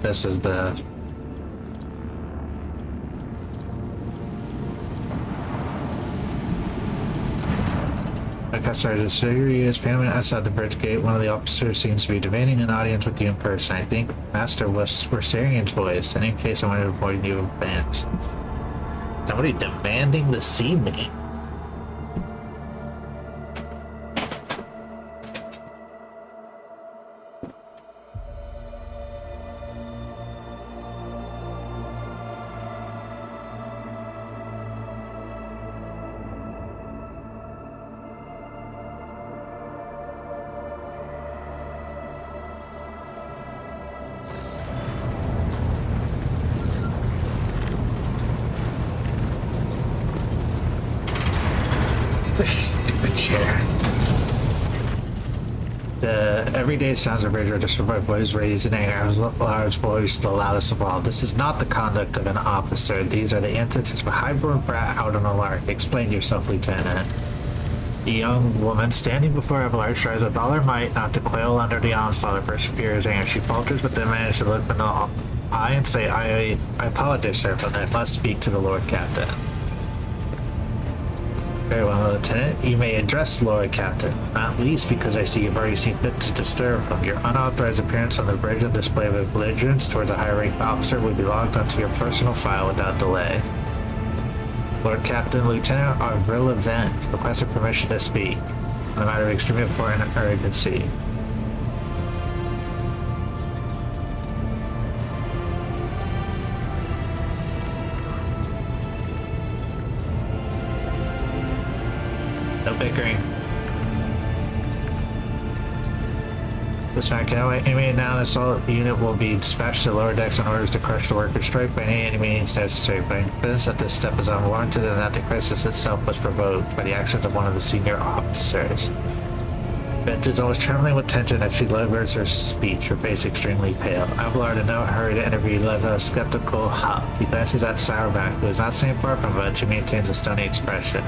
This is the... Like a serious family outside the bridge gate. One of the officers seems to be demanding an audience with you in person. I think Master was Sarian's voice, and in case I want to avoid new events. Somebody demanding to see me. Stupid chair. The everyday sounds of rage registered by voice raised in anger. Ablard's voice the loudest of all. This is not the conduct of an officer. These are the antics of a high-born brat out on a lark. Explain yourself, Lieutenant. The young woman standing before Abelard tries with all her might not to quail under the onslaught of her superior's anger. She falters, but then manages to look in the eye and say, I apologize, sir, but I must speak to the Lord Captain. Very well, Lieutenant. You may address Lord Captain, not least because I see you've already seen fit to disturb him. Your unauthorized appearance on the bridge and display of belligerence towards a high-ranked officer will be logged onto your personal file without delay. Lord Captain, Lieutenant Avril Event requested permission to speak on a matter of extremely important urgency. No bickering. This man can enemy now an assault unit will be dispatched to the lower decks on orders to crush the workers' strike by any means necessary, but I'm convinced that this step is unwarranted and that the crisis itself was provoked by the actions of one of the senior officers. Bent is always trembling with tension as she delivers her speech, her face extremely pale. Abelard, in no hurry to interview, let a skeptical huff. He glances at Sourback, who is not seen far from him, but she maintains a stony expression.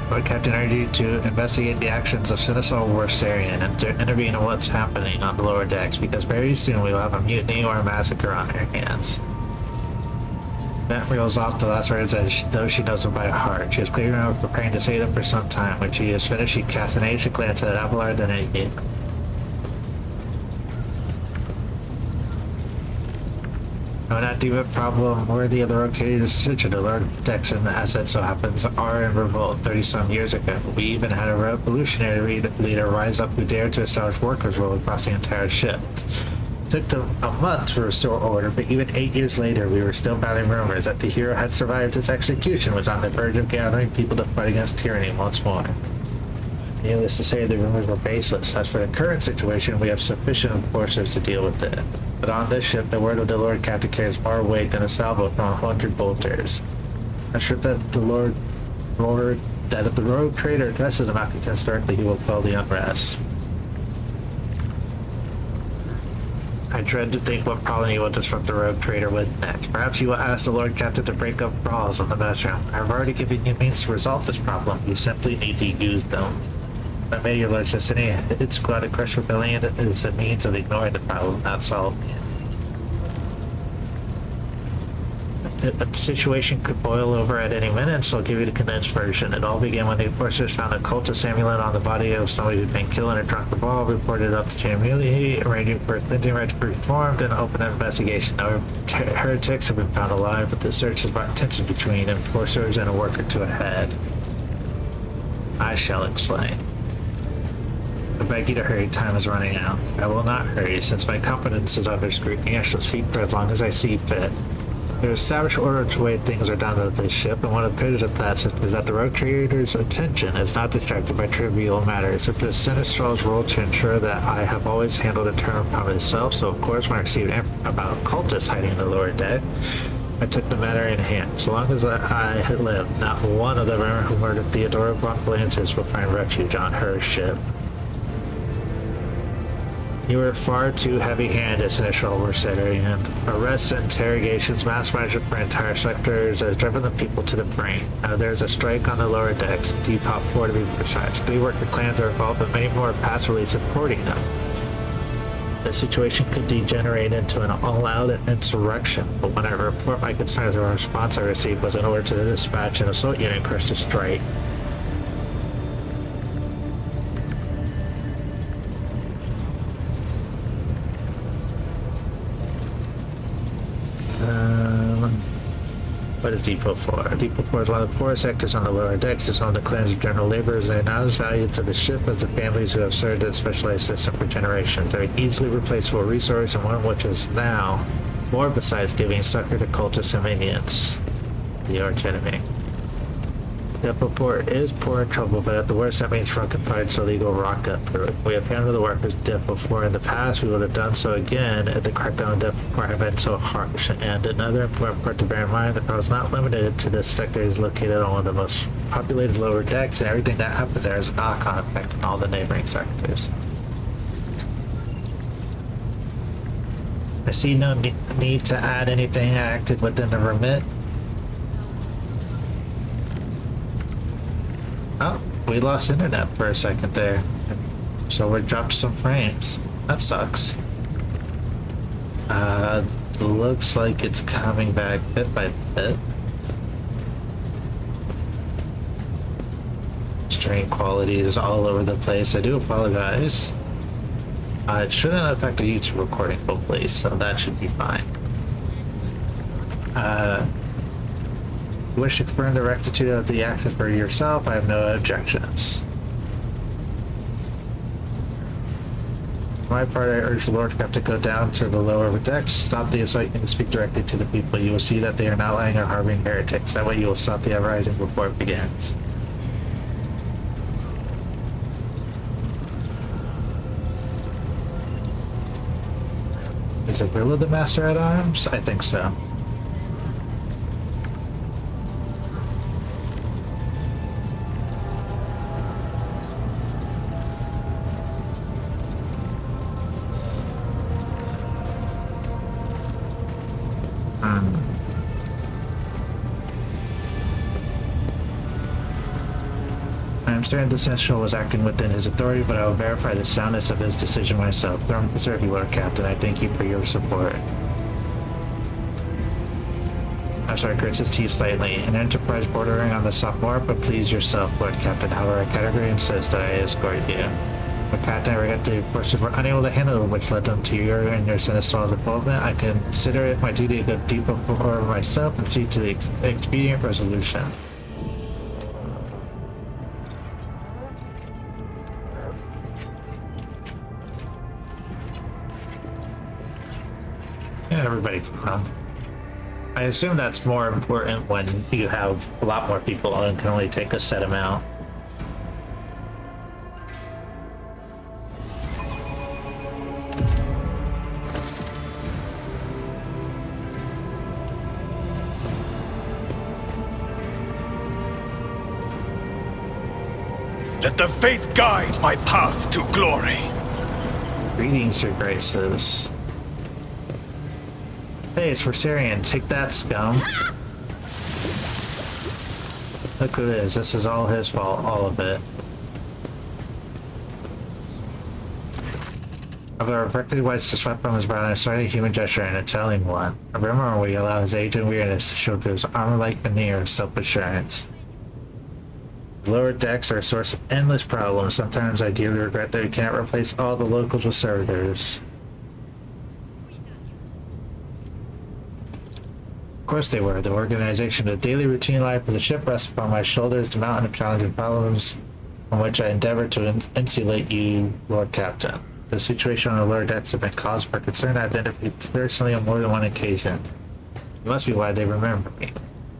Lord Captain urged you to investigate the actions of Sinister Warsarian and to intervene in what's happening on the lower decks, because very soon we will have a mutiny or a massacre on our hands. Bent reels off the last words as though she knows them by heart. She is clearly preparing to say them for some time. When she is finished, she casts an anxious glance at Abelard, then at you. I would not deem it problem worthy of the rotating decision. The Lord Protection, as it so happens, are in revolt 30-some years ago. We even had a revolutionary leader rise up who dared to establish workers' rule across the entire ship. It took them a month to restore order, but even 8 years later, we were still battling rumors that the hero had survived his execution, was on the verge of gathering people to fight against tyranny once more. Needless to say, the rumors were baseless. As for the current situation, we have sufficient enforcers to deal with it. But on this ship, the word of the Lord Captain carries more weight than a salvo from 100 bolters. I'm sure that that if the rogue trader addresses the malcontents directly, he will quell the unrest. I dread to think what problem you will disrupt the rogue trader with next. Perhaps you will ask the Lord Captain to break up brawls in the mess room. I've already given you means to resolve this problem. You simply need to use them. But may your lordship sending a hit squad to crush rebellion is a means of ignoring the problem, not solving it. A situation could boil over at any minute, so I'll give you the condensed version. It all began when the enforcers found a cultist amulet on the body of somebody who'd been killed in a drunken brawl, reported up the chain of immunity, arranging for a cleansing rite to be performed, and opened an investigation. No heretics have been found alive, but the search has brought tension between enforcers and a worker to a head. I shall explain. I beg you to hurry, time is running out. I will not hurry, since my competence is under scrutiny. I shall speak for as long as I see fit. There is established order to the way things are done at this ship, and one of the pillars of that is that the rogue trader's attention is not distracted by trivial matters. It is Sinistral's role to ensure that I have always handled the term upon myself, so of course when I received about cultists hiding in the lower deck, I took the matter in hand. So long as I had lived, not one of the men who murdered Theodora von Valances will find refuge on her ship. You were far too heavy-handed, Sinistral Warsarian. Arrests, interrogations, mass management for entire sectors has driven the people to the brink. Now there's a strike on the lower decks, Depop 4 to be precise. 3 worker clans are involved, but many more are passively supporting them. The situation could degenerate into an all-out insurrection, but when I report my concerns, the response I received was an order to dispatch an assault unit and crush the strike. What is Depot 4? Depot 4 is one of the poorest sectors on the lower decks. It's home to clans of general laborers. They are not as valued to the ship as the families who have served its specialized system for generations. They're an easily replaceable resource, and one which is now more besides giving succor to cultists and minions. The arch enemy. Depot 4 is poor in trouble, but at the worst that means Shrunken Pride's illegal rock up through it. We have handled the workers Depot 4 in the past, we would have done so again if the crackdown on Depot 4 had been so harsh. And another important part to bear in mind, the crowd is not limited to this sector. It is located on one of the most populated lower decks, and everything that happens there has a knock-on effect on all the neighboring sectors. I see no need to add anything acted within the remit. Oh, we lost internet for a second there. So we dropped some frames. That sucks. Looks like it's coming back bit by bit. Stream quality is all over the place. I do apologize. It shouldn't affect the YouTube recording, hopefully, so that should be fine. Wish to confirm the rectitude of the action for yourself. I have no objections. For my part, I urge the Lord Cap to go down to the lower decks, stop the assault, and speak directly to the people. You will see that they are not lying or harboring heretics. That way you will stop the uprising before it begins. Is it Villa the Master at Arms? I think so. I am certain the Sentinel was acting within his authority, but I will verify the soundness of his decision myself. Throne preserve you, Lord Captain. I thank you for your support. I'm sorry, grits his teeth slightly. An enterprise bordering on the sophomore, but please yourself, Lord Captain. However, our category insists that I escort you. But Captain, I regret the forces were unable to handle them, which led them to your and your sinister involvement. I consider it my duty to go deep before myself and see to the expedient resolution. Yeah, everybody can come. I assume that's more important when you have a lot more people and can only take a set amount. Let the faith guide my path to glory. Greetings, your graces. Hey, it's for Syrian. Take that, scum. Look who it is. This is all his fault. All of it. I've reflected what's swept from his brow and a slightly human gesture and a telling one. A rumor where you allow his age and weirdness to show through his armor-like veneer of self-assurance. Lower decks are a source of endless problems. Sometimes I dearly regret that we can't replace all the locals with servitors. Of course they were. The organization of the daily routine life of the ship rests upon my shoulders, the mountain of challenging problems from which I endeavor to insulate you, Lord Captain. The situation on the lower decks have been cause for concern. I've identified personally on more than one occasion. It must be why they remember me.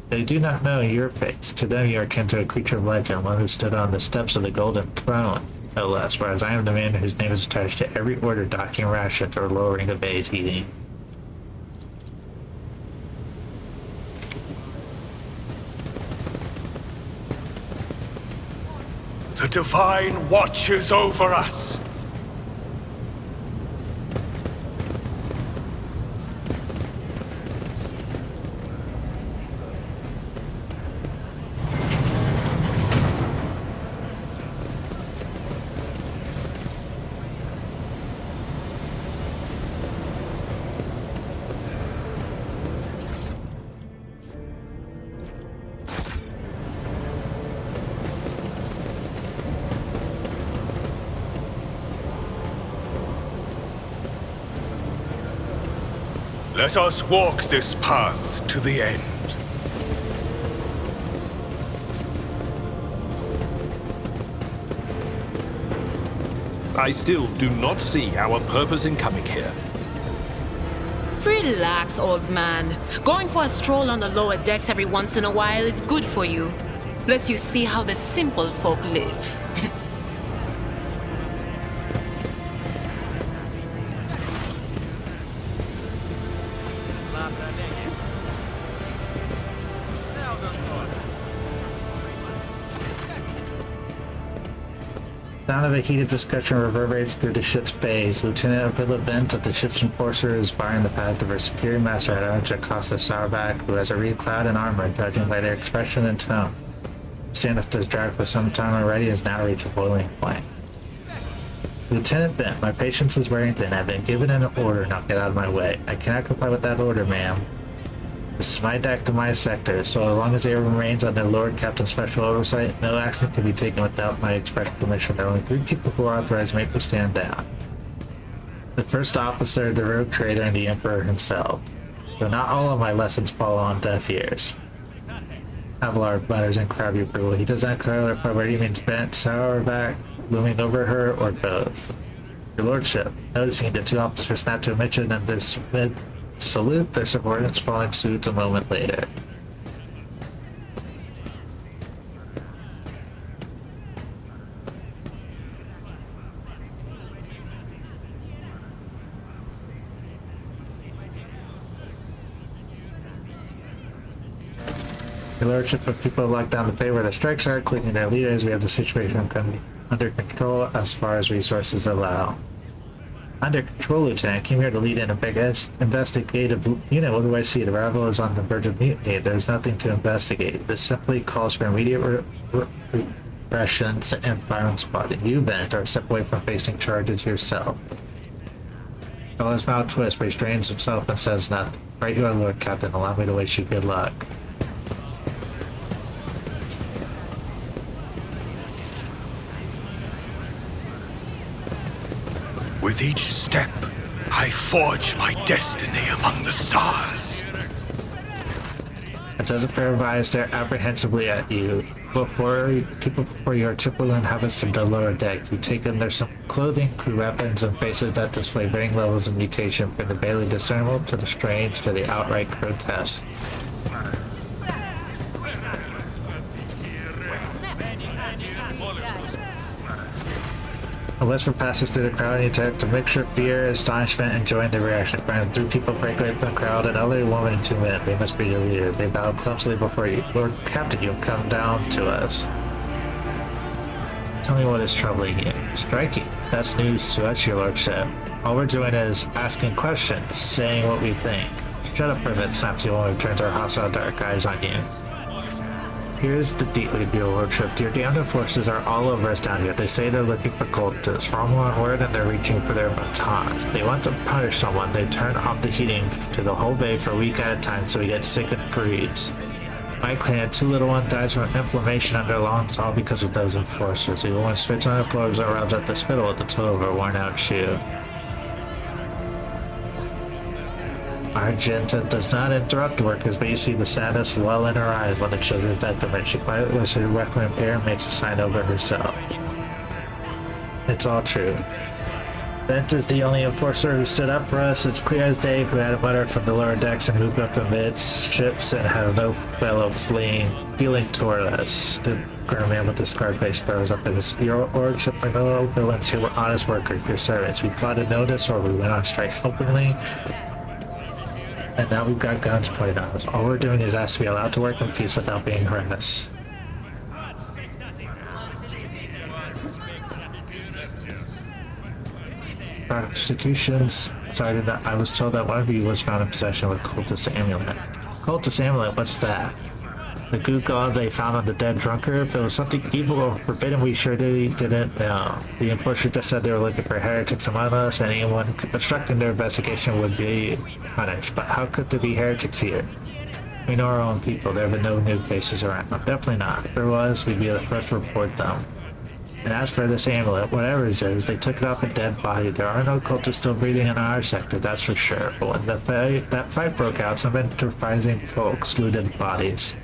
They do not know your face. To them you are akin to a creature of legend, one who stood on the steps of the Golden Throne, no less, whereas I am the man whose name is attached to every order docking rations or lowering the bay's heating. The Divine watches over us. Let us walk this path to the end. I still do not see our purpose in coming here. Relax, old man. Going for a stroll on the lower decks every once in a while is good for you. lets you see how the simple folk live. The sound of a heated discussion reverberates through the ship's bays. Lieutenant DaFlibMan of the ship's enforcer is barring the path of her superior master at Arch Acosta Sourback, who has a reed clad in armor, judging by their expression and tone. The standoff has dragged for some time already and has now reached a boiling point. Lieutenant Bent, my patience is wearing thin. I've been given an order, now get out of my way. I cannot comply with that order, ma'am. This is my deck to my sector, so as long as it remains under Lord Captain's special oversight, no action can be taken without my express permission. There are only 3 people who are authorized to make me stand down. The first officer, the rogue trader, and the Emperor himself. Though not all of my lessons fall on deaf ears. Abelard mutters in crabby approval. He does not clarify whether he means Bent, Sourback, looming over her, or both. Your Lordship, noticing the 2 officers snap to a mission and their salute their subordinates, following suit a moment later. Your Lordship, if people lock down the bay where the strikes are, including their leaders, we have the situation under control as far as resources allow. Under control, Lieutenant. I came here to lead in a big investigative unit. What do I see? The rival is on the verge of mutiny. There's nothing to investigate. This simply calls for immediate repressions and firing spotting. You, Bent, are a step away from facing charges yourself. His mouth twists, but he strains himself and says nothing. Right you are, Lord Captain. Allow me to wish you good luck. With each step, I forge my destiny among the stars. As a pair of eyes stare apprehensively at you, before you are typical inhabitants of the lower deck, you take in their some clothing, crew weapons, and faces that display varying levels of mutation, from the barely discernible to the strange to the outright grotesque. A whisper passes through the crowd and you attempt to mixture fear, astonishment, and joy in the reaction. Find 3 people break away from the crowd, an elderly woman and 2 men. They must be your leader. They bow clumsily before you. Lord Captain, you have come down to us. Tell me what is troubling you. Striking. That's news to us, your lordship. All we're doing is asking questions, saying what we think. Shut up, Privet, snaps the woman who turns her hostile dark eyes on you. Here's the deal, your lordship. Your damned forces are all over us down here. They say they're looking for cultists. From one word, and they're reaching for their batons. They want to punish someone. They turn off the heating to the whole bay for a week at a time, so we get sick and freeze. My clan, 2 little one dies from inflammation under lungs, all because of those enforcers. The one spits on the floors and rubs at the spittle with the toe of her worn-out shoe. Argenta does not interrupt workers, but you see the sadness well in her eyes when the children's death permit. She quietly lifts her requiem hair and makes a sign over herself. It's all true. Bent is the only enforcer who stood up for us. It's clear as day who had a mutter from the lower decks and moved up amidst ships and had no fellow feeling toward us. The grim man with the scarred face throws up his your lordship are no villains who were honest workers, your servants. We plotted notice or we went on strike openly. And now we've got guns pointed on us. All we're doing is ask to be allowed to work in peace without being harassed. Prosecutions cited that I was told that one of you was found in possession with cultist amulet. Cultist amulet, what's that? The goo god they found on the dead drunkard? If it was something evil or forbidden, we sure didn't know. The enforcer just said they were looking for heretics among us, and anyone obstructing their investigation would be punished. But how could there be heretics here? We know our own people. There have been no new faces around. Definitely not. If there was, we'd be the first to report them. And as for this amulet, whatever it is, they took it off a dead body. There are no cultists still breathing in our sector, that's for sure. But when that fight broke out, some enterprising folks looted the bodies.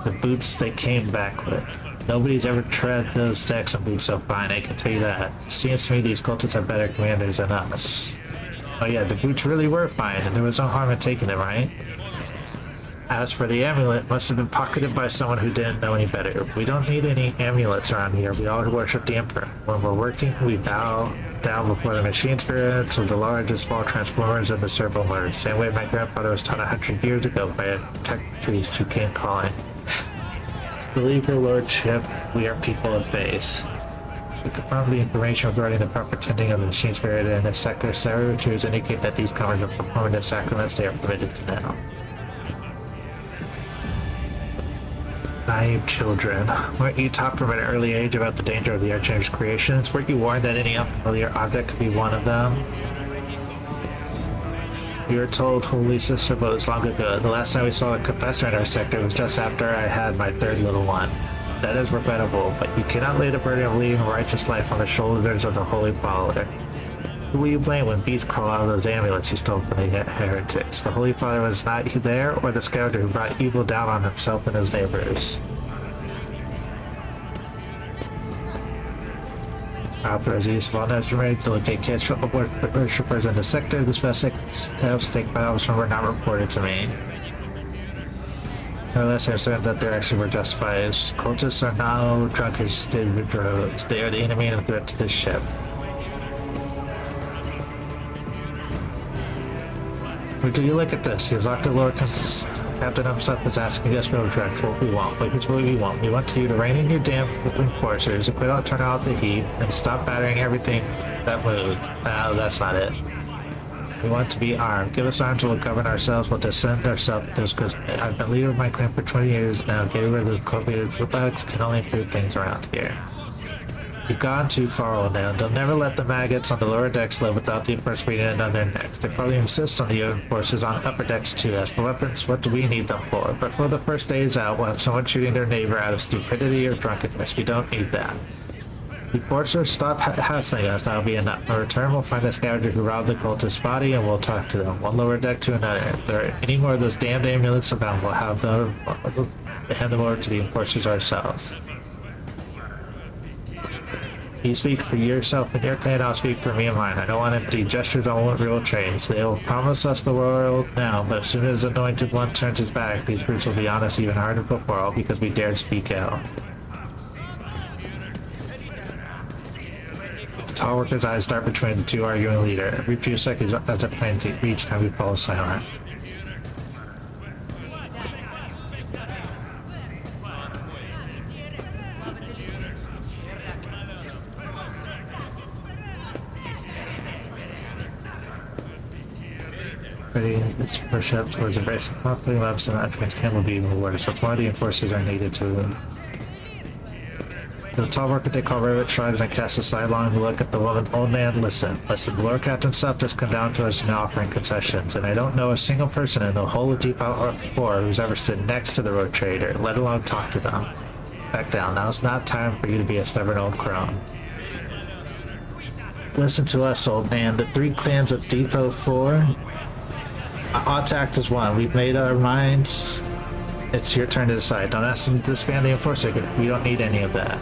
The boots they came back with. Nobody's ever tread those decks and boots so fine, I can tell you that. It seems to me these cultists are better commanders than us. Oh yeah, the boots really were fine, and there was no harm in taking them, right? As for the amulet, it must have been pocketed by someone who didn't know any better. We don't need any amulets around here. We all worship the Emperor. When we're working, we bow down before the machine spirits of the large and small transformers and the servo motors. Same way my grandfather was taught 100 years ago by a tech priest who came calling. Believe your lordship, we are people of faith. We confirm the information regarding the proper tending of the machine spirit in this sector. Servitors indicate that these comers are performing the sacraments they are permitted to now. Naive children. Weren't you taught from an early age about the danger of the Archangel's creations? Weren't you warned that any unfamiliar object could be one of them? We were told Holy Sister boats long ago. The last time we saw a confessor in our sector was just after I had my third little one. That is regrettable, but you cannot lay the burden of leading a righteous life on the shoulders of the Holy Father. Who will you blame when beasts crawl out of those amulets you stole from the heretics? The Holy Father was not there, or the scourger who brought evil down on himself and his neighbors? Authorize the use of all necessary to locate catch worshippers in the sector. The specific steps taken by officers were not reported to me. Nevertheless, I am certain that there actually were justified. Cultists are now drunkards did with droves. They are the enemy and a threat to this ship. Would you look at this? He has locked the Lord Captain himself is asking us for direct what we want. But here's what we want. We want you to rein in your damn enforcers, quit on turn out the heat, and stop battering everything that moves. No, that's not it. We want to be armed. Give us arms and we'll govern ourselves. We'll descend ourselves. Because I've been leader of my clan for 20 years now. Getting rid of the cultivated footbugs can only improve things around here. You've gone too far now. They'll never let the maggots on the lower decks live without the first reading on their necks. They probably insist on the forces on upper decks too. As for weapons, what do we need them for? Before the first day is out, we'll have someone shooting their neighbor out of stupidity or drunkenness. We don't need that. The forcers stop hassling us, that'll be enough. In return, we'll find the scavenger who robbed the cultist's body and we'll talk to them. One lower deck to another. If there are any more of those damned amulets around, we'll have them hand them over to the enforcers ourselves. You speak for yourself and your clan, I'll speak for me and mine. I don't want empty gestures, I want real change. They'll promise us the world now, but as soon as the anointed one turns his back, these brutes will be on us even harder before, all because we dared speak out. The tall worker's eyes dart between the two arguing leader. Every few seconds as a plan to each time we fall silent. Its first step towards embracing properly labs and attributes will be rewarded, so more of the enforcers are needed to. The tall worker they call Rivet shrugs and casts a sidelong look at the woman. Old man, listen. The Lord Captain himself just come down to us now offering concessions, and I don't know a single person in the whole of Deep Out 4 who's ever stood next to the road trader, let alone talk to them. Back down. Now's not time for you to be a stubborn old crone. Listen to us, old man. The 3 clans of Depot 4 ought to act as one. We've made our minds. It's your turn to decide. Don't ask them to disband the enforcer. We don't need any of that.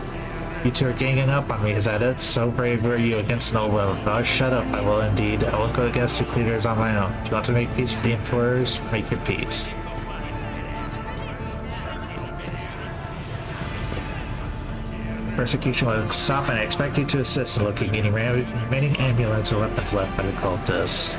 You two are ganging up on me, is that it? So brave are you against an old woman. No, shut up, I will indeed. I won't go against 2 leaders on my own. Do you want to make peace with the enforcers? Make your peace. Persecution will stop, and I expect you to assist in looking at any remaining amulets or weapons left by the cultists.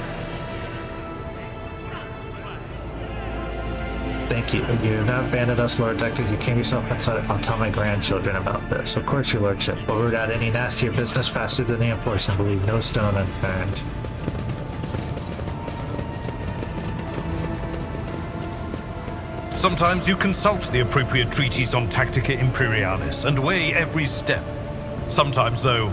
Thank you. You have not abandoned us, Lord Doctor. You came yourself inside. I'll tell my grandchildren about this. Of course, your lordship. We'll root out any nastier business faster than the enforcers and leave no stone unturned. Sometimes you consult the appropriate treatise on Tactica Imperialis and weigh every step. Sometimes, though,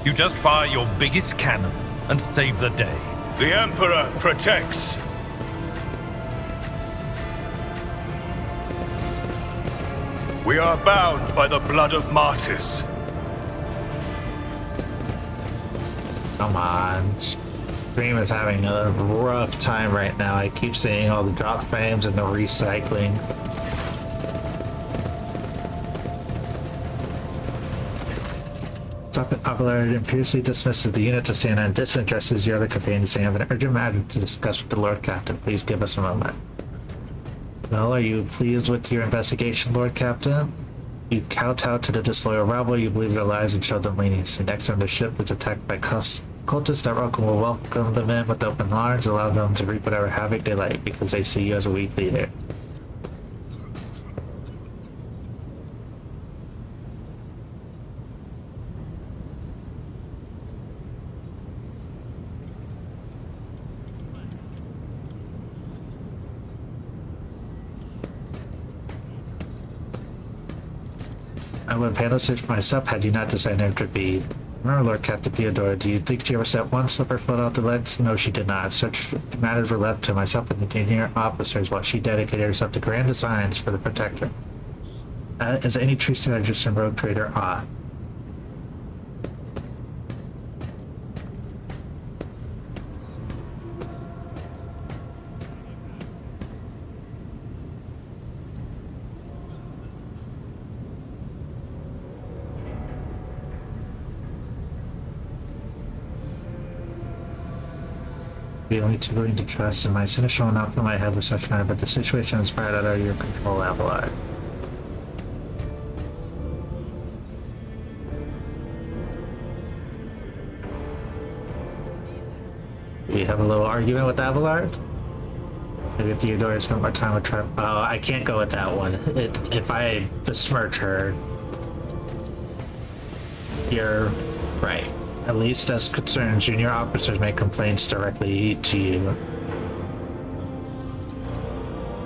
you just fire your biggest cannon and save the day. The Emperor protects. We are bound by the blood of martyrs. Come on. Stream is having a rough time right now. I keep seeing all the drop frames and the recycling. Popularity impiously dismisses the unit to stand on disinterested your other companions saying, I have an urgent matter to discuss with the Lord Captain. Please give us a moment. Well, are you pleased with your investigation, Lord Captain? You kowtow to the disloyal rabble, you believe their lies and show them leniency. Next time the ship is attacked by cultists, that will welcome them in with open arms, allow them to reap whatever havoc they like, because they see you as a weak leader. I would have handled such myself had you not decided to be. Remember, Lord Captain Theodora, do you think she ever set one slip or foot off the legs? No, she did not. Such matters were left to myself and the junior officers while she dedicated herself to grand designs for the Protector. As any true strategist and rogue trader ought. Be only too willing to trust, and my cynical will not fill my head with such matter, but the situation is right out of your control, Abelard. We have a little argument with Abelard? Maybe if Theodora spent more time with Trevor. Oh, I can't go with that one. If I besmirch her, you're right. At least as concerned, junior officers make complaints directly to you.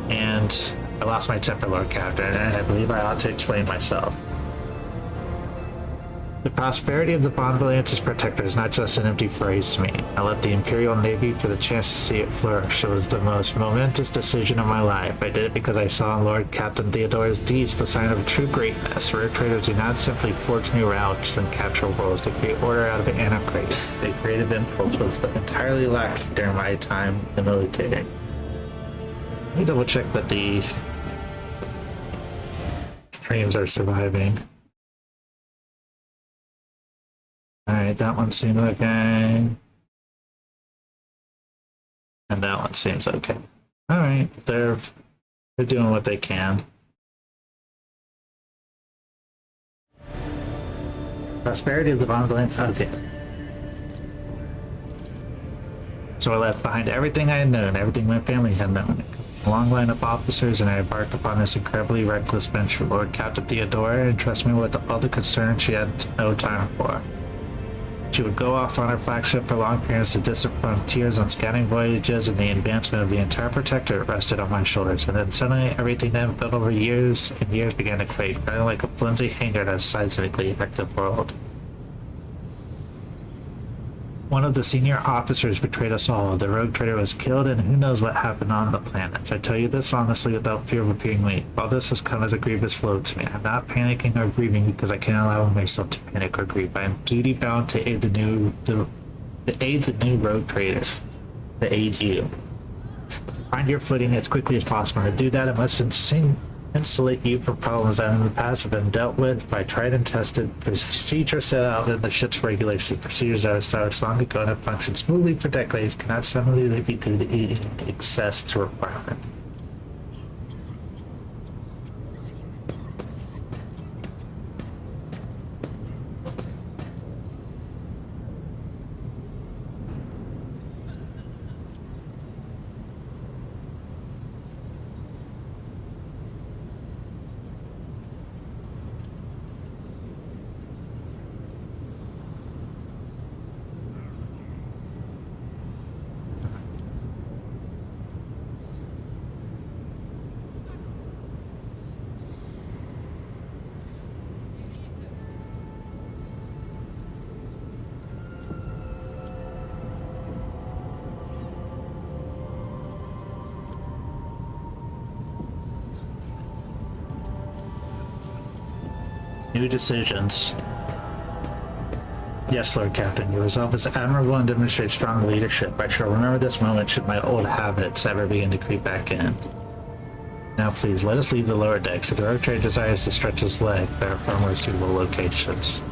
And I lost my temper, Lord Captain, and I believe I ought to explain myself. The prosperity of the Bond Alliance's Protector is not just an empty phrase to me. I left the Imperial Navy for the chance to see it flourish. It was the most momentous decision of my life. I did it because I saw in Lord Captain Theodora's deeds the sign of true greatness. Rogue traders do not simply forge new routes and capture worlds. They create order out of anarchy. The creative impulse was entirely lacking during my time in the military. Let me double check that the streams are surviving. Alright, that one seems okay. And that one seems okay. Alright, they're doing what they can. Prosperity of the Bond Alliance. Okay. So I left behind everything I had known, everything my family had known. A long line of officers, and I embarked upon this incredibly reckless venture. Lord Captain Theodora entrusted me with all the concerns she had no time for. She would go off on her flagship for long periods to distant frontiers on scouting voyages, and the advancement of the entire Protectorate rested on my shoulders. And then suddenly everything that built over years and years began to quake, running like a flimsy hangar that seismically affected the world. One of the senior officers betrayed us all. The rogue trader was killed, and who knows what happened on the planet. I tell you this honestly without fear of appearing weak. All this has come as a grievous blow to me. I'm not panicking or grieving because I can't allow myself to panic or grieve. I am duty bound to aid the new rogue trader. To aid you. Find your footing as quickly as possible. To do that, I must insulate you from problems that in the past have been dealt with by tried and tested procedures set out in the ship's regulations. Procedures that are established long ago and have functioned smoothly for decades cannot suddenly be due to excess to requirement. New decisions. Yes, Lord Captain, your resolve is admirable and demonstrates strong leadership. I shall remember this moment should my old habits ever begin to creep back in. Now please, let us leave the lower decks. If the rogue trader desires to stretch his leg, there are far more suitable locations.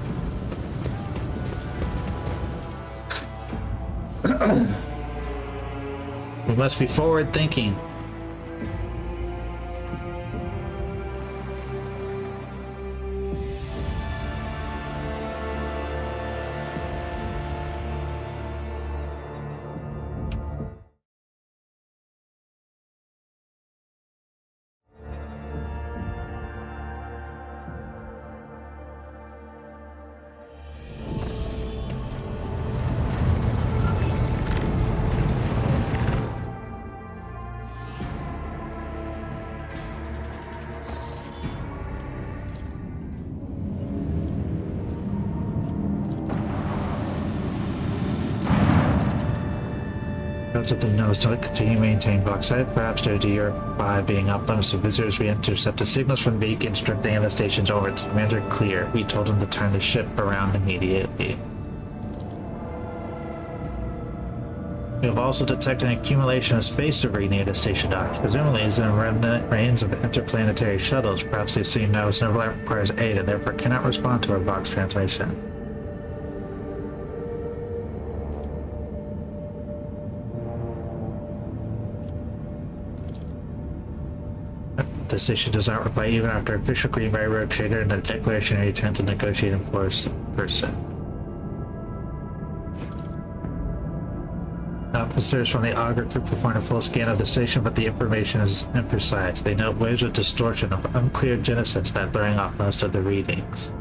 We must be forward-thinking. Relatively knows to continue maintaining bauxite, perhaps due to your 5 being off limits to visitors. We intercepted signals from Beak instructing the stations over to Commander Clear. We told him to turn the ship around immediately. We have also detected an accumulation of space debris near the station docks. Presumably, it's in remnant remains of interplanetary shuttles. Perhaps they see now its overlap requires aid and therefore cannot respond to our box transmission. The station does not reply even after official Green Railroad trigger and the declaration returns to negotiating force person. Officers from the Augur group performed a full scan of the station, but the information is imprecise. They note waves of distortion of unclear genesis that throwing off most of the readings.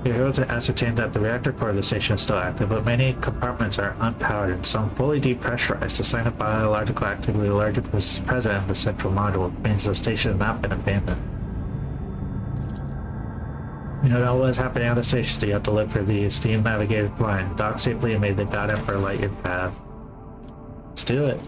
We are able to ascertain that the reactor core of the station is still active, but many compartments are unpowered and some fully depressurized. The sign of biological activity largely is present in the central module, which means the station has not been abandoned. You know what is happening on the station, so you have to look for the steam navigator blind. Dock safely and may the God Emperor light your path. Let's do it.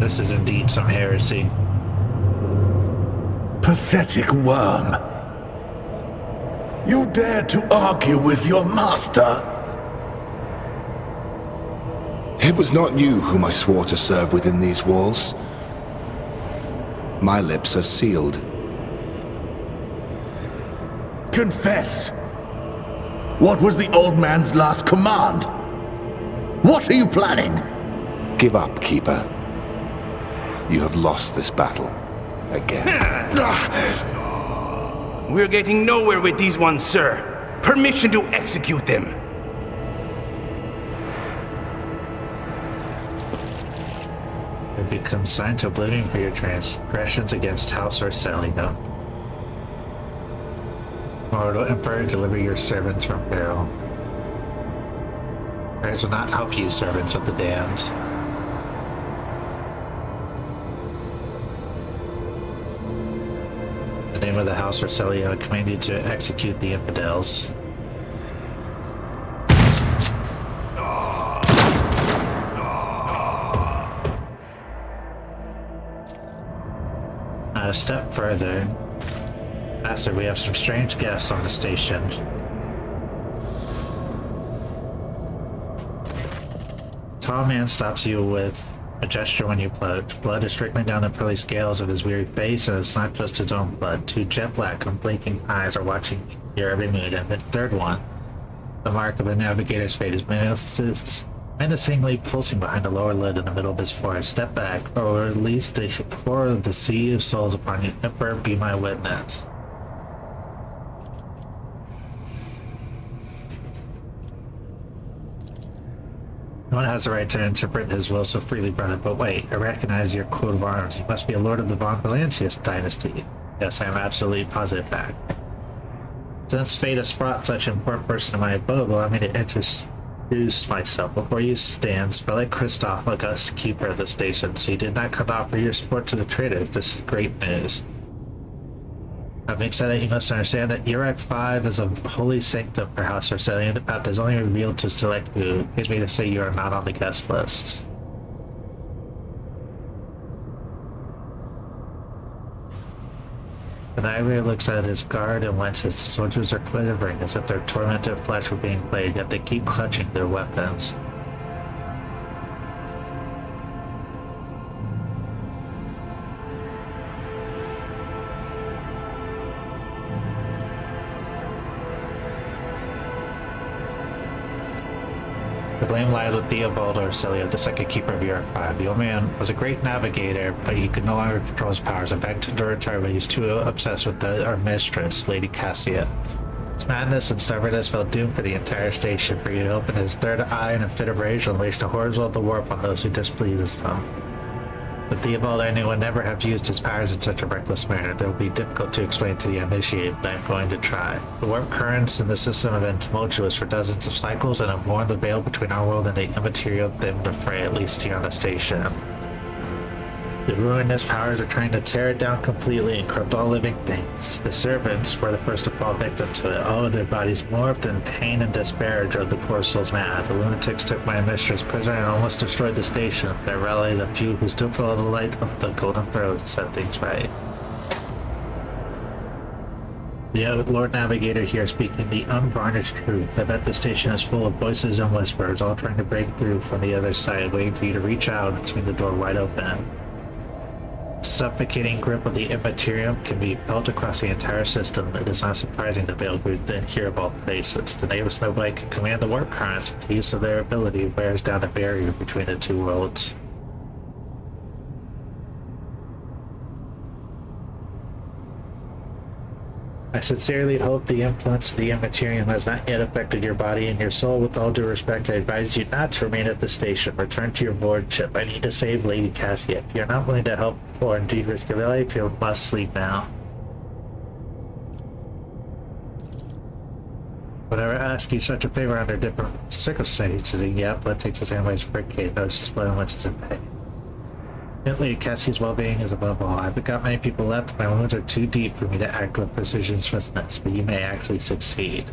This is indeed some heresy. Pathetic worm. You dare to argue with your master? It was not you whom I swore to serve within these walls. My lips are sealed. Confess. What was the old man's last command? What are you planning? Give up, Keeper. You have lost this battle. Again. We're getting nowhere with these ones, sir. Permission to execute them. You become signed to oblivion for your transgressions against House Orselio. Mortal Emperor, deliver your servants from peril. Prayers will not help you, servants of the damned. In the name of the House Orselio, I command you to execute the infidels. A step further. Master, we have some strange guests on the station. Tall man stops you with a gesture when you approach. Blood is trickling down the pearly scales of his weary face, and it's not just his own blood. 2 jet black, unblinking eyes are watching your every move, and the third one, the mark of a navigator's fate, is menacingly pulsing behind the lower lid in the middle of his forehead. Step back, or at least the horror of the sea of souls upon you. Emperor, be my witness. No one has the right to interpret his will so freely, brother, but wait, I recognize your coat of arms. You must be a lord of the Von Valancius dynasty. Yes, I am absolutely positive that. Since fate has brought such an important person to my abode, allow me to introduce myself. Before you stands Frederick Christoph, august keeper of the station. So you did not come out for your support to the traitors. This is great news. Having said that, you must understand that Urek 5 is a holy sanctum for House Orselio. The path is only revealed to select who. It gives me to say you are not on the guest list. The Navigator looks at his guard and winces. The soldiers are quivering as if their tormented flesh were being played, yet they keep clutching their weapons. The blame lies with Theobald Orselio, the second keeper of Urek 5. The old man was a great navigator, but he could no longer control his powers. I begged him to retire, but he's too obsessed with our mistress, Lady Cassia. His madness and stubbornness fell doomed for the entire station, for he had opened his third eye in a fit of rage and unleashed the horrors of the warp on those who displeased him. But Theobald I knew would never have used his powers in such a reckless manner. That will be difficult to explain to the uninitiated, but I'm going to try. The warp currents in the system have been tumultuous for dozens of cycles and have worn the veil between our world and the immaterial thin the fray, at least here on the station. The ruinous powers are trying to tear it down completely and corrupt all living things. The servants were the first to fall victim to it. All of their bodies morphed, and pain and despair drove the poor souls mad. The lunatics took my mistress prisoner and almost destroyed the station. There rallied a few who still follow the light of the golden throne to set things right. The Lord Navigator here speaking the unvarnished truth. I bet the station is full of voices and whispers, all trying to break through from the other side, waiting for you to reach out and swing the door wide open. The suffocating grip of the Immaterium can be felt across the entire system. It is not surprising the Veil grew thin here of all places. The Navis Noblite can command the warp currents, but the use of their ability wears down the barrier between the two worlds. I sincerely hope the influence of the Immaterium has not yet affected your body and your soul. With all due respect, I advise you not to remain at the station. Return to your board ship. I need to save Lady Cassie. If you're not willing to help or indeed risk your life, you must sleep now. Would I ever ask you such a favor under different circumstances? Yeah, blood takes his hand by his frigate, notices blood and once it's in pain. Lady Cassie's well-being is above all. I haven't got many people left. My wounds are too deep for me to act with precision and swiftness, but you may actually succeed.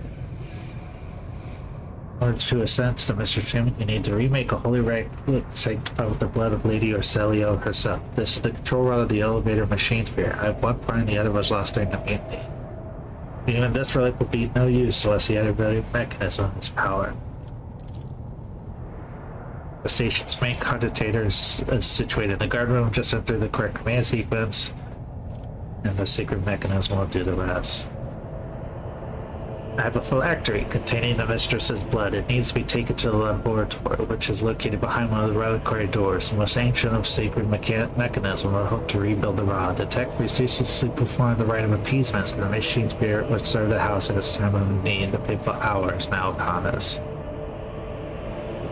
In order to ascend to Mr. Jim, you need to remake a holy relic sanctified with the blood of Lady Orcelio herself. This is the control rod of the elevator machine sphere. I have one part and the other was lost during the mutiny. Even this relic will be no use unless the other mechanism has power. The station's main cogitator is situated in the guard room. Just enter the correct command sequence, and the secret mechanism will do the rest. I have a phylactery containing the mistress's blood. It needs to be taken to the laboratory, which is located behind one of the reliquary doors. The most ancient of sacred mechanism will hope to rebuild the rod. The tech ceaselessly perform the rite of appeasement, so the machine spirit would serve the house at its time of need. The fateful hour is now upon us.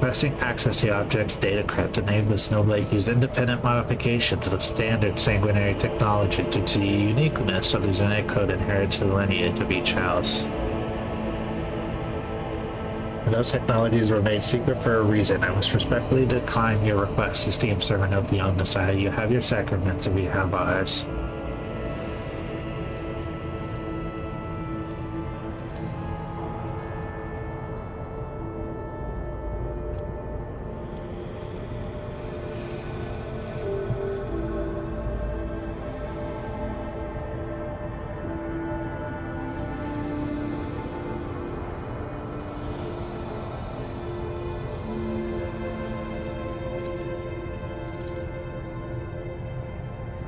Requesting access to objects data crypt enables Noblade use independent modifications of standard sanguinary technology due to the uniqueness of the genetic code inherited to the lineage of each house. And those technologies were made secret for a reason. I must respectfully decline your request, esteemed servant of the Omnissiah. You have your sacraments and we have ours.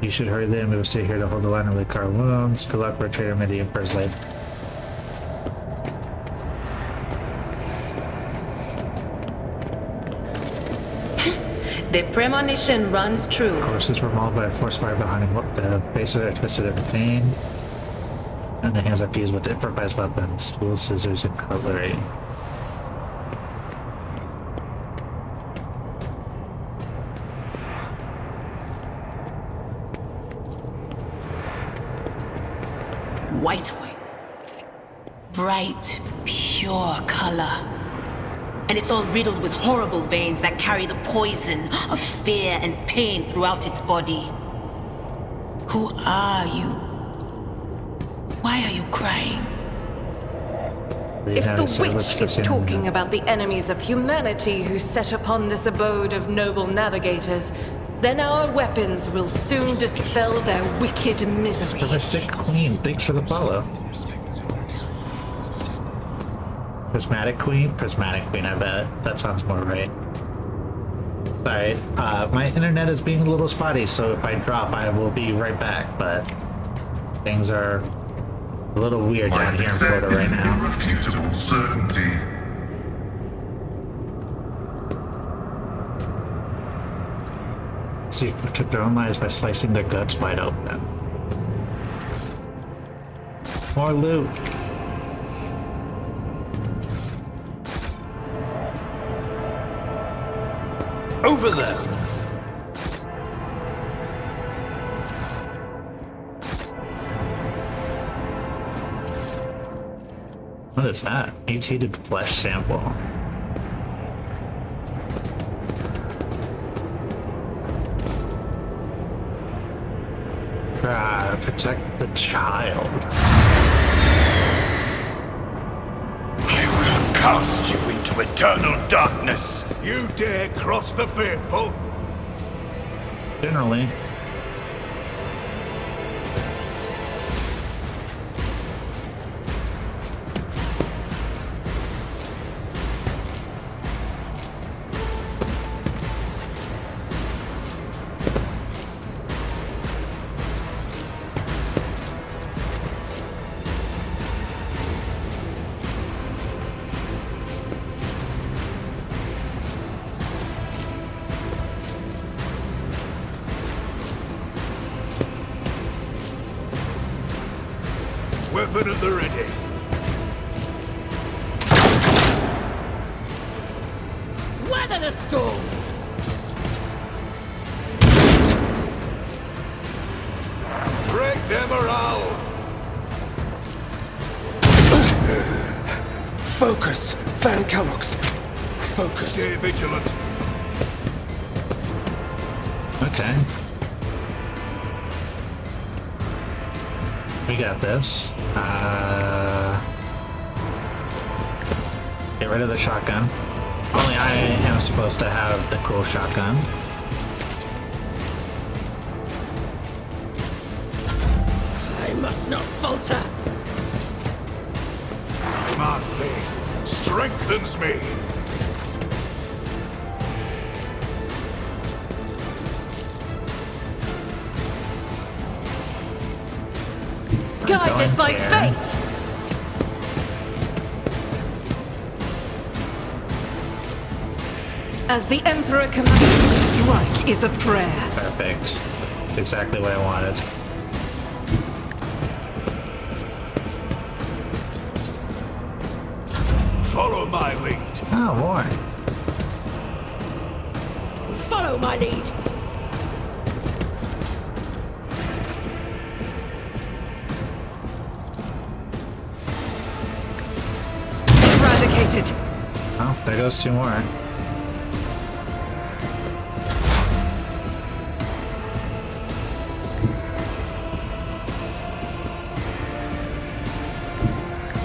You should hurry them. We will stay here to hold the line and lick our wounds. Good luck for a traitor mid the Emperor's Life. The premonition runs true. Horses were mauled by a force fire behind him. The faces are twisted in pain, and the hands are fused with improvised weapons, tools, scissors, and cutlery. White. Bright, pure color. And it's all riddled with horrible veins that carry the poison of fear and pain throughout its body. Who are you? Why are you crying? If the witch is talking about the enemies of humanity who set upon this abode of noble navigators, then our weapons will soon dispel their wicked misery. The Mystic Queen, thanks for the follow. Prismatic Queen? Prismatic Queen, I bet. That sounds more right. Alright, my internet is being a little spotty, so if I drop, I will be right back, but things are a little weird down here in Florida right now. Irrefutable certainty. See, took their own lives by slicing their guts wide open. More loot. Over there! What is that? Mutated flesh sample. Protect the child. I will cast you into eternal darkness. You dare cross the faithful? Generally. Weapon at the ready. Weather the storm! Break them morale. Focus! Van Kellogg's! Focus! Stay vigilant. Okay. We got this. Get rid of the shotgun. Only I am supposed to have the cool shotgun. I must not falter! My faith strengthens me. Guided by faith! As the Emperor commands, strike is a prayer. Perfect. Exactly what I wanted. Follow my lead. Oh, more. Follow my lead! Eradicated. Oh, there goes two more.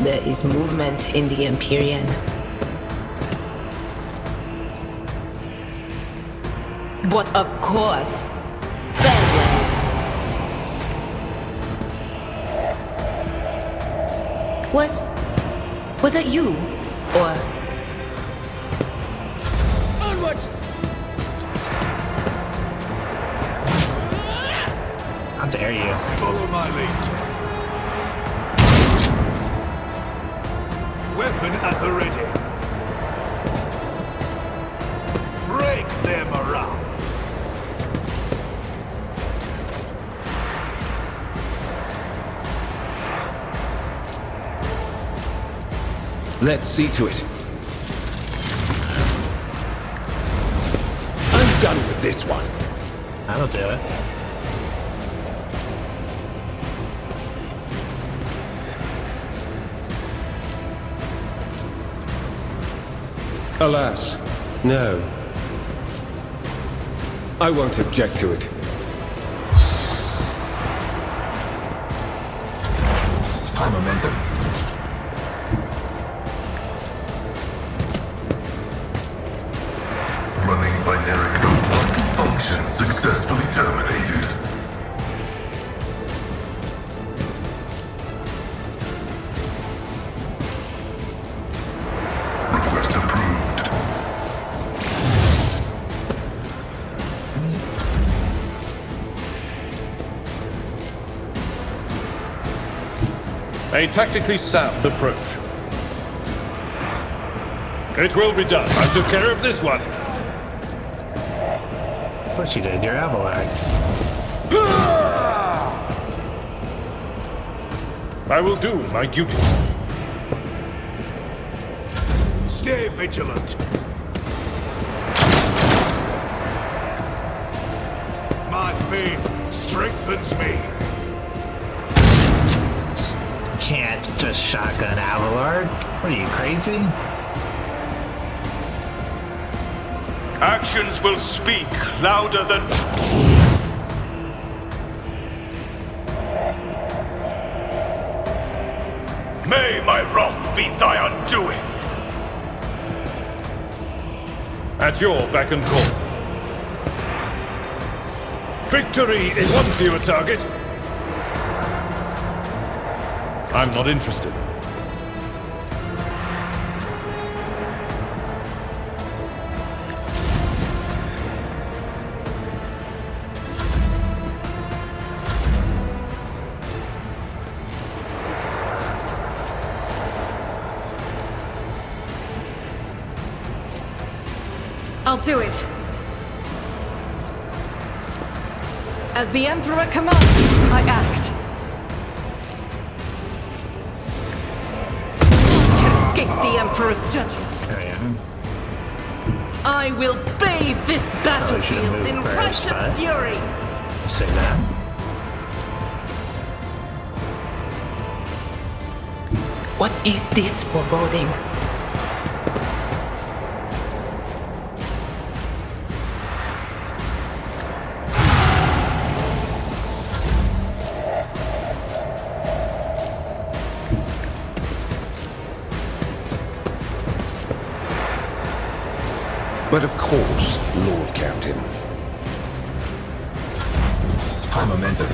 There is movement in the Empyrean. But of course, Was it you? Or... Onward! How dare you? Follow my lead. Weapon at the ready. Break their morale. Let's see to it. I'm done with this one. That'll do it. Alas, no. I won't object to it. High momentum. Running binary code function successfully terminated. Request approved. A tactically sound approach. It will be done. I took care of this one. Of course you did. You're Avalak. I will do my duty. Stay vigilant. My faith strengthens me. can't just shotgun Abelard. What are you, crazy? Actions will speak louder than... May my wrath be thy undoing! At your beck and call. Victory is one fewer target. I'm not interested. I'll do it. As the Emperor commands, I act. None can escape the Emperor's judgment. I will bathe this battlefield in righteous fury. Say that. What is this foreboding? But of course, Lord Captain. High momentum.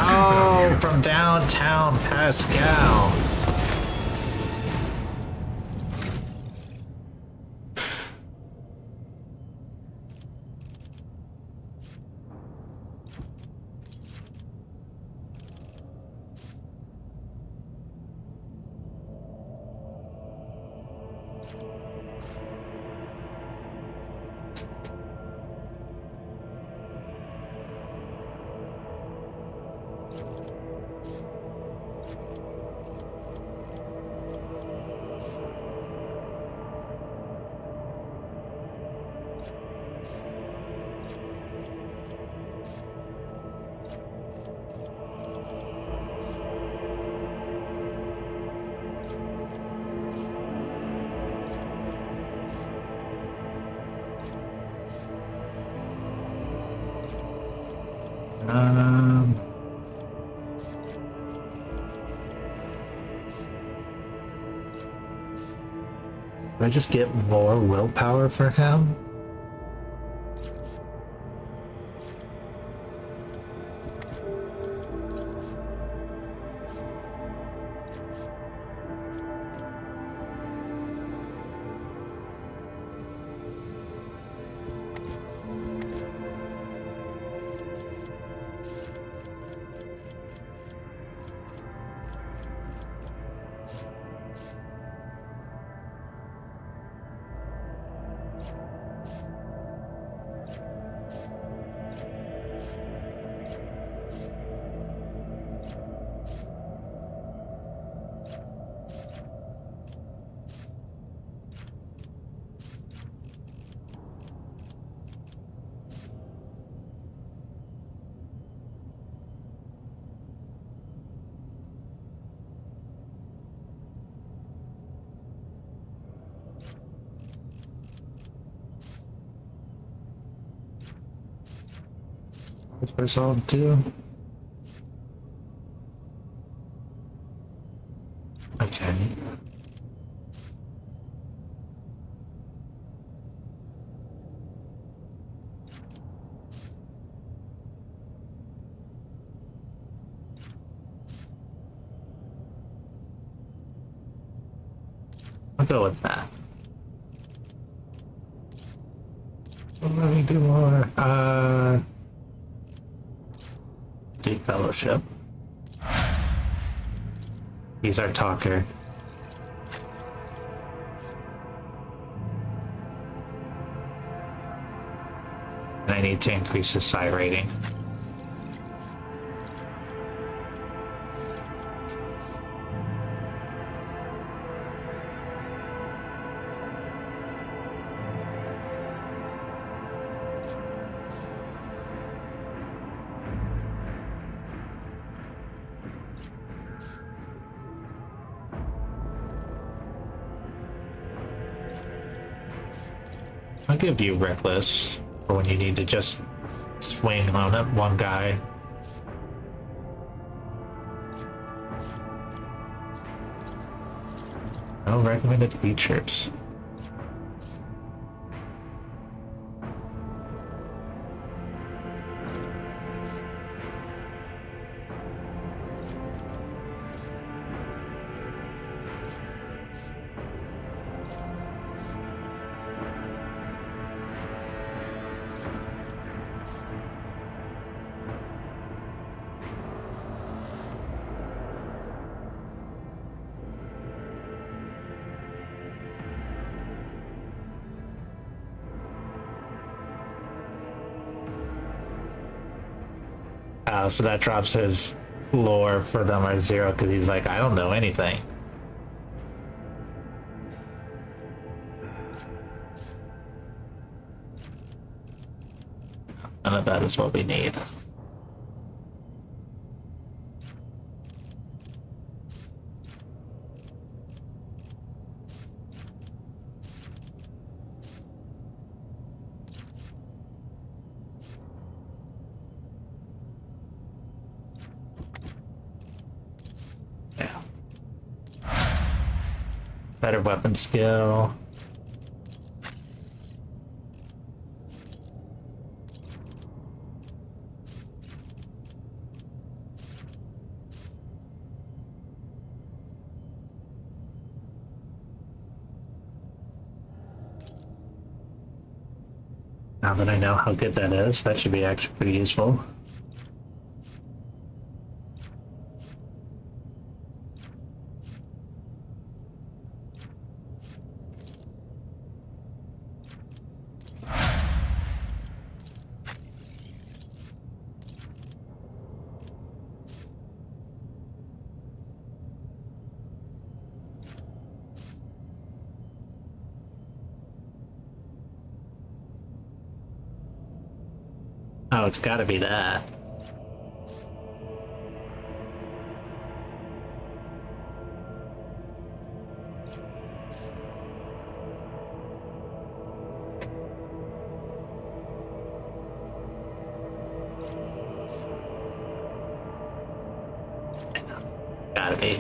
Oh, from downtown Pascal. Did I just get more willpower for him? Resolve too. Okay. I'll go with that. Let me do more. Deep Fellowship. He's our talker. And I need to increase the psi rating. I'll give you reckless for when you need to just swing on that one guy. No recommended features. So that drops his lore for them at 0 because he's like, I don't know anything. None of that is what we need. Better weapon skill. Now that I know how good that is, that should be actually pretty useful. Oh, it's gotta be that. Gotta be.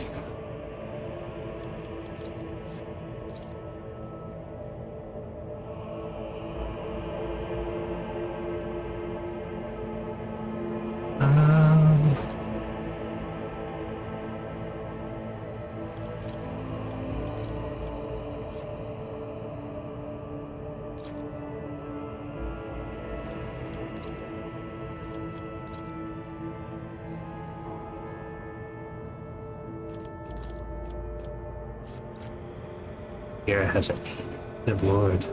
Here has it. Good lord.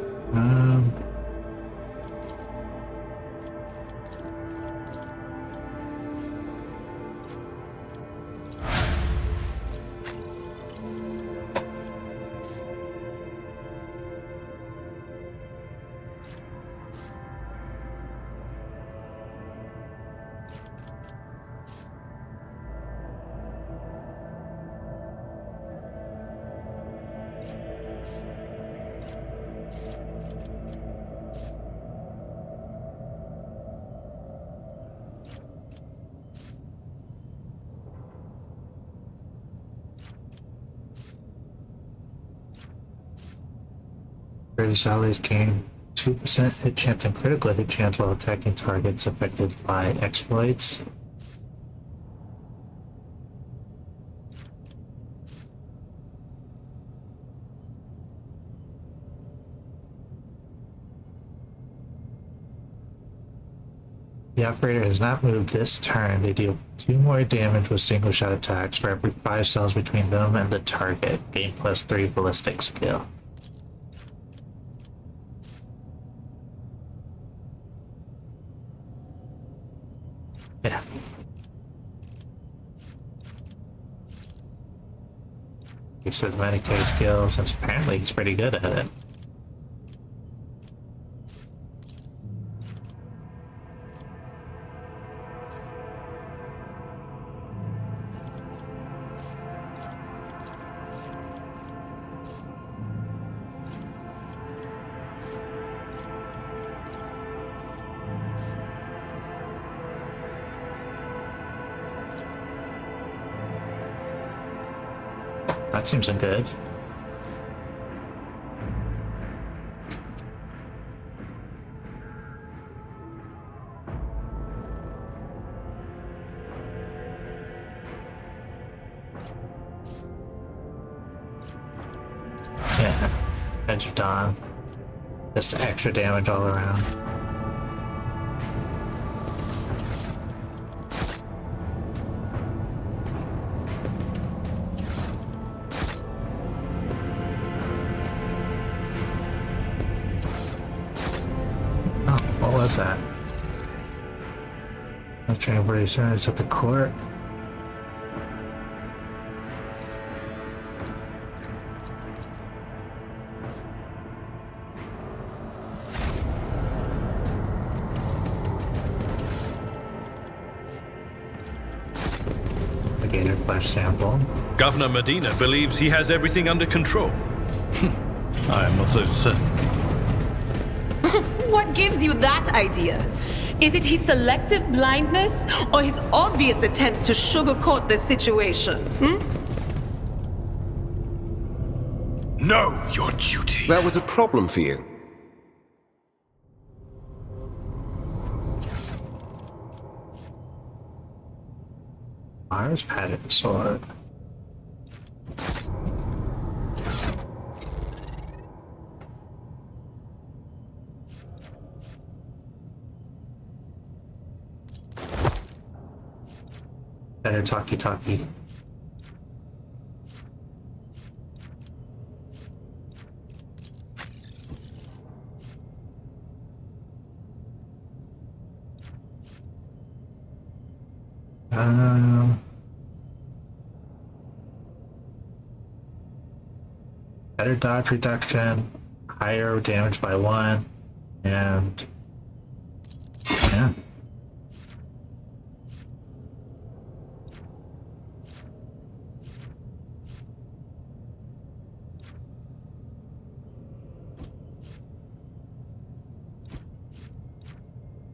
British allies gain 2% hit chance and critical hit chance while attacking targets affected by exploits. The operator has not moved this turn. They deal 2 more damage with single shot attacks for every 5 cells between them and the target. Gain +3 ballistic skill. Yeah. He says Medicaid skills, since apparently he's pretty good at it. That seems good. Yeah, Edge of Dawn. Just extra damage all around. Oh, what was that? I'm trying to raise her. Is at the court? Flesh sample. Governor Medina believes he has everything under control. I am not so certain. What gives you that idea? Is it his selective blindness or his obvious attempts to sugarcoat the situation? Know your duty. That was a problem for you. Mars padded sword. Better talkie. Better dodge reduction, higher damage by 1, and yeah.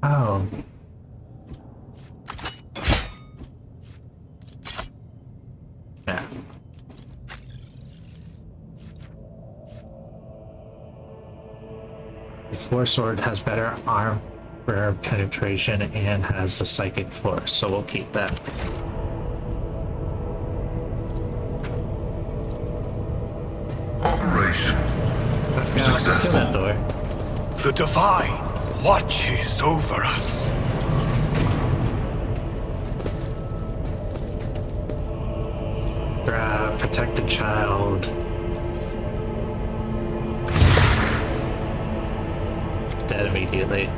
Oh. Yeah. The Force Sword has better armor penetration and has the psychic force, so we'll keep that. Operation Kill that door. The Divine watches over us. Protect the child. Dead immediately.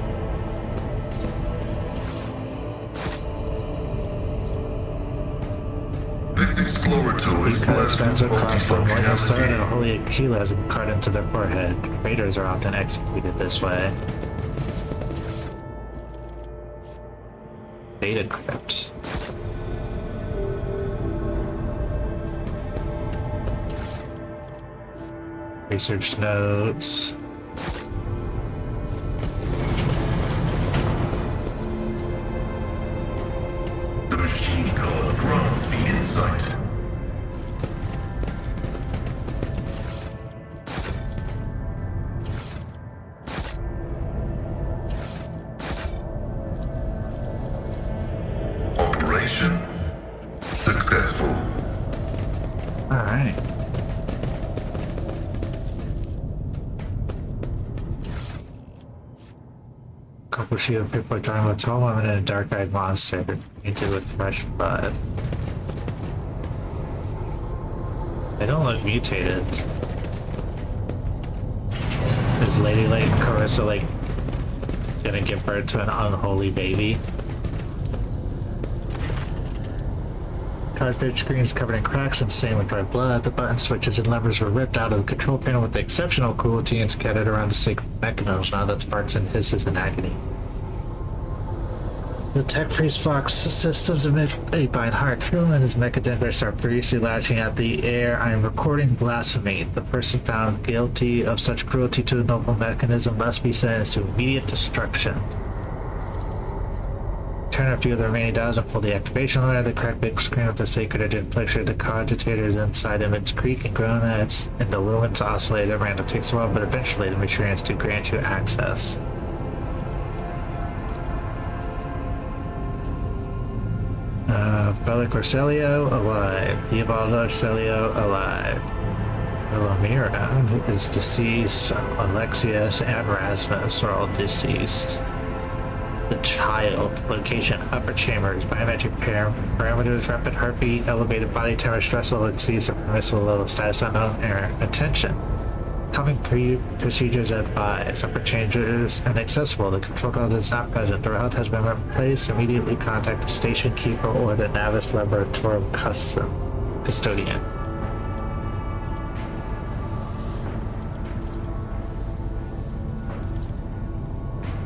This exploratory is Cut blessed expensive with cost from Morning Star and a multifunctionality. holy Aquila has cut into their forehead. Traitors are often executed this way. Data crypt. Research notes. The machine god grants me insight. Operation successful. Alright. Couple shield people are talking about tall woman and a dark-eyed monster painted with fresh blood. They don't look mutated. Is Lady like Carissa like gonna give birth to an unholy baby? Cartridge screens covered in cracks and stained with red blood. The button switches and levers were ripped out of the control panel with exceptional cruelty and scattered around the sacred mechanisms. Now that sparks and hisses in agony. The tech freeze Fox systems emit a bind heart. Phil and his mechadenders are furiously lashing at the air. I am recording blasphemy. The person found guilty of such cruelty to a noble mechanism must be sentenced to immediate destruction. turn a few of the remaining dials and pull the activation lever. The correct big screen of the sacred engine picture the cogitators inside Image Creek and grown as and the lumens oscillator. Random takes a while, but eventually the machines to grant you access. Bella Corselio, alive. Diabaldo Corselio, alive. Elomira is deceased. Alexius and Rasmus are all deceased. The child, location, upper chambers, biometric parameters, rapid heartbeat, elevated body temperature, stress level exceeds the permissible level, status unknown, error. Attention. Coming procedures advised. Upper chambers inaccessible. The control code is not present. The route has been replaced. Immediately contact the station keeper or the Navis Laboratorium custodian.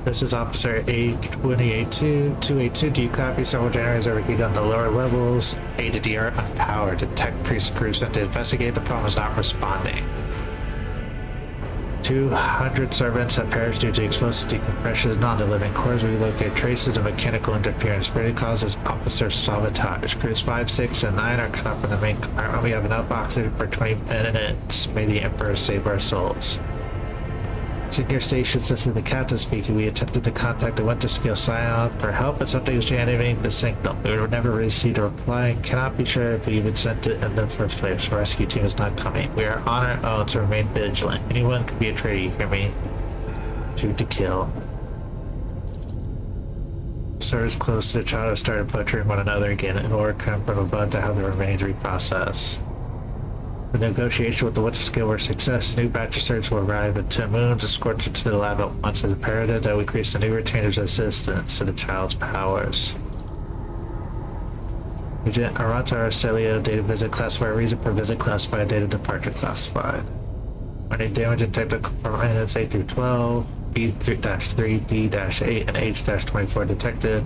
This is Officer A282. Do you copy? Several generators overheated on the lower levels. A to D are unpowered. Detect priest crews sent to investigate. The problem is not responding. 200 servants have perished due to explosive decompression. Non-living cores relocate traces of mechanical interference. Spreading causes officer sabotage. Crews 5, 6, and 9 are cut off in the main compartment. We have enough oxygen for 20 minutes. May the Emperor save our souls. Senior station says to the captain speaking, we attempted to contact the Winter Scale Scion for help, but something is jamming the signal. We were never received a reply and cannot be sure if we even sent it in the first place. The rescue team is not coming. We are on our own to remain vigilant. Anyone could be a traitor, you hear me? Shoot to kill. Servers close to the child started butchering one another again in order to come from above to have the remains reprocessed. The negotiation with the Winter Scale were a success. A new batch of servants will arrive at 10 moons, escorted to the lab at once. As imperative that we increase the new retainers' assistance to the child's powers. Agent Aranta Arcelio, data visit classified, reason for visit classified, data departure classified. Warning damage in technical compartments A through 12, B-3, D-8, and H-24 detected.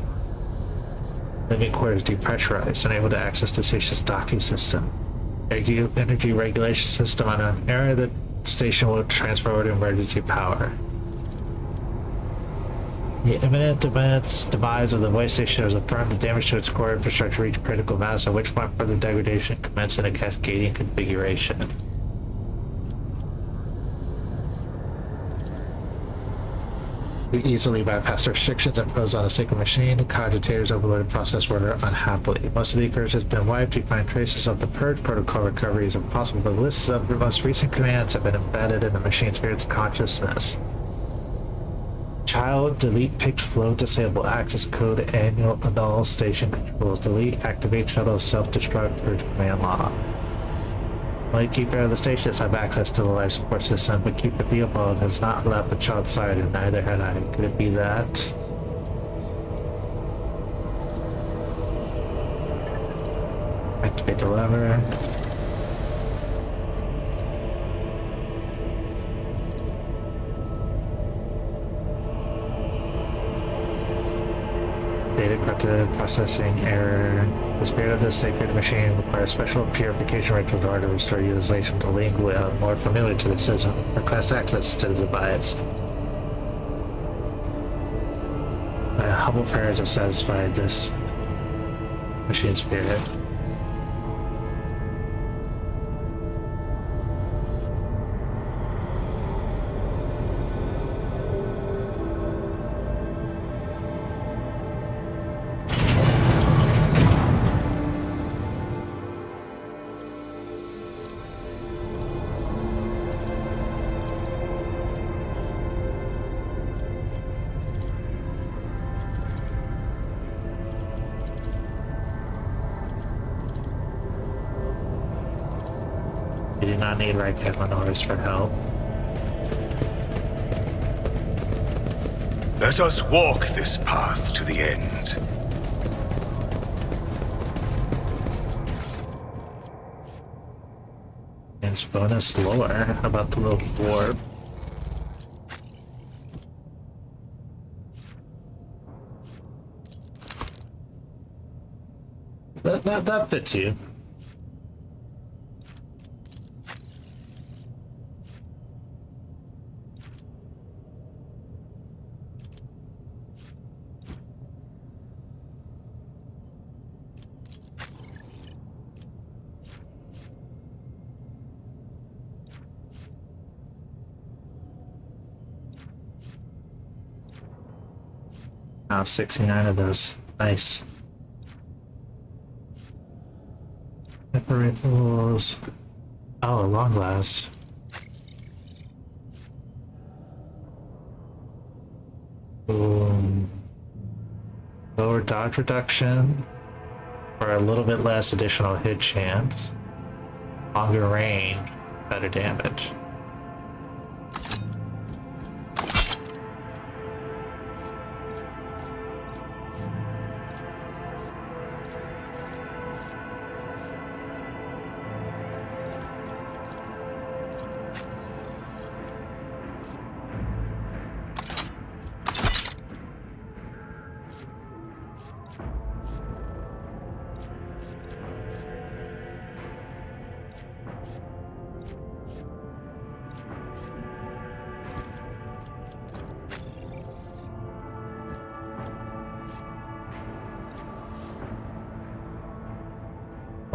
Living quarters depressurized, unable to access the station's docking system. Energy regulation system on an error, the station will transfer over to emergency power. The imminent demise of the voice station has affirmed the damage to its core infrastructure reached critical mass, at which point further degradation commenced in a cascading configuration. We easily bypassed restrictions imposed on the sacred machine. The cogitators overloaded process order unhappily. Most of the occurrence has been wiped. We find traces of the purge protocol recovery is impossible, but lists of the most recent commands have been embedded in the machine's spirit's consciousness. Child, delete picked flow, disable access code, annual annul station controls, delete, activate shuttle, self-destruct, purge command log. Only Keeper of the stations have access to the life support system, but Keeper Theobald has not left the child's side, and neither had I. Could it be that? Activate the lever. Data corrupted, processing error. The spirit of this sacred machine requires special purification ritual in order to restore utilization to lingua more familiar to the system. Request access to the device. My humble prayers have satisfied this machine spirit. We do not need right Kevlinors for help. Let us walk this path to the end. And bonus lore. How about the little warp? That fits you. Oh, 69 of those. Nice. Sniper rifles. Oh, long last. Boom. Lower dodge reduction. For a little bit less additional hit chance. Longer range. Better damage.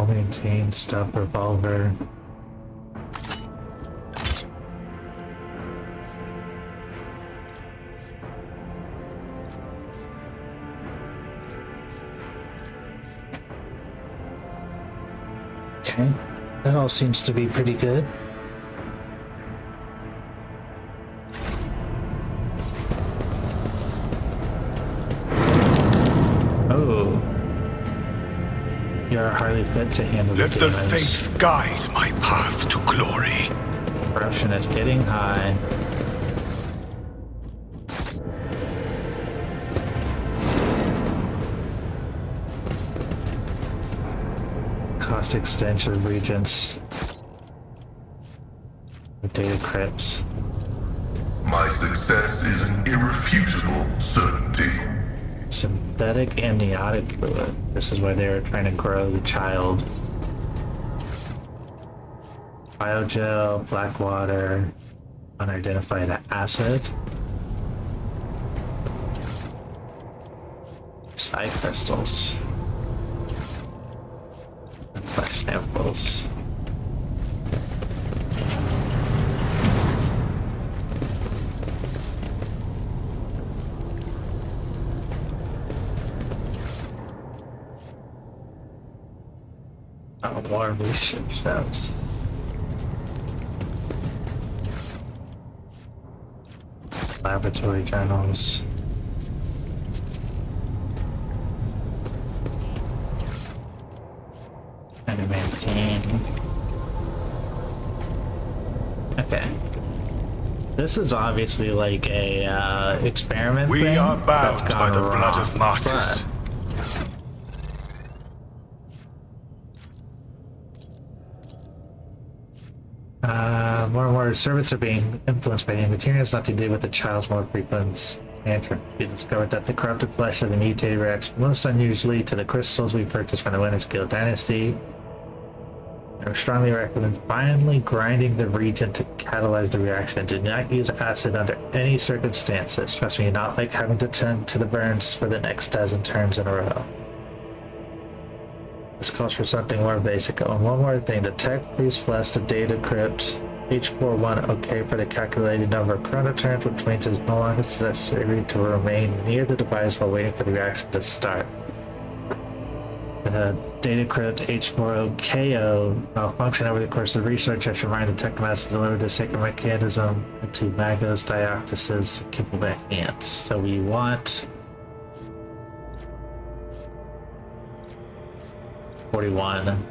Maintain stuff revolver. Okay, that all seems to be pretty good. You're hardly fit to handle Let the the faith guide my path to glory. Corruption is getting high. Cost extension of regents. Data crypts. My success is an irrefutable certainty. Synthetic amniotic fluid. This is where they were trying to grow the child. Biogel, black water, unidentified acid. Side crystals. And flesh samples. Oh, more research notes. Laboratory journals. Adamantium. Okay. This is obviously like a experiment We thing are bound that's by gone the wrong, blood of martyrs. More and more servants are being influenced by new materials, not to do with the child's more frequent tantrum. We discovered that the corrupted flesh of the mutated reacts most unusually to the crystals we purchased from the Winter's Guild dynasty. I would strongly recommend finally grinding the region to catalyze the reaction. Do not use acid under any circumstances. Trust me, not like having to tend to the burns for the next dozen turns in a row. This calls for something more basic. Oh, and one more thing. The tech priest blessed the data crypt H41 okay for the calculated number of chrono turns, which means it's no longer necessary to remain near the device while waiting for the reaction to start. The data crypt H40KO malfunction over the course of the research has reminded the Technomaster to deliver the sacred mechanism to Magos Dioctis's capable hands. So we want 41.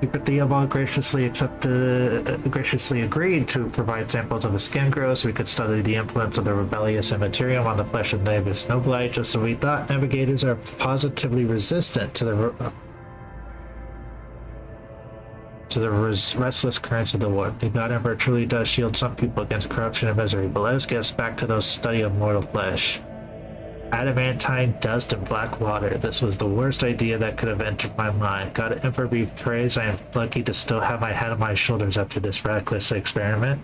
But Theobald graciously agreed to provide samples of a skin growth so we could study the influence of the rebellious immaterium on the flesh of Navis Noblite, just so we thought navigators are positively resistant to the restless currents of the war. The God Emperor truly does shield some people against corruption and misery, but let us get us back to those study of mortal flesh. Adamantine dust and black water. This was the worst idea that could have entered my mind. God Emperor be praised, I am lucky to still have my head on my shoulders after this reckless experiment.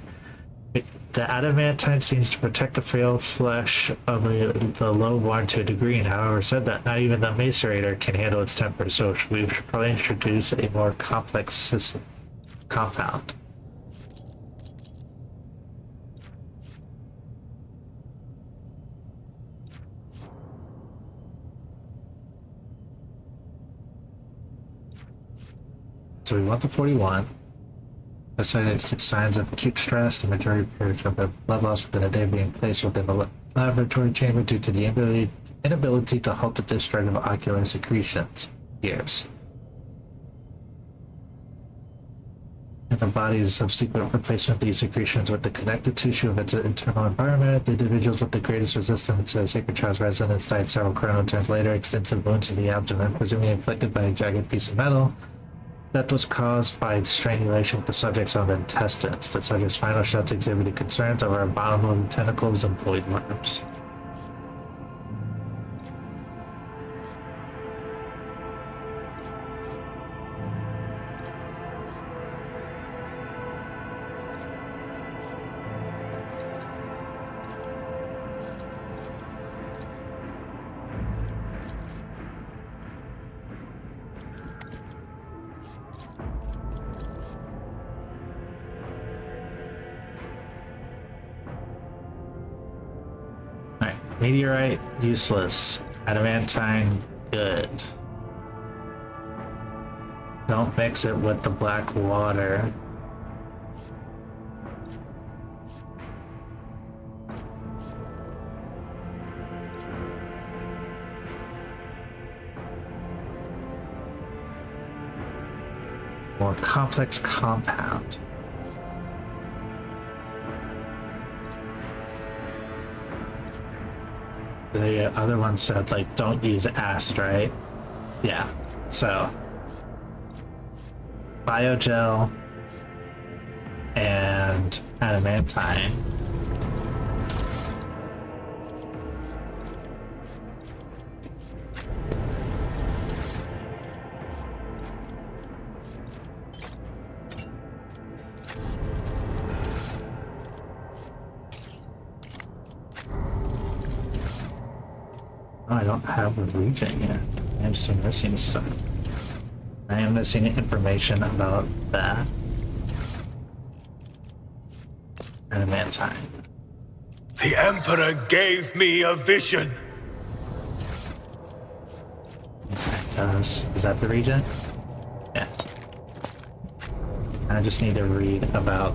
The adamantine seems to protect the frail flesh of the lowborn to a degree, and however said that not even the macerator can handle its temper, so we should probably introduce a more complex compound. So we want the 41. Besides signs of acute stress, the majority of the blood loss within a day being placed within the laboratory chamber due to the inability to halt the discharge of ocular secretions. Years. In the body's subsequent replacement of these secretions with the connective tissue of its internal environment, the individuals with the greatest resistance to Sacred Child's resonance died several chronoturns later, extensive wounds in the abdomen, presumably inflicted by a jagged piece of metal. Death was caused by strangulation with the subject's own intestines. The subject's final shots exhibited concerns over abominable tentacles and void worms. Meteorite, useless. Adamantine, good. Don't mix it with the black water. More complex compound. The other one said, like, don't use acid, right? Yeah, so biogel and adamantine. I don't have a region yet. I'm still missing stuff. I am missing information about that. Adamantine. The Emperor gave me a vision. Is that the region? Yeah. I just need to read about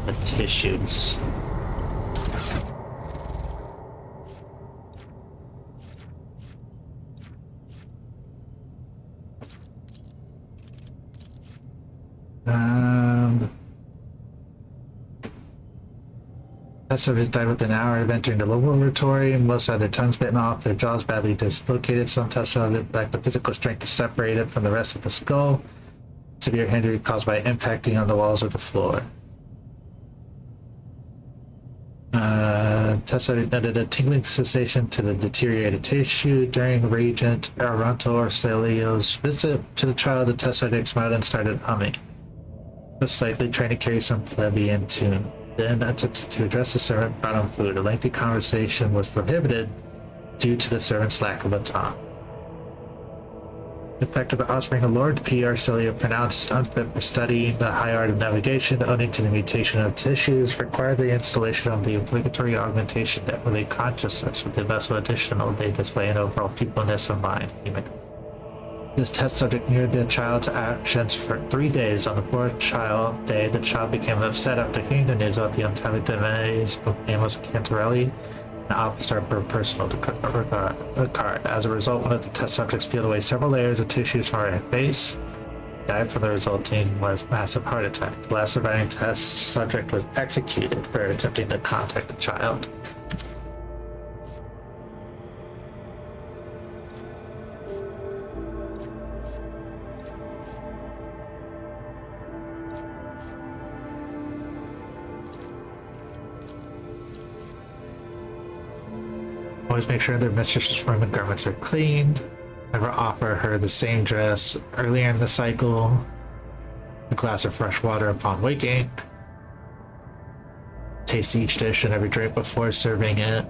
the tissues. Test subjects died within an hour of entering the laboratory. Most had their tongues bitten off, their jaws badly dislocated. Some test subjects lacked the physical strength to separate it from the rest of the skull. Severe injury caused by impacting on the walls of the floor. Test subject noted a tingling sensation to the deteriorated tissue during Regent Aranto Orselio's visit to the child. The test subject smiled and started humming, just slightly trying to carry some plebeian tune. Then attempted to address the servant, brought him food. A lengthy conversation was prohibited due to the servant's lack of a tongue. The effect of the offspring of Lord P. Arcelia, pronounced unfit for studying the high art of navigation, owing to the mutation of tissues, required the installation of the obligatory augmentation that relate consciousness with the vessel additional they display an overall feebleness of mind. This test subject mirrored the child's actions for 3 days. On the fourth day, the child became upset after hearing the news about the untimely demise of Amos Cantarelli, an officer of her personal regard. As a result, one of the test subjects peeled away several layers of tissues from her face. Died from the resulting massive heart attack. The last surviving test subject was executed for attempting to contact the child. Always make sure their mistress's room and garments are cleaned. Never offer her the same dress earlier in the cycle. A glass of fresh water upon waking. Taste each dish and every drink before serving it.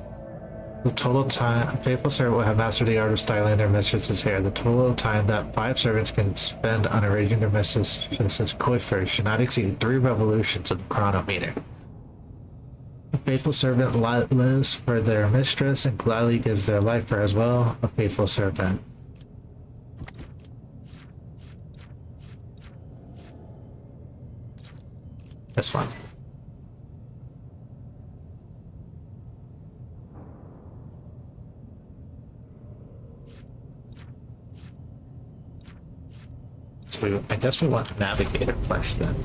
The total time a faithful servant will have mastered the art of styling their mistress's hair. The total time that 5 servants can spend on arranging their mistress's coiffure should not exceed 3 revolutions of the chronometer. faithful servant lives for their mistress and gladly gives their life for her as well. A faithful servant. That's fine. So I guess we want navigator flesh then.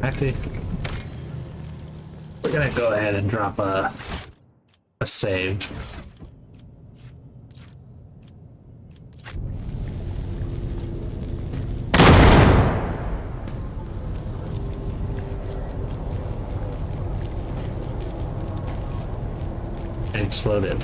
Actually, we're gonna go ahead and drop a save. It exploded.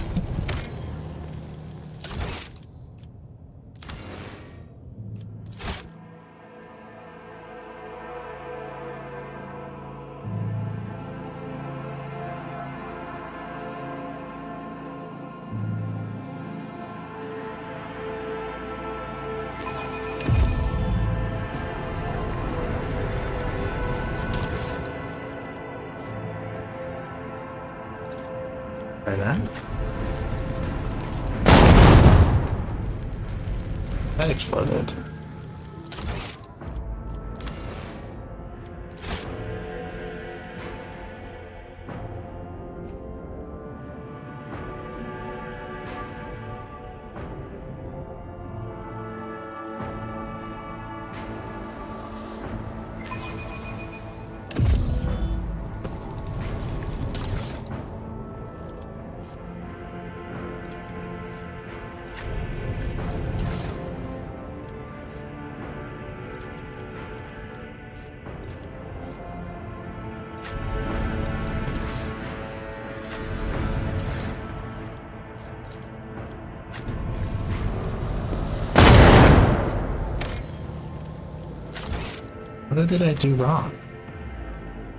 Try that. That exploded. What did I do wrong?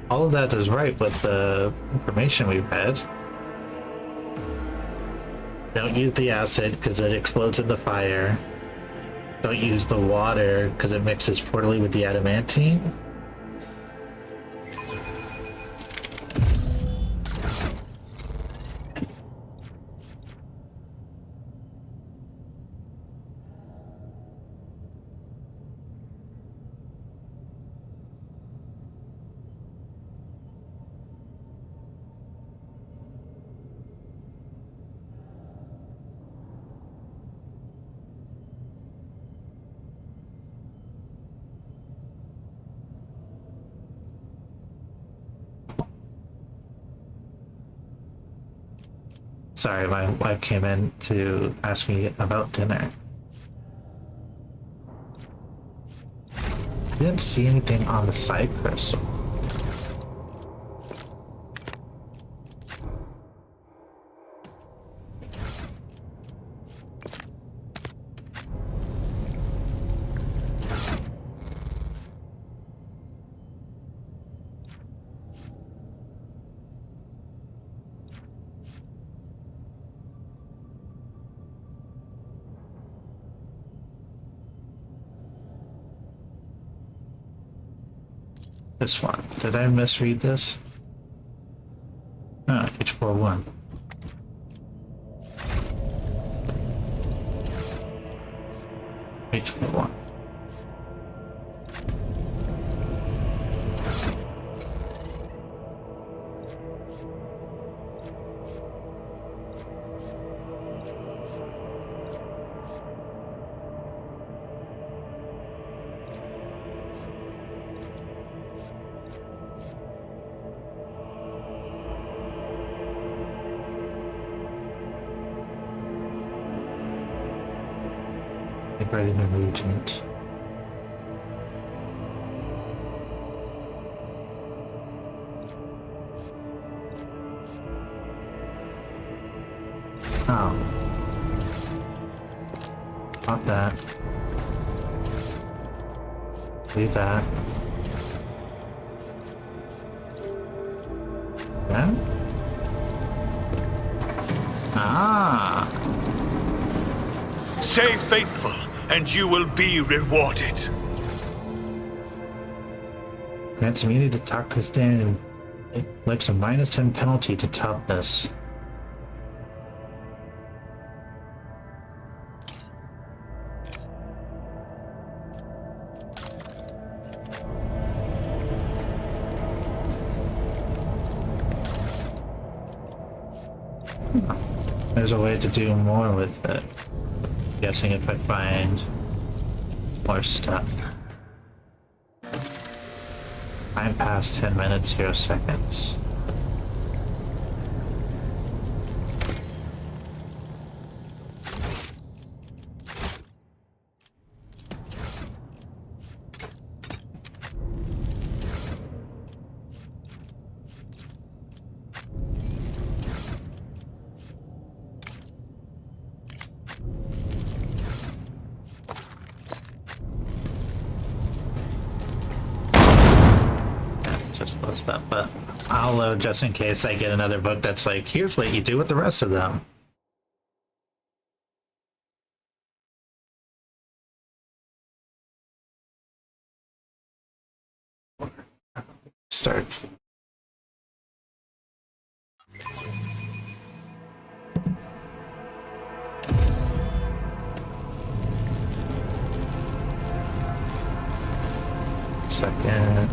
All of that is right with the information we've had. Don't use the acid because it explodes in the fire. Don't use the water because it mixes poorly with the adamantine. Sorry, my wife came in to ask me about dinner. I didn't see anything on the side crystal. This one. Did I misread this? Oh, H41. H41. Ready to regent. Oh. Not that. Leave that. That? Ah! Stay faithful, and you will be rewarded. Grants immunity to toxic Inflicts a -10 penalty to toughness. There's a way to do more with it. I'm guessing if I find more stuff. I'm past 10 minutes, 0 seconds. But I'll load just in case I get another book that's like, here's what you do with the rest of them. Start. Second.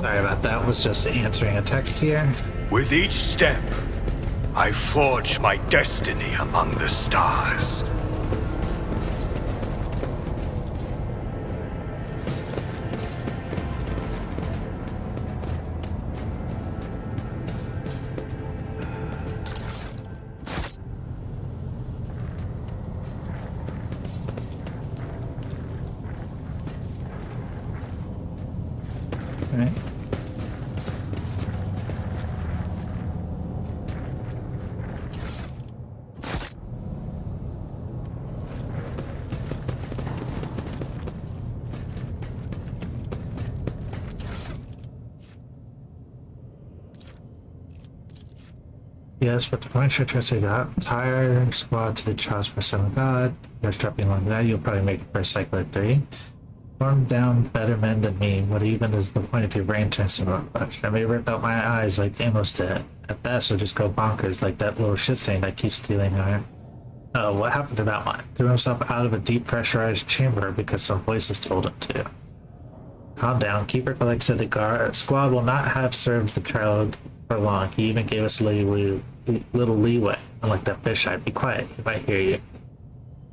Sorry about that, was just answering a text here. With each step, I forge my destiny among the stars. Right. Yes, but the point you're trying to got tire squad to the trust for some god. You're strapping like that, you'll probably make it for cycle at 3. Form down better men than me. What even is the point if your brain turns to much? I may rip out my eyes like Amos did. At best, or just go bonkers like that little shit stain that keeps stealing iron. Oh, what happened to that one? Threw himself out of a deep pressurized chamber because some voices told him to. Calm down. Keeper Collect said the squad will not have served the child for long. He even gave us a little leeway. Unlike that fish eye. Be quiet. He might hear you.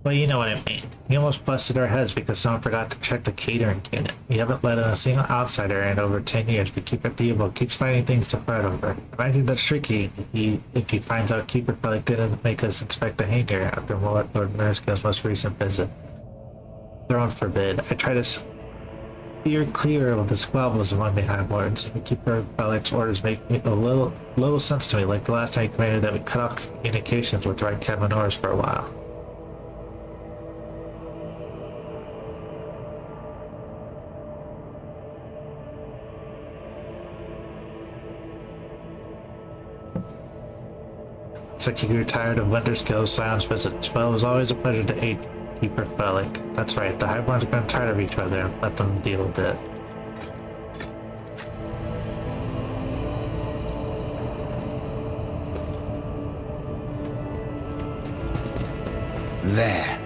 Well, you know what I mean. He almost busted our heads because someone forgot to check the catering unit. We haven't let in a single outsider in over 10 years, but Keeper Theobald keeps finding things to fight over. Imagine that's tricky if he finds out Keeper Collect didn't make us inspect the hangar after Lord Mariska's most recent visit. Throne forbid. I try to steer clear of the squabbles among the High Lords. Keeper Collect's orders make a little sense to me, like the last time he commanded that we cut off communications with Right Kaminoris for a while. Looks like you grew tired of Winterskill's silence visits. Well, it was always a pleasure to aid Keeper Felic. That's right, the Highborns have been tired of each other. Let them deal with it. There.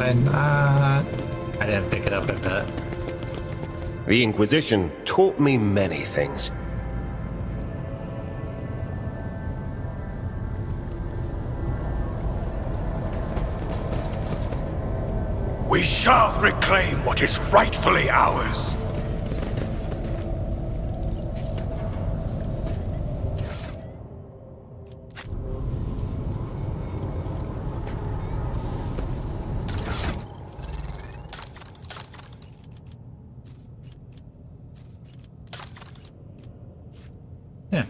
Why not? I didn't pick it up at that. The Inquisition taught me many things. We shall reclaim what is rightfully ours. Yeah.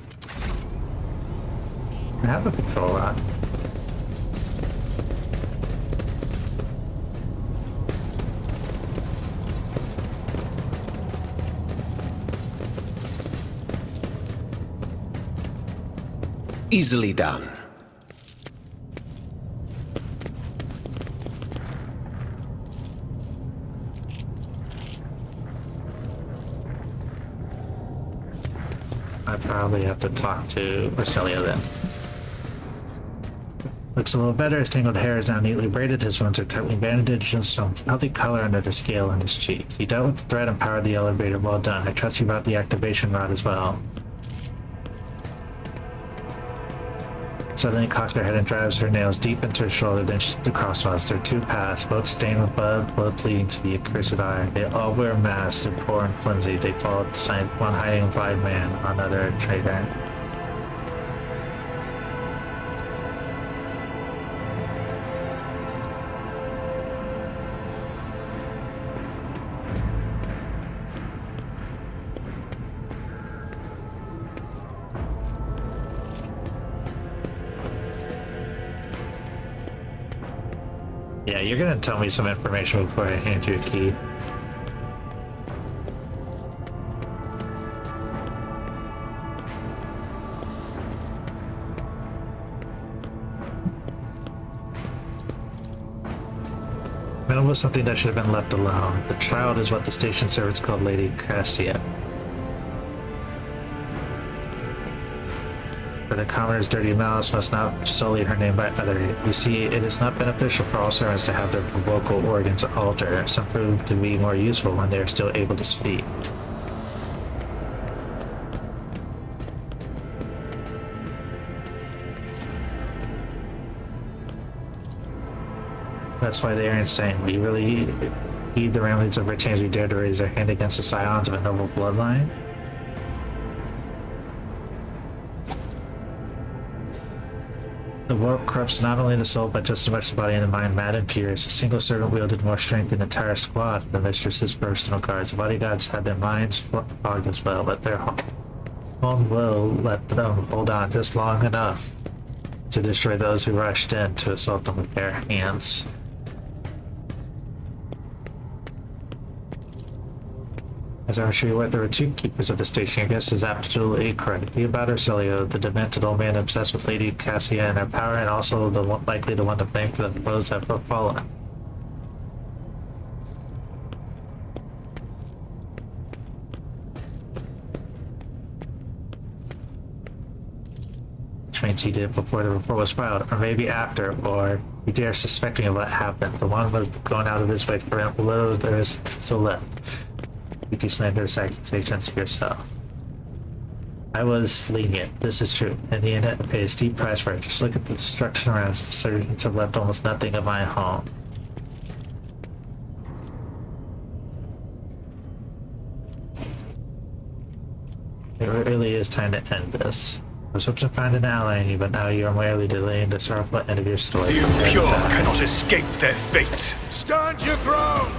I have a control rod. Easily done. I probably have to talk to Marcelio then. Looks a little better. His tangled hair is now neatly braided. His wounds are tightly bandaged and some healthy color under the scale on his cheeks. He dealt with the threat and powered the elevator. Well done. I trust you brought the activation rod as well. Suddenly cocks her head and drives her nails deep into her shoulder, then she's the crossroads. There are two paths, both stained with blood, both leading to the accursed eye. They all wear masks and poor and flimsy. They follow the sign, one hiding a blind man, another a traitor. Yeah, you're gonna tell me some information before I hand you a key. Milton was something that should have been left alone. The child is what the station servants called Lady Cassia. For the commoner's dirty malice must not sully her name by others. You see, it is not beneficial for all servants to have their vocal organs altered. Some prove to be more useful when they are still able to speak. That's why they are insane. Will you really heed the ramblings of retainers who dare to raise their hand against the scions of a noble bloodline? The warp corrupts not only the soul, but just as much the body and the mind. Mad and furious, a single servant wielded more strength than the entire squad of the mistress's personal guards. The bodyguards had their minds fogged as well, but their own will let them hold on just long enough to destroy those who rushed in to assault them with bare hands. As I'm sure you're aware, there were two keepers of the station. Your guess is absolutely correct. Be about Arcelio, the demented old man obsessed with Lady Cassia and her power, and also the one, likely the one to blame for the blows that were fallen. Which means he did before the report was filed, or maybe after, or you dare suspecting of what happened. The one was going out of his way for him, although there is still left. You do slanderous accusations yourself. I was lenient, this is true. In the end, I paid a steep price for it. Just look at the destruction around us. The surgeons have left almost nothing of my home. It really is time to end this. I was hoping to find an ally in you, but now you are merely delaying the sorrowful end of your story. The impure cannot escape their fate. Stand your ground!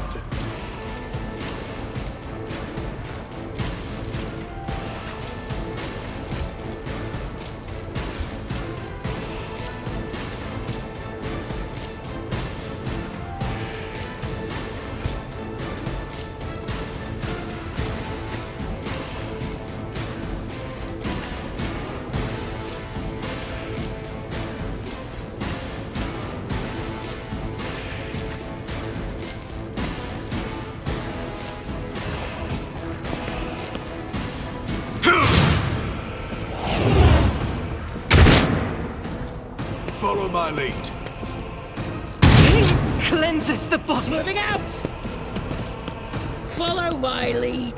Follow my lead. cleanses the body. Moving out! Follow my lead.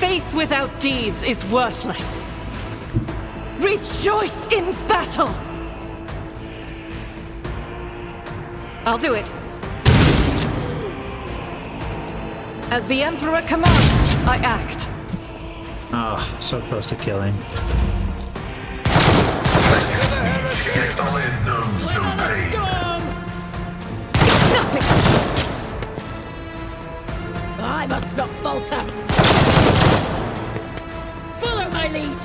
Faith without deeds is worthless. Rejoice in battle! I'll do it. As the Emperor commands, I act. Oh, so close to killing. Yet iron knows no pain. Nothing! I must not falter. Follow my lead.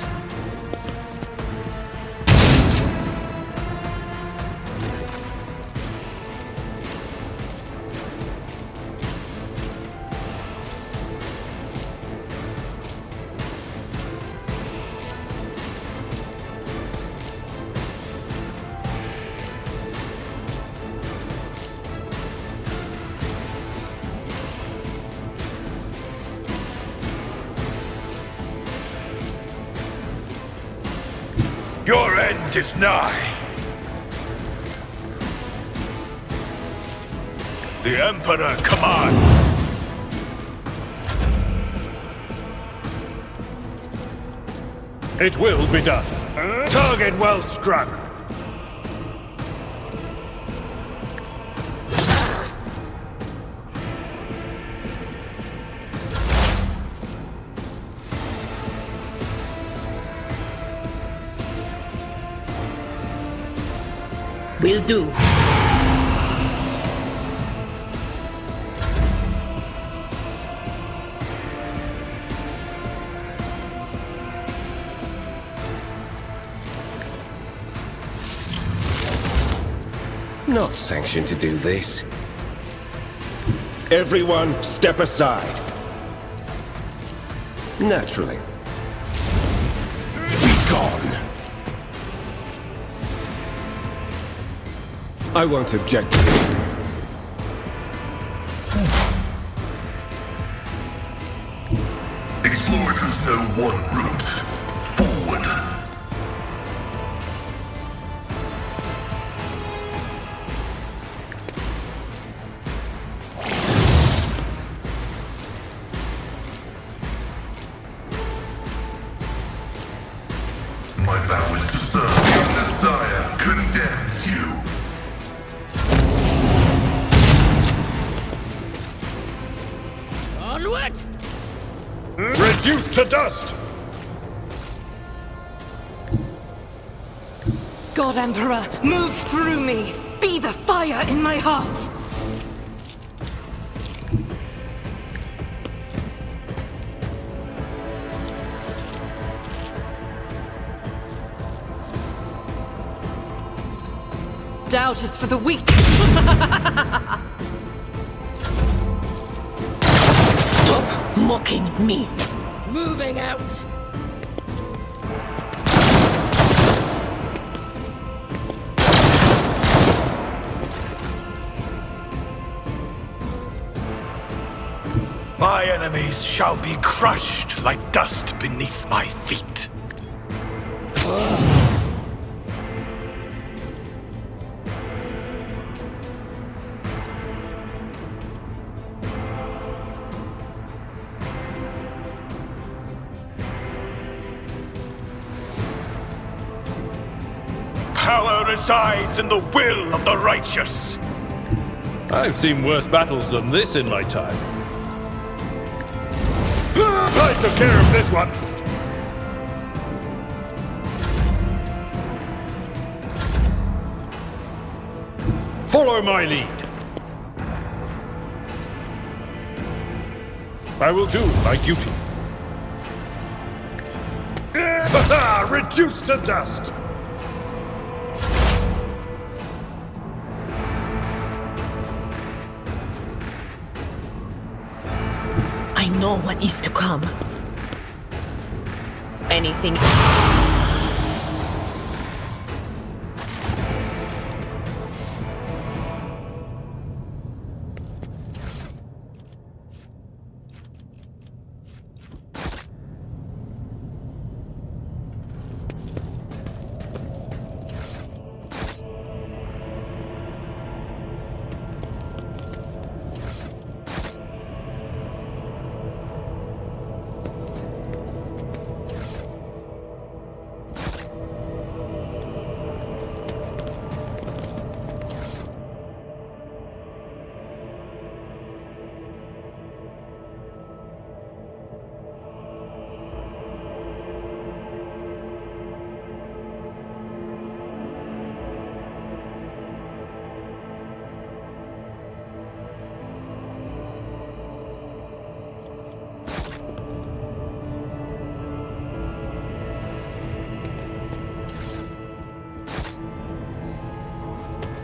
Your end is nigh. The Emperor commands. It will be done. Target well struck. Will do. Not sanctioned to do this. Everyone, step aside. Naturally. Be gone. I won't object to it. Explorers know one route. Forward. My vow is to serve. Your desire condemns you. Onward! Reduced to dust! God Emperor, move through me! Be the fire in my heart! Doubt is for the weak. Stop mocking me. Moving out. My enemies shall be crushed like dust beneath my feet. Power resides in the will of the righteous. I've seen worse battles than this in my time. I took care of this one. Follow my lead. I will do my duty. Reduced to dust! I know what is to come. Anything.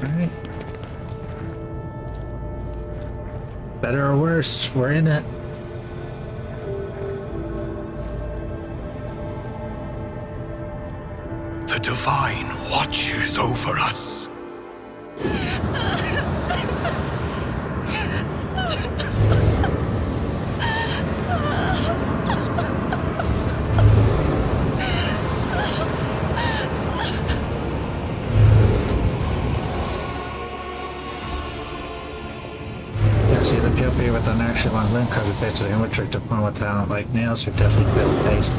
Alright. Better or worse, we're in it. The Divine watches over us. See, the POP with an actually long link card is basically a trick to form with talent like nails are definitely better based.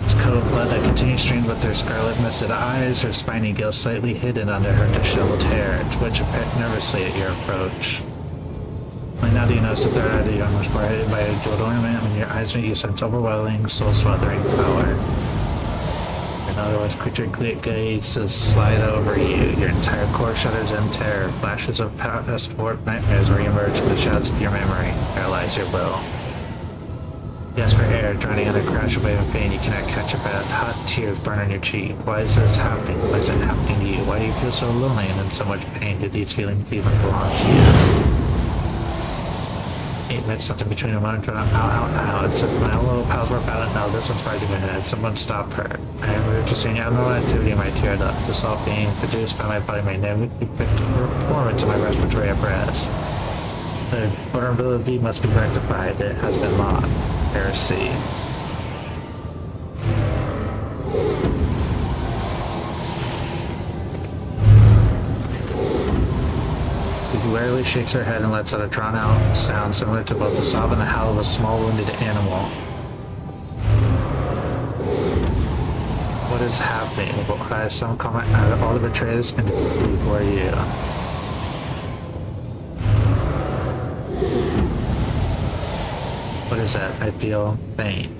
This coat of blood that continues streamed with their scarlet misted eyes, her spiny gills slightly hidden under her disheveled hair, twitch nervously at your approach. Only now do you notice that their eyes are much more hidden by a jeweled ornament. When your eyes meet, you sense overwhelming, soul-smothering power. In other words, creature gazes slide over you. Your entire core shudders in terror. Flashes of past warped nightmares re-emerge from the shadows of your memory. Paralyze your will. Yes, for air, drowning in a crash of wave of pain, you cannot catch a breath. Hot tears burn on your cheek. Why is this happening? Why is it happening to you? Why do you feel so lonely and in so much pain? Do these feelings even belong to you? It's something between a moment and ow. It's my little pals were about it. No, this one's probably doing it. Someone stop her. I am registering abnormal activity in my tear ducts. This all being produced by my body may never be performance of my respiratory apparatus. The vulnerability must be rectified. It has been locked. Heresy. Rarely shakes her head and lets out a drawn-out sound similar to both the sob and the howl of a small wounded animal. What is happening? Well, some comment out of all the betrayers and before you. What is that? I feel pain.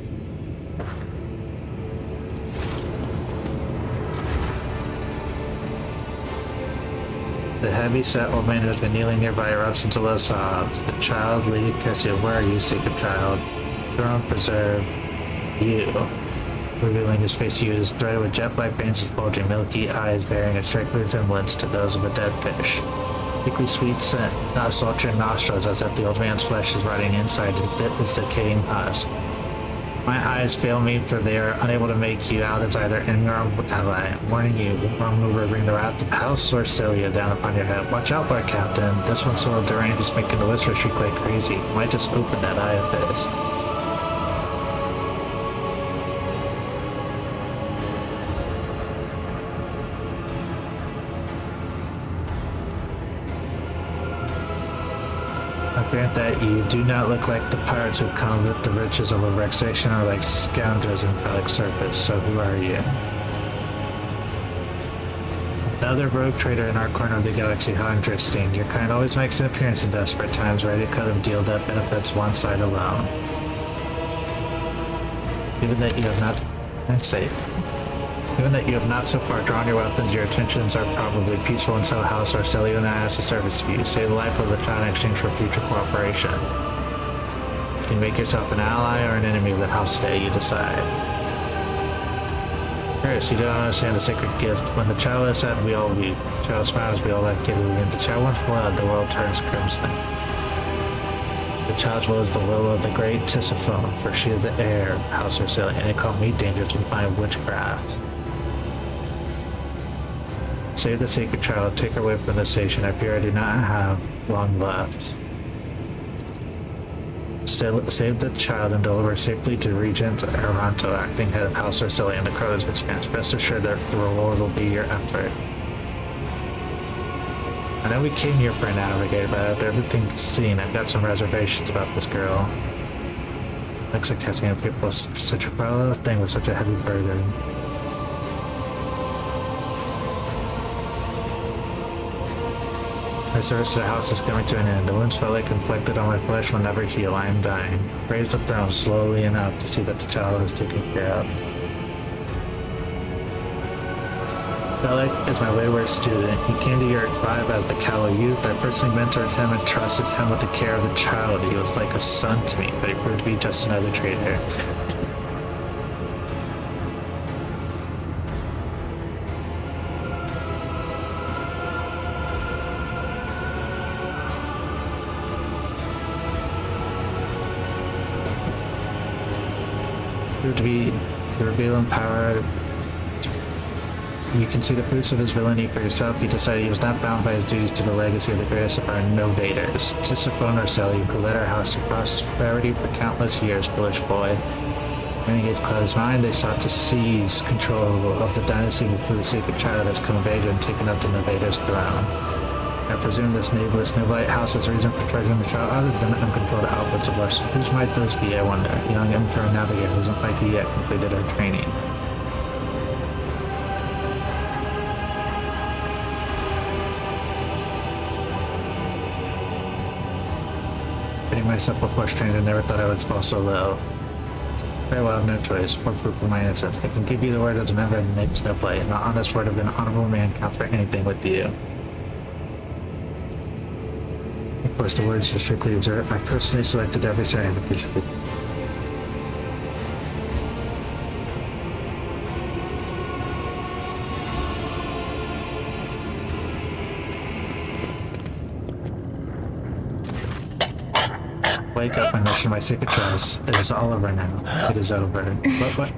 The heavy-set old man who has been kneeling nearby erupts into low sobs. The child, Lady Cassia, where are you, sacred child? Throne, preserve you. Revealing his face to you is threaded with jet black veins and bulging milky eyes bearing a striking resemblance to those of a dead fish. Thickly sweet scent, not sultry nostrils as if the old man's flesh is rotting inside his decaying husk. My eyes fail me, for they are unable to make you out as either enemy or ally. Warning you, wrong move will bring the wrath of House or Celia down upon your head. Watch out, Lord Captain. This one's so deranged, just making the whisper shriek like crazy. You might just open that eye of his. Grant that you do not look like the pirates who come with the riches of a vexation or like scoundrels in public service, so who are you? Another rogue trader in our corner of the galaxy. How interesting. Your kind always makes an appearance in desperate times, ready to cut a deal that benefits one side alone. Given that you have not... Given that you have not so far drawn your weapons, your intentions are probably peaceful and sell House Orcelion as a service to you. Save the life of the child in exchange for future cooperation. You can make yourself an ally or an enemy of the house today, you decide. Chris, you don't understand the sacred gift. When the child is sad, we all weep. The child smiles, we all laugh giddily. And the child once blood, the world turns crimson. The child's will is the will of the great Tisiphone, for she is the heir of House Orcelion, and it called me dangerous with my witchcraft. Save the sacred child, take her away from the station. I fear I do not have long left. Save the child and deliver safely to Regent Aranto, acting head of House Orcelion, the Crow's expanse. Rest assured that the reward will be your effort. I know we came here for a navigator, but after everything seen, I've got some reservations about this girl. Looks like casting up people with such a thing with such a heavy burden. My service to the house is coming to an end. The wounds felt like inflicted on my flesh will never heal. I am dying. Raise the throne slowly enough to see that the child is taken care of. Belek is my wayward student. He came to year 5 as the callow youth. I personally mentored him and trusted him with the care of the child. He was like a son to me, but he proved to be just another traitor. To be the revealing power. You can see the fruits of his villainy for yourself. He decided he was not bound by his duties to the legacy of the greatest of our innovators, Tisiphone Orcelion, who led our house to prosperity for countless years. Foolish boy. Renegades cloud his mind. They sought to seize control of the dynasty before the sacred child has come of age and taken up the innovator's throne. I presume this nameless Novite house is reason for treasuring the child other than uncontrolled outputs of us. Whose might those be, I wonder? Young Emperor Navigator who isn't likely yet completed her training. Getting myself before strained, I never thought I would fall so low. Very well, I have no choice. For proof of my innocence, I can give you the word as a member of the Knights No Play. An honest word of an honorable man counts for anything with you. Of course, the words are strictly observed. I personally selected every certificate. Wake up, my mission, my sacred choice. It is all over now. It is over. What?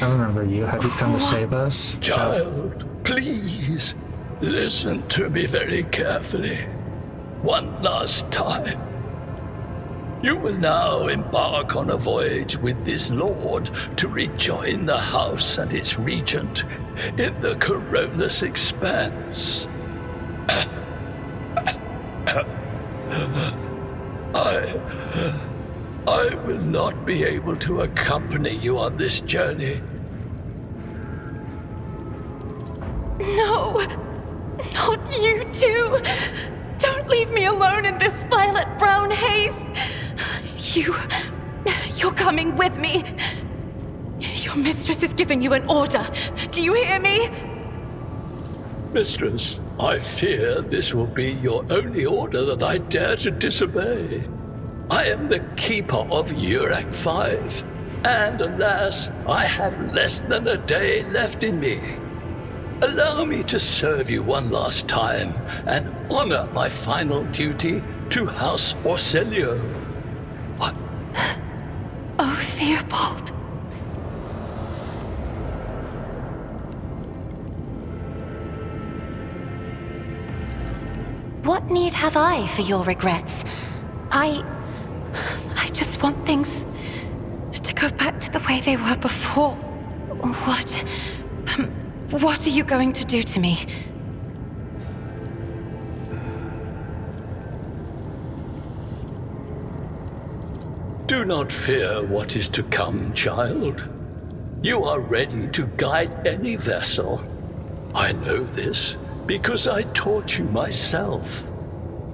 I remember you. Have you come to save us? Child, please, listen to me very carefully. One last time. You will now embark on a voyage with this lord to rejoin the house and its regent in the Coronas expanse. I will not be able to accompany you on this journey. No, not you too. Don't leave me alone in this violet-brown haze. You're coming with me. Your mistress is giving you an order. Do you hear me? Mistress, I fear this will be your only order that I dare to disobey. I am the keeper of Urak 5, and alas, I have less than a day left in me. Allow me to serve you one last time and honor my final duty to House Orcelio. Oh, Theobald. What need have I for your regrets? I just want things to go back to the way they were before. What are you going to do to me? Do not fear what is to come, child. You are ready to guide any vessel. I know this because I taught you myself.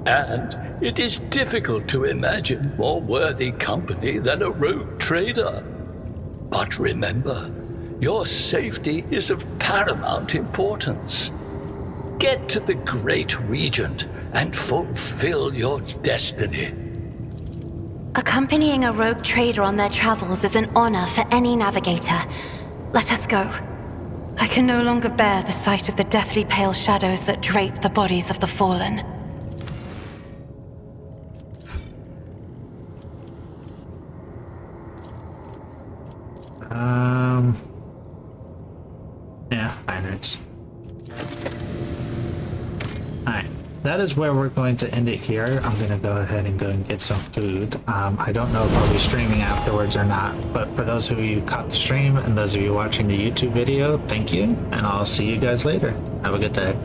And it is difficult to imagine more worthy company than a rogue trader. But remember, your safety is of paramount importance. Get to the Great Regent and fulfill your destiny. Accompanying a rogue trader on their travels is an honor for any navigator. Let us go. I can no longer bear the sight of the deathly pale shadows that drape the bodies of the fallen. Yeah, pirates. Alright, that is where we're going to end it here. I'm gonna go ahead and go and get some food. I don't know if I'll be streaming afterwards or not, but for those of you who caught the stream and those of you watching the YouTube video, thank you, and I'll see you guys later. Have a good day.